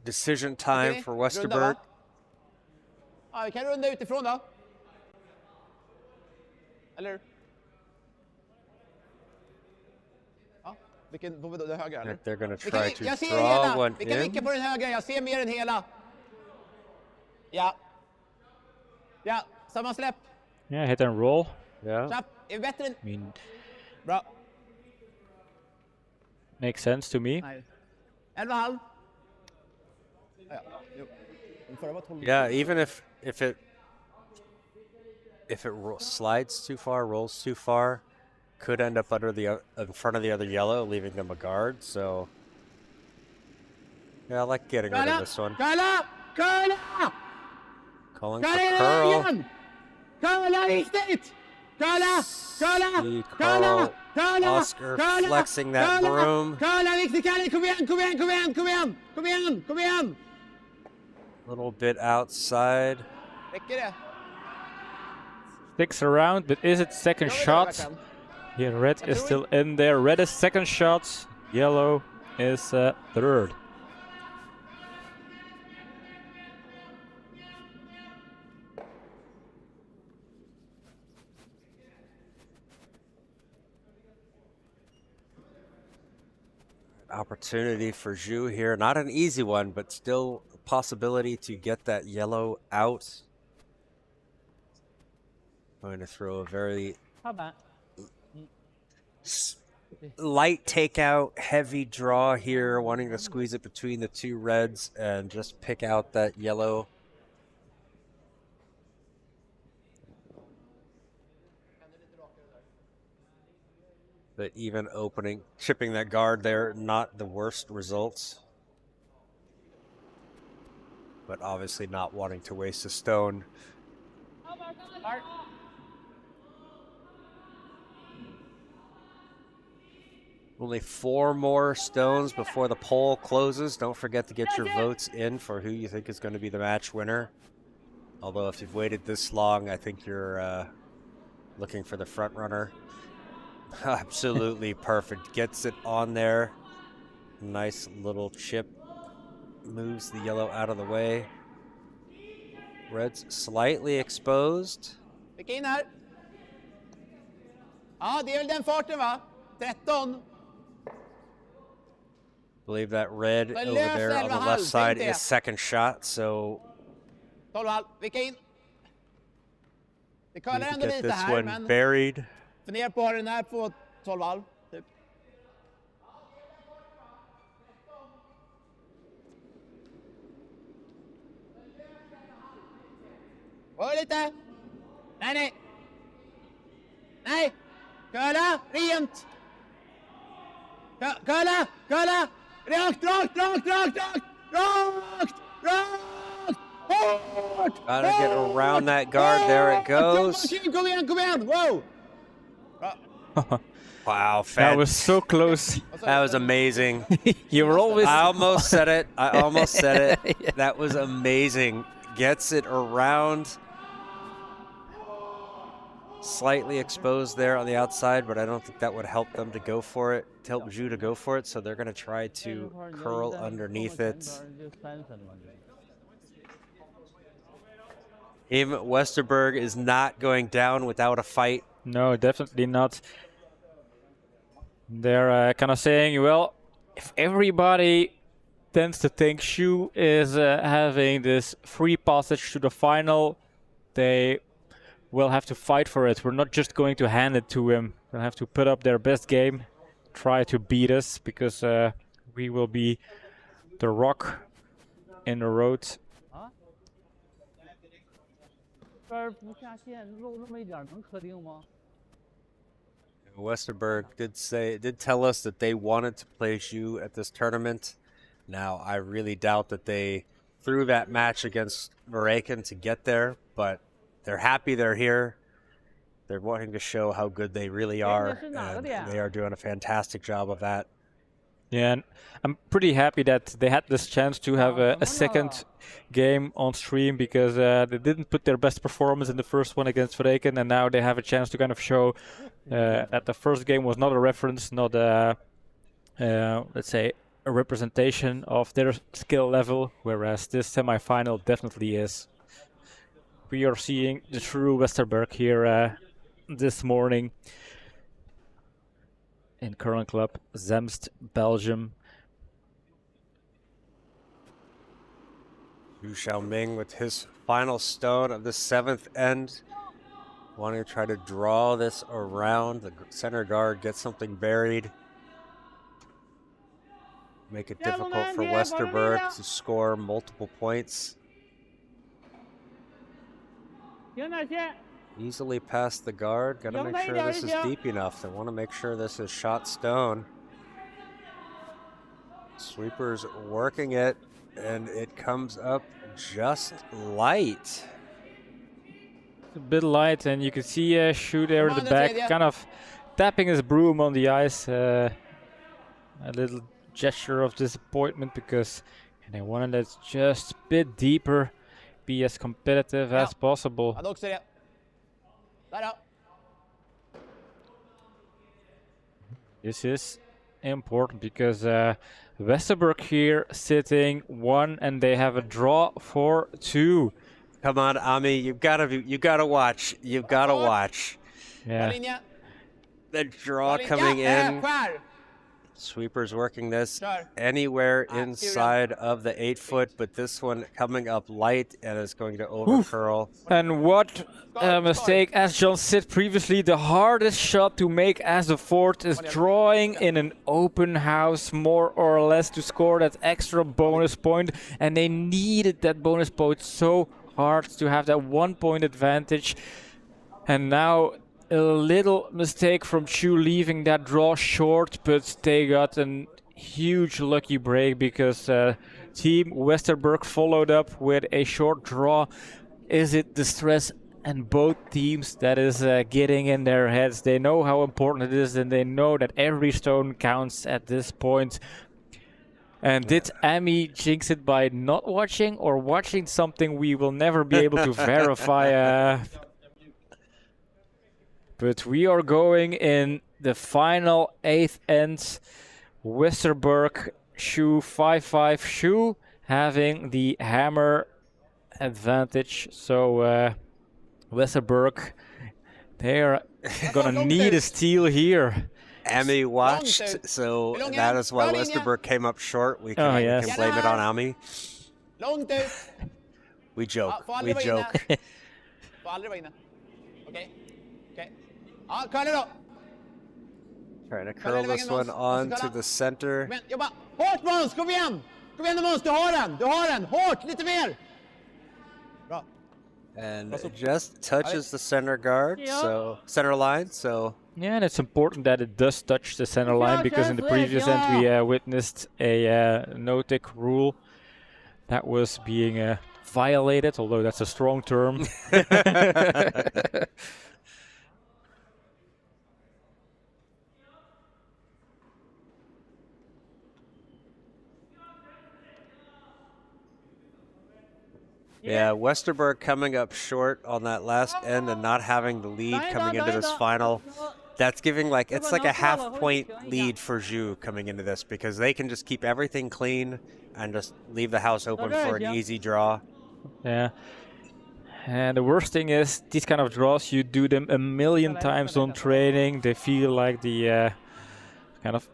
Speaker 2: decision time for Westerberg.
Speaker 4: Ja, vi kan runda utifrån då. Eller? Ja, vilken på den högra eller?
Speaker 2: They're going to try to
Speaker 4: jag ser
Speaker 2: draw
Speaker 4: hela.
Speaker 2: one
Speaker 4: Vi kan
Speaker 2: in.
Speaker 4: vicka på den högra, jag ser mer än hela. Ja. Ja, samma släpp.
Speaker 3: Yeah, hit and roll.
Speaker 2: Yeah.
Speaker 4: Trapp, är bättre än...
Speaker 3: I mean,
Speaker 4: Bra.
Speaker 3: makes sense to me.
Speaker 4: Nej. 11,5. Ja, jo. Den förra var 12.
Speaker 2: Yeah, even if it slides too far, rolls too far, could end up under in front of the other yellow, leaving them a guard. So yeah, I like getting rid of this one.
Speaker 4: Kalla! Kalla!
Speaker 2: Calling for curl.
Speaker 4: Kalla riktigt! Kalla! Kalla!
Speaker 2: See
Speaker 4: Kalla!
Speaker 2: Carl
Speaker 4: Kalla!
Speaker 2: Oscar flexing that broom.
Speaker 4: Kalla riktigt, Kalle! Kom igen, kom igen, kom igen, kom igen! Kom igen, kom igen!
Speaker 2: Little bit outside.
Speaker 4: Räcker det?
Speaker 3: Sticks around, but is it second shot? Yeah, red is still in there. Red is second shot. Yellow is third.
Speaker 2: Opportunity for Zhu here. Not an easy one, but still a possibility to get that yellow out. Going to throw a very light takeout, heavy draw here, wanting to squeeze it between the 2 reds and just pick out that yellow. But even chipping that guard there, not the worst results. But obviously not wanting to waste a stone. Only 4 more stones before the poll closes. Don't forget to get your votes in for who you think is going to be the match winner. Although if you've waited this long, I think you're looking for the front runner. Absolutely perfect. Gets it on there. Nice little chip. Moves the yellow out of the way. Red's slightly exposed.
Speaker 4: Skicka in här. Ja, det är väl den farten va? 13.
Speaker 2: Believe that red
Speaker 4: Men
Speaker 2: over
Speaker 4: lös
Speaker 2: there on the
Speaker 4: 11,5,
Speaker 2: left side
Speaker 4: tänk det.
Speaker 2: is second shot, so
Speaker 4: 12,5. Skicka in. Det
Speaker 2: need
Speaker 4: kallar
Speaker 2: to
Speaker 4: ändå
Speaker 2: get
Speaker 4: lite
Speaker 2: this
Speaker 4: här,
Speaker 2: one
Speaker 4: men
Speaker 2: buried.
Speaker 4: fundera på att ha den här på 12,5. Typ. Hör lite. Nej, nej. Nej. Köla, rent. Köla, köla. Rakt, rakt, rakt, rakt, rakt. Rakt, rakt. Hårt.
Speaker 2: Gotta get around that guard. There it goes.
Speaker 4: Kom igen, kom igen. Wow.
Speaker 2: Wow,
Speaker 3: That was so close.
Speaker 2: That was amazing.
Speaker 3: You were always.
Speaker 2: I almost said it. I almost said it. That was amazing. Gets it around. Slightly exposed there on the outside, but I don't think that would help them to go for it, to help Zhu to go for it, so they're going to try to curl underneath it. Even Westerberg is not going down without a fight.
Speaker 3: No, definitely not. They're kind of saying, well, if everybody tends to think Shu is having this free passage to the final, they will have to fight for it. We're not just going to hand it to him. They'll have to put up their best game, try to beat us, because we will be the rock in the road.
Speaker 2: Westerberg did tell us that they wanted to play Zhu at this tournament. Now, I really doubt that they threw that match against Maraken to get there, but they're happy they're here. They're wanting to show how good they really are, and they are doing a fantastic job of that.
Speaker 3: Yeah, and I'm pretty happy that they had this chance to have a second game on stream, because they didn't put their best performance in the first one against Vreken, and now they have a chance to kind of show that the first game was not a reference, not a, let's say, a representation of their skill level, whereas this semi-final definitely is. We are seeing the true Westerberg here this morning in curling club Zemst, Belgium.
Speaker 2: Xu Xiaoming with his final stone of the 7th end, wanting to try to draw this around. The center guard gets something buried. Make it difficult for Westerberg to score multiple points. Easily past the guard. Gotta make sure this is deep enough. They want to make sure this is shot stone. Sweeper's working it, and it comes up just light.
Speaker 3: It's a bit light, and you can see Shu there in the back, kind of tapping his broom on the ice. A little gesture of disappointment, because they wanted it just a bit deeper, be as competitive as possible. This is important, because Westerberg here sitting 1, and they have a draw for 2.
Speaker 2: Come on, Ami, you gotta watch. You've gotta watch.
Speaker 3: Yeah.
Speaker 2: The draw coming in. Sweeper's working this anywhere inside of the 8-foot, but this one coming up light and is going to overcurl.
Speaker 3: And what a mistake, as John said previously, the hardest shot to make as a fourth is drawing in an open house, more or less, to score that extra bonus point, and they needed that bonus point so hard to have that 1 point advantage. And now a little mistake from Chu leaving that draw short, but they got a huge lucky break because Team Westerberg followed up with a short draw. Is it the stress and both teams that is getting in their heads? They know how important it is, and they know that every stone counts at this point. And did Amy jinx it by not watching, or watching something we will never be able to verify? But we are going in the final 8th end. Westerberg, Shu 5-5. Shu having the hammer advantage. So Westerberg, they are gonna need a steal here.
Speaker 2: Amy watched, so that is why Westerberg came up short. We can, we can blame it on Amy. We joke. We joke. Trying to curl this one on to the center.
Speaker 4: Hårt Måns, kom igen! Kom igen Måns, du har den! Du har den! Hårt, lite mer! Bra.
Speaker 2: And it just touches the center guard, so center line, so...
Speaker 3: Yeah, and it's important that it does touch the center line, because in the previous end we witnessed a no-tick rule that was being violated, although that's a strong term.
Speaker 2: Yeah, Westerberg coming up short on that last end and not having the lead coming into this final. That's giving like, it's like a half-point lead for Zhu coming into this, because they can just keep everything clean and just leave the house open for an easy draw.
Speaker 3: Yeah. And the worst thing is, these kind of draws, you do them a million times on training. They feel like the kind of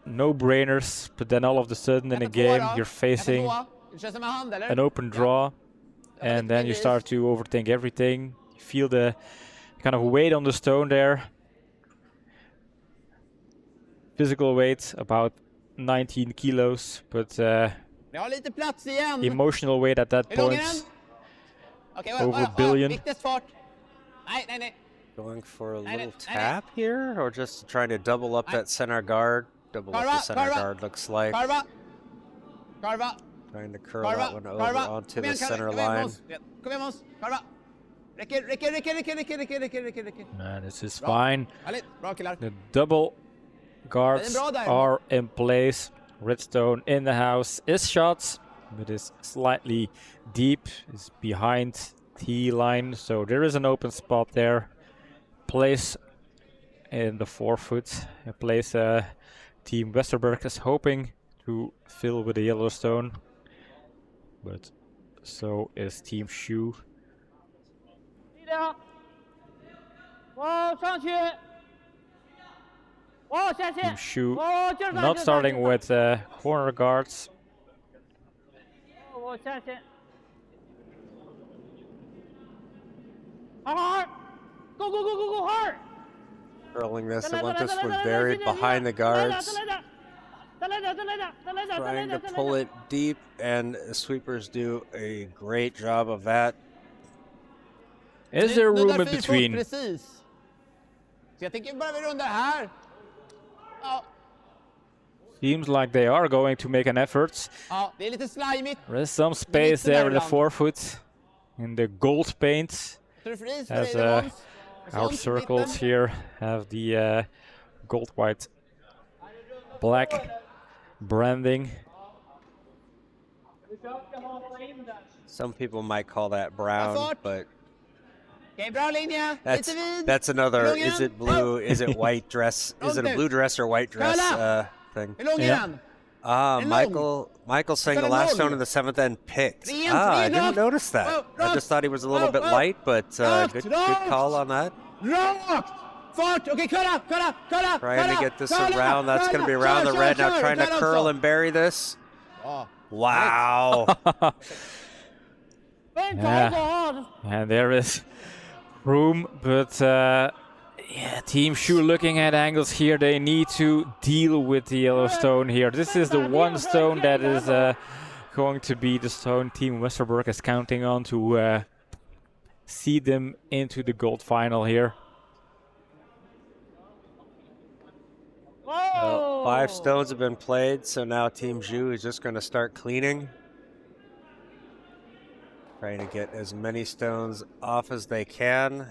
Speaker 3: no-brainers, but then all of a sudden in a game you're facing an open draw. And then you start to overthink everything. You feel the kind of weight on the stone there. Physical weight, about 19 kilos, but emotional weight at that point, over a billion.
Speaker 2: Going for a little tap here, or just trying to double up that center guard? Double up the center guard, looks like. Trying to curl that one over onto the center line.
Speaker 3: This is fine. The double guards are in place. Redstone in the house is shot, but is slightly deep. Is behind T line, so there is an open spot there. Place in the 4-foot. A place Team Westerberg is hoping to fill with a Yellowstone. But so is Team Shu. Team Shu not starting with corner guards.
Speaker 2: Curling this, I want this one buried behind the guards. Trying to pull it deep, and sweepers do a great job of that.
Speaker 3: Is there room in between? Seems like they are going to make an effort. There is some space there in the 4-foot, in the gold paint, as our circles here have the gold, white, black branding.
Speaker 2: Some people might call that brown, but that's another, is it blue, is it white dress, is it a blue dress or white dress thing?
Speaker 3: Yeah.
Speaker 2: Michael saying the last stone in the 7th end picked. I didn't notice that. I just thought he was a little bit light, but good call on that. Trying to get this around. That's going to be around the red now. Trying to curl and bury this. Wow.
Speaker 3: Yeah. And there is room, but yeah, Team Shu looking at angles here. They need to deal with the yellow stone here. This is the one stone that is going to be the stone Team Westerberg is counting on to see them into the gold final here.
Speaker 2: Well, 5 stones have been played, so now Team Zhu is just going to start cleaning. Trying to get as many stones off as they can.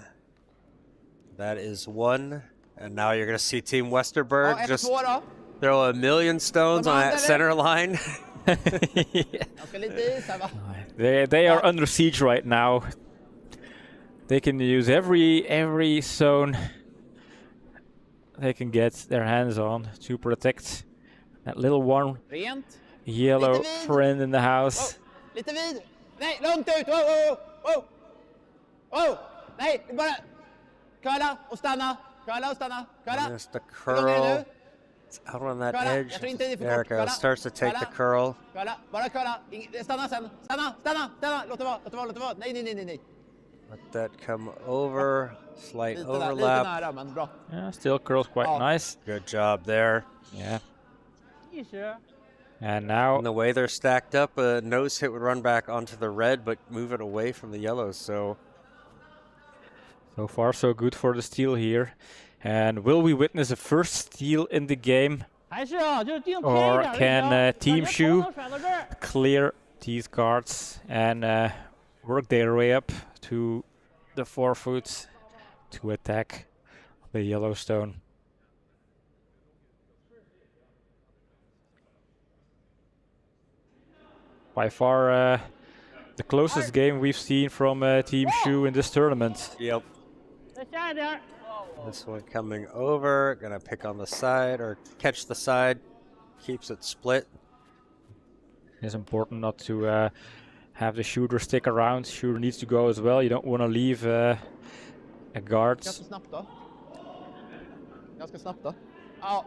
Speaker 2: That is 1. And now you're going to see Team Westerberg just throw a million stones on that center line.
Speaker 3: They are under siege right now. They can use every stone they can get their hands on to protect that little one yellow friend in the house.
Speaker 4: Lite vid. Nej, långt ut. Oh, oh, oh. Oh, nej, bara curla och stanna. Curla och stanna. Curla.
Speaker 2: There's the curl. It's out on that edge. There it goes. Starts to take the curl.
Speaker 4: Curla, bara curla. Stanna sen. Stanna. Låt det vara. Nej.
Speaker 2: Let that come over. Slight overlap.
Speaker 4: Lite nära, men bra.
Speaker 3: Yeah, still curls quite nice.
Speaker 2: Good job there.
Speaker 3: Yeah. And now,
Speaker 2: And the way they're stacked up, a nose hit would run back onto the red, but move it away from the yellows. So
Speaker 3: so far so good for the steal here. And will we witness a first steal in the game? Or can Team Shu clear these cards and work their way up to the 4 foot to attack the Yellowstone? By far the closest game we've seen from Team Shu in this tournament.
Speaker 2: yep. This one coming over, gonna pick on the side or catch the side, keeps it split.
Speaker 3: It's important not to have the shooter stick around. Shooter needs to go as well. You don't want to leave a guard.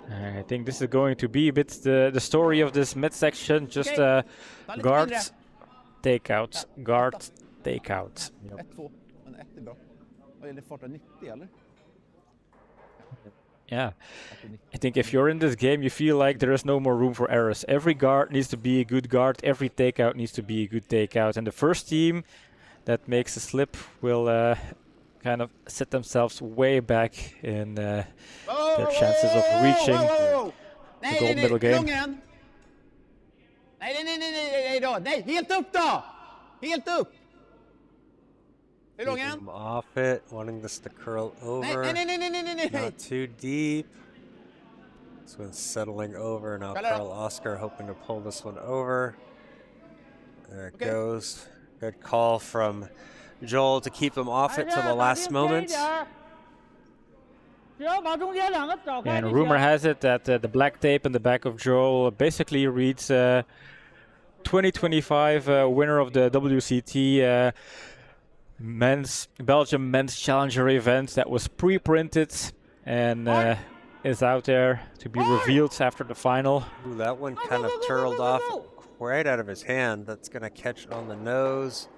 Speaker 3: I think this is going to be a bit the story of this midsection. Just guard, takeout, guard, takeout. Yeah, I think if you're in this game, you feel like there is no more room for errors. Every guard needs to be a good guard. Every takeout needs to be a good takeout. And the first team that makes a slip will kind of set themselves way back in their chances of reaching the gold medal game.
Speaker 4: Nej, helt upp då! Helt upp! Hur lång är
Speaker 2: Keep
Speaker 4: den?
Speaker 2: him off it, wanting this to curl over.
Speaker 4: Nej.
Speaker 2: Not too deep. This one's settling over. Now Carl Oscar hoping to pull this one over. There it goes. Good call from Joel to keep him off it till the last moment.
Speaker 3: And rumor has it that the black tape in the back of Joel basically reads 2025 winner of the WCT Belgium men's challenger event that was pre-printed and is out there to be revealed after the final.
Speaker 2: Ooh, that one kind of turtled off right out of his hand. That's gonna catch on the nose.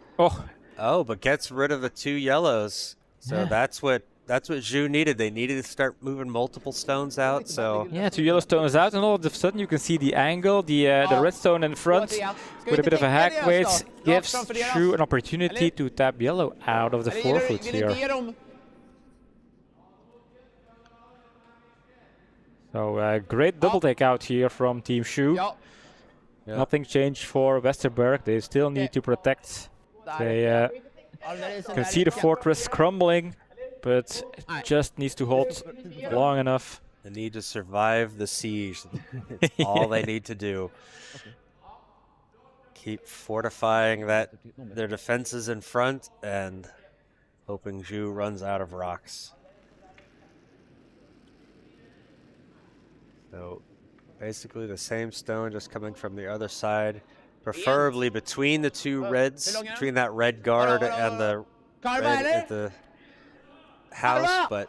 Speaker 2: Oh, but gets rid of the 2 yellows. So that's what Zhu needed. They needed to start moving multiple stones out. So
Speaker 3: yeah, 2 yellow stones out, and all of a sudden you can see the angle, the red stone in front with a bit of a hack weight gives Zhu an opportunity to tap yellow out of the 4 foot here. So great double take out here from Team Shu. Nothing changed for Westerberg. They still need to protect. They can see the fortress crumbling, but it just needs to hold long enough.
Speaker 2: they need to survive the siege. It's all they need to do. Keep fortifying their defenses in front and hoping Zhu runs out of rocks. So basically the same stone just coming from the other side, preferably between the 2 reds, between that red guard and the red at the house, but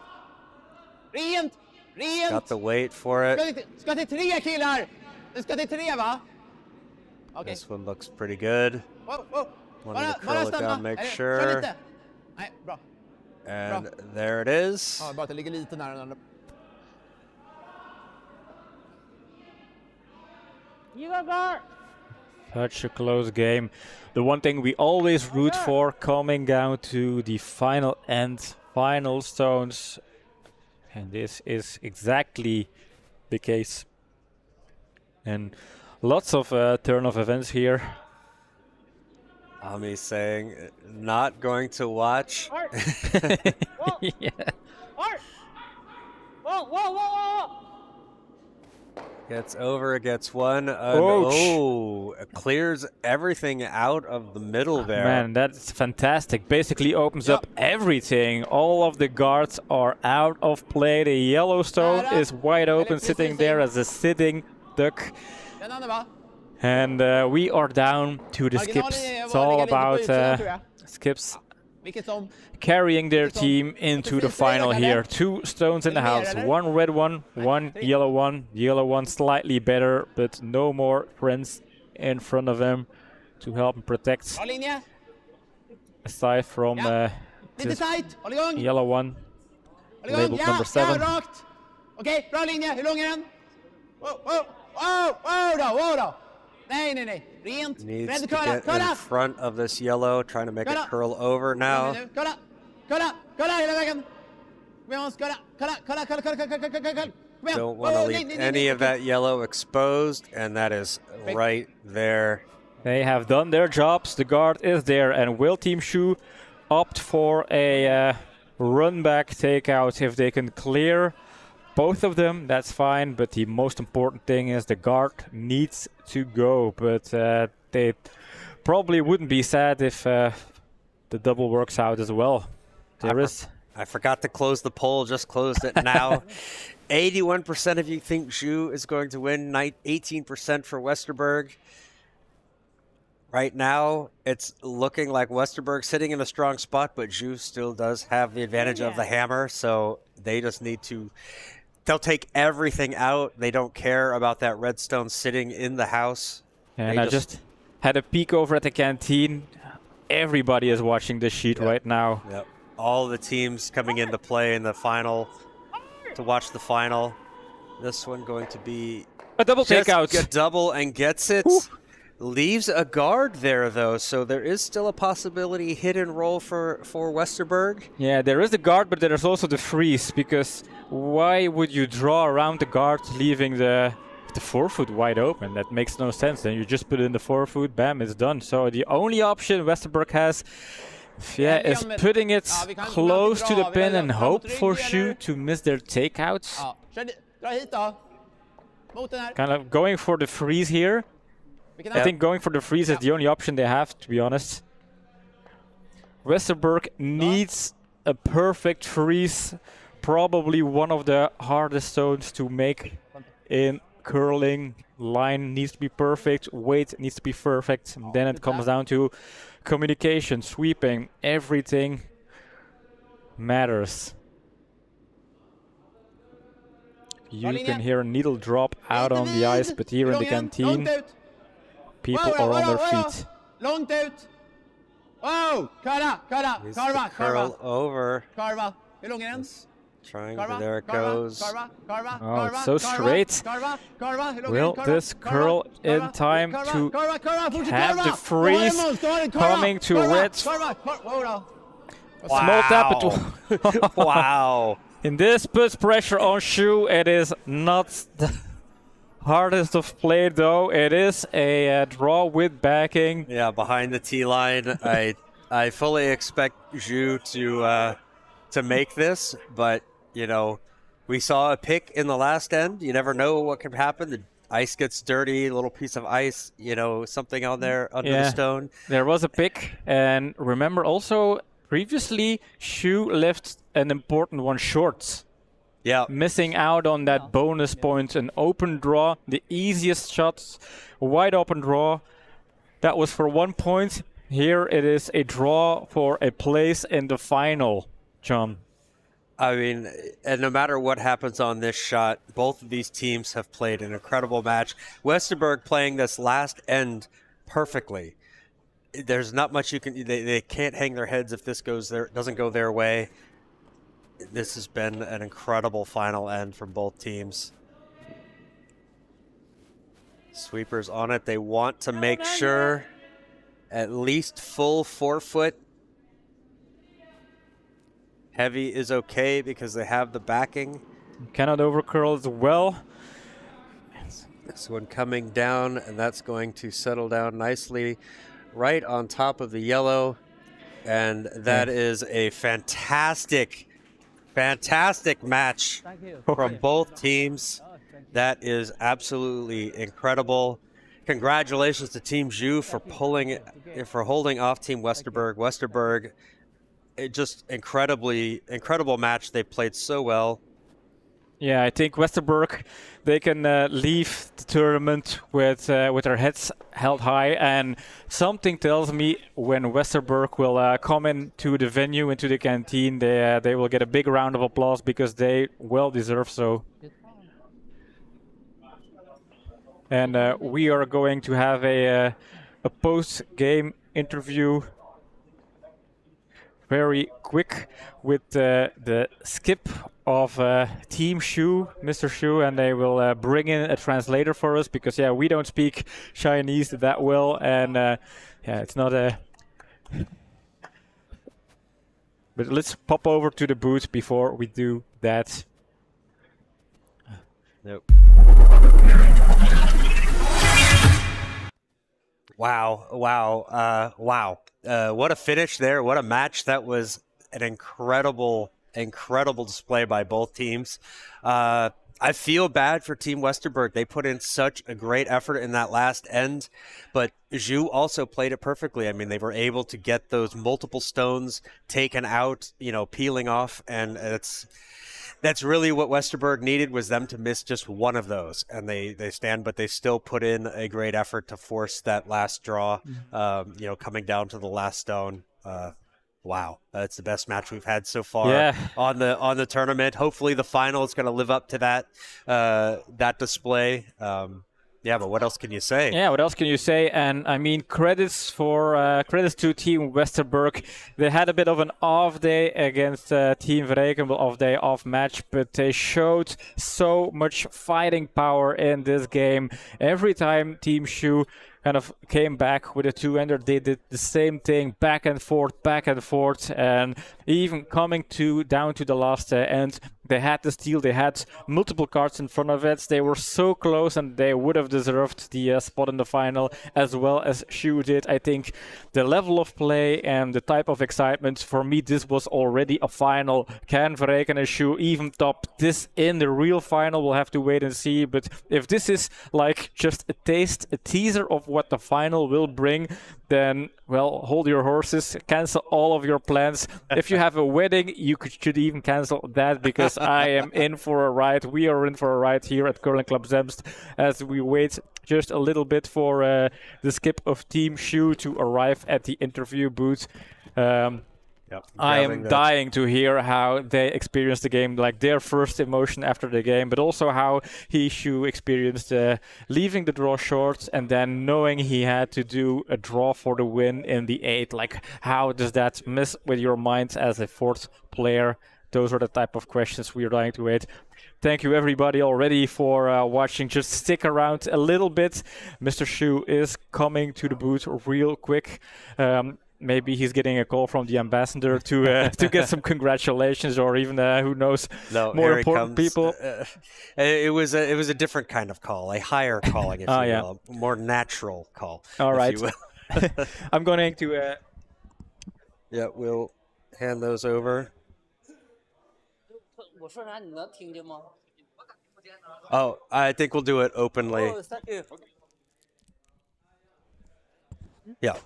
Speaker 2: got the weight for it.
Speaker 4: Ska till 3 killar! Det ska till 3 va? Okay.
Speaker 2: This one looks pretty good. Wanting to curl it down, make
Speaker 4: Kör
Speaker 2: sure.
Speaker 4: lite. Nej, bra.
Speaker 2: And there it is.
Speaker 4: Ja, bara att det ligger lite nära den andra.
Speaker 3: Such a close game. The one thing we always root for coming down to the final end, final stones. And this is exactly the case. And lots of turn-off events here.
Speaker 2: Ami saying, not going to watch.
Speaker 4: Art! Whoa!
Speaker 3: Yeah.
Speaker 4: Art! Whoa, whoa, whoa, whoa!
Speaker 2: Gets over, gets one.
Speaker 3: Ouch.
Speaker 2: Oh, it clears everything out of the middle there.
Speaker 3: Man, that's fantastic. Basically opens up everything. All of the guards are out of play. The Yellowstone is wide open, sitting there as a sitting duck.
Speaker 4: Den andre bra.
Speaker 3: And we are down to the skips. It's all about skips
Speaker 4: Hvilket som?
Speaker 3: carrying their team into the final here. 2 stones in the house. 1 red one, 1 yellow one. Yellow one slightly better, but no more friends in front of them to help and protect.
Speaker 4: Bra linje.
Speaker 3: Aside from
Speaker 4: Lite
Speaker 3: this
Speaker 4: tight. Hold i gang.
Speaker 3: yellow one.
Speaker 4: Hold i gang.
Speaker 3: labeled number 7.
Speaker 4: Ja, rakt. Ok, bra linje. Hur lång är den? Wow, wow, wow, wow då, wow då. Nej, nej, nej. Rent.
Speaker 2: Needs
Speaker 4: Rädd
Speaker 2: to
Speaker 4: curla,
Speaker 2: get in
Speaker 4: curla.
Speaker 2: front of this yellow, trying to make it
Speaker 4: Curla.
Speaker 2: curl over now.
Speaker 4: Curla, curla, curla hela vägen. Kom igen, curla, curla, curla, curla, curla, curla, curla, curla, curla. Kom igen.
Speaker 2: Don't want to
Speaker 4: Oh,
Speaker 2: leave
Speaker 4: nej, nej,
Speaker 2: any
Speaker 4: nej,
Speaker 2: of that yellow exposed, and that is right there.
Speaker 3: They have done their jobs. The guard is there, and will Team Shu opt for a run back takeout if they can clear both of them? That's fine, but the most important thing is the guard needs to go. But they probably wouldn't be sad if the double works out as well.
Speaker 2: I forgot to close the poll, just closed it now. 81% of you think Zhu is going to win, 18% for Westerberg. Right now, it's looking like Westerberg sitting in a strong spot, but Zhu still does have the advantage of the hammer, so they just need to... They'll take everything out. They don't care about that redstone sitting in the house.
Speaker 3: And I just had a peek over at the canteen. Everybody is watching this sheet right now.
Speaker 2: Yep. All the teams coming into play in the final to watch the final. This one going to be
Speaker 3: A double takeout.
Speaker 2: a double and gets it.
Speaker 3: Ooh.
Speaker 2: Leaves a guard there though, so there is still a possibility hit and roll for Westerberg.
Speaker 3: Yeah, there is the guard, but there's also the freeze, because why would you draw around the guard leaving the 4-foot wide open? That makes no sense. Then you just put in the 4-foot, bam, it's done. So the only option Westerberg has is putting it close to the pin and hope for Shu to miss their takeouts.
Speaker 4: Ja, dra hit då. Mot den här.
Speaker 3: Kind of going for the freeze here. I think going for the freeze is the only option they have, to be honest. Westerberg needs a perfect freeze. Probably one of the hardest stones to make in curling. Line needs to be perfect, weight needs to be perfect. And then it comes down to communication, sweeping, everything matters. You can hear a needle drop out on the ice, but here in the canteen, people are on their feet.
Speaker 4: Långt ut. Wow, curla, curla,
Speaker 2: Needs to
Speaker 4: karva,
Speaker 2: curl
Speaker 4: karva,
Speaker 2: over.
Speaker 4: karva. Hur lång är den?
Speaker 2: Trying,
Speaker 4: Karva,
Speaker 2: there it
Speaker 4: karva,
Speaker 2: goes.
Speaker 4: karva, karva,
Speaker 3: Oh, it's
Speaker 4: karva,
Speaker 3: so
Speaker 4: karva,
Speaker 3: straight.
Speaker 4: karva, karva. Hur lång är
Speaker 3: Will
Speaker 4: den? Karva,
Speaker 3: this
Speaker 4: karva,
Speaker 3: curl in
Speaker 4: karva,
Speaker 3: time
Speaker 4: karva,
Speaker 3: to
Speaker 4: karva, karva, fortsätt
Speaker 3: have
Speaker 4: karva.
Speaker 3: the freeze coming to Reds?
Speaker 4: Karva, wow då.
Speaker 3: Small tap it.
Speaker 2: Wow.
Speaker 3: And this puts pressure on Shu. It is not the hardest of play, though. It is a draw with backing.
Speaker 2: Yeah, behind the T line. I fully expect Zhu to make this, but you know, we saw a pick in the last end. You never know what can happen. The ice gets dirty, a little piece of ice, you know, something on there under the stone.
Speaker 3: There was a pick, and remember also previously Shu left an important one short.
Speaker 2: Yeah.
Speaker 3: Missing out on that bonus point, an open draw, the easiest shot, wide open draw. That was for 1 point. Here it is a draw for a place in the final, John.
Speaker 2: I mean, and no matter what happens on this shot, both of these teams have played an incredible match. Westerberg playing this last end perfectly. There's not much you can. They can't hang their heads if this doesn't go their way. This has been an incredible final end from both teams. Sweepers on it. They want to make sure at least full 4-foot. Heavy is okay because they have the backing.
Speaker 3: Cannot overcurl as well.
Speaker 2: This one coming down, and that's going to settle down nicely right on top of the yellow. And that is a fantastic match
Speaker 5: Thank you.
Speaker 2: from both teams. That is absolutely incredible. Congratulations to Team Zhu for holding off Team Westerberg. Westerberg, just incredible match. They played so well.
Speaker 3: Yeah, I think Westerberg, they can leave the tournament with their heads held high, and something tells me when Westerberg will come into the venue, into the canteen, they will get a big round of applause because they well deserve so. And we are going to have a post-game interview very quick with the skip of Team Shu, Mr. Shu, and they will bring in a translator for us because we don't speak Chinese that well, and it's not a. But let's pop over to the booth before we do that.
Speaker 2: Nope. Wow. What a finish there. What a match. That was an incredible display by both teams. I feel bad for Team Westerberg. They put in such a great effort in that last end, but Zhu also played it perfectly. I mean, they were able to get those multiple stones taken out, peeling off, and that's really what Westerberg needed, was them to miss just one of those, and they stand, but they still put in a great effort to force that last draw, coming down to the last stone. Wow, that's the best match we've had so far on the tournament. Hopefully the final is going to live up to that display. But what else can you say?
Speaker 3: Yeah, what else can you say? And I mean, credits to Team Westerberg. They had a bit of an off day against Team Vreken, off day, off match, but they showed so much fighting power in this game. Every time Team Shu kind of came back with a two-ender, they did the same thing, back and forth, and even coming down to the last end, they had the steal, they had multiple cards in front of it, they were so close, and they would have deserved the spot in the final as well as Shu did. I think the level of play and the type of excitement, for me, this was already a final. Can Vreken and Shu even top this in the real final? We'll have to wait and see, but if this is like just a teaser of what the final will bring, then, well, hold your horses, cancel all of your plans. If you have a wedding, you should even cancel that, because I am in for a ride. We are in for a ride here at Curling Club Zemst as we wait just a little bit for the skip of Team Shu to arrive at the interview booth. I am dying to hear how they experienced the game, like their first emotion after the game, but also how Shu experienced leaving the draw short and then knowing he had to do a draw for the win in the 8. Like, how does that mess with your mind as a fourth player? Those are the type of questions we are dying to wait. Thank you everybody already for watching. Just stick around a little bit. Mr. Shu is coming to the booth real quick. Maybe he's getting a call from the ambassador to get some congratulations, or even who knows, more important people.
Speaker 2: It was a different kind of call, a higher calling, if you will, a more natural call.
Speaker 3: All right, I'm going to.
Speaker 2: We'll hand those over. Oh, I think we'll do it openly.
Speaker 5: Oh, thank you.
Speaker 2: Yeah.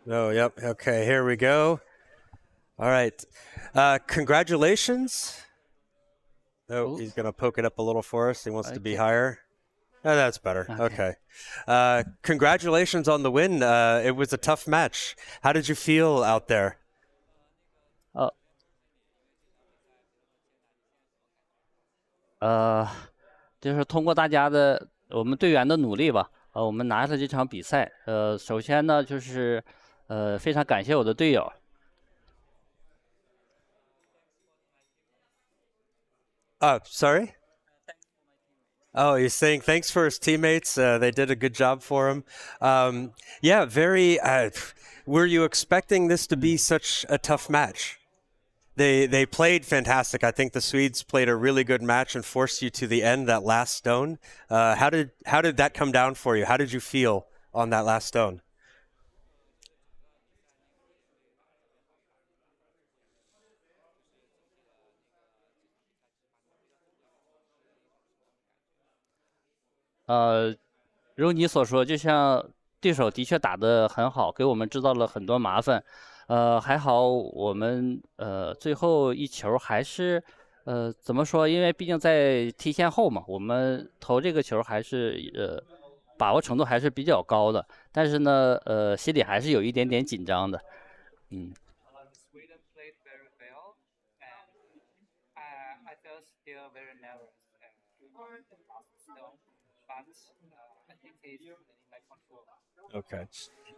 Speaker 2: Oh, yep. Okay, here we go. All right. Congratulations. Oh, he's going to poke it up a little for us. He wants to be higher. Oh, that's better. Okay. Congratulations on the win. It was a tough match. How did you feel out there?
Speaker 5: 就是通过大家的我们队员的努力吧，我们拿下了这场比赛。首先呢，就是非常感谢我的队友。
Speaker 2: Sorry? Oh, he's saying thanks for his teammates. They did a good job for him. Were you expecting this to be such a tough match? They played fantastic. I think the Swedes played a really good match and forced you to the end, that last stone. How did that come down for you? How did you feel on that last stone?
Speaker 5: 如你所说，就像对手的确打得很好，给我们制造了很多麻烦。还好我们最后一球还是怎么说？因为毕竟在提前后嘛，我们投这个球还是把握程度还是比较高的，但是呢心里还是有一点点紧张的。嗯。
Speaker 7: Sweden played very well, and I felt still very nervous for the last stone, but I think it's in my control.
Speaker 2: Okay.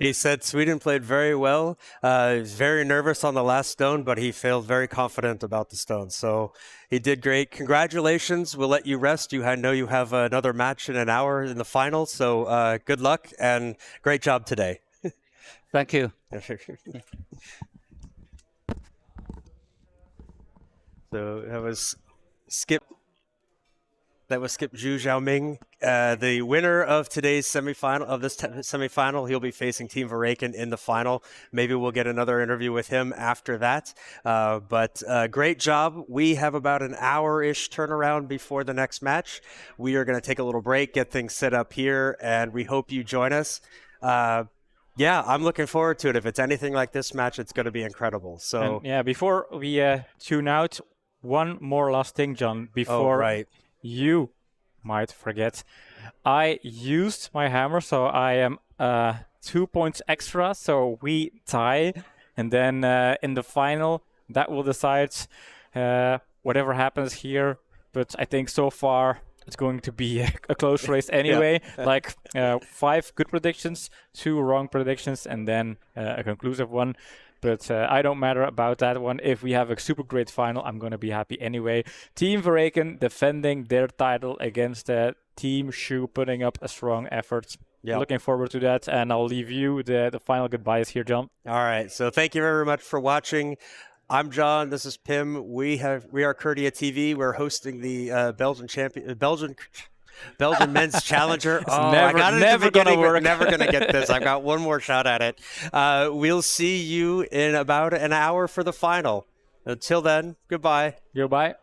Speaker 2: He said Sweden played very well. He was very nervous on the last stone, but he felt very confident about the stone. So he did great. Congratulations. We'll let you rest. I know you have another match in an hour in the final. So good luck and great job today.
Speaker 5: Thank you.
Speaker 2: So that was Skip Zhu Xiaoming, the winner of today's semifinal, of this semifinal. He'll be facing Team Varaken in the final. Maybe we'll get another interview with him after that. But great job. We have about an hour-ish turnaround before the next match. We are going to take a little break, get things set up here, and we hope you join us. Yeah, I'm looking forward to it. If it's anything like this match, it's going to be incredible. So
Speaker 3: And, yeah, before we tune out, one more last thing, John, before you might forget. I used my hammer, so I am 2 points extra, so we tie. And then in the final, that will decide whatever happens here. But I think so far it's going to be a close race anyway. Like 5 good predictions, 2 wrong predictions, and then a conclusive one. But I don't matter about that one. If we have a super great final, I'm going to be happy anyway. Team Varaken defending their title against Team Shu, putting up a strong effort.
Speaker 2: Yep.
Speaker 3: Looking forward to that. And I'll leave you the final goodbyes here, John.
Speaker 2: All right. So thank you very much for watching. I'm John. This is Pim. We are Kurdia TV. We're hosting the Belgian Men's Challenger.
Speaker 3: Never gonna work.
Speaker 2: Never gonna get this. I've got one more shot at it. We'll see you in about an hour for the final. Until then, goodbye.
Speaker 3: Goodbye.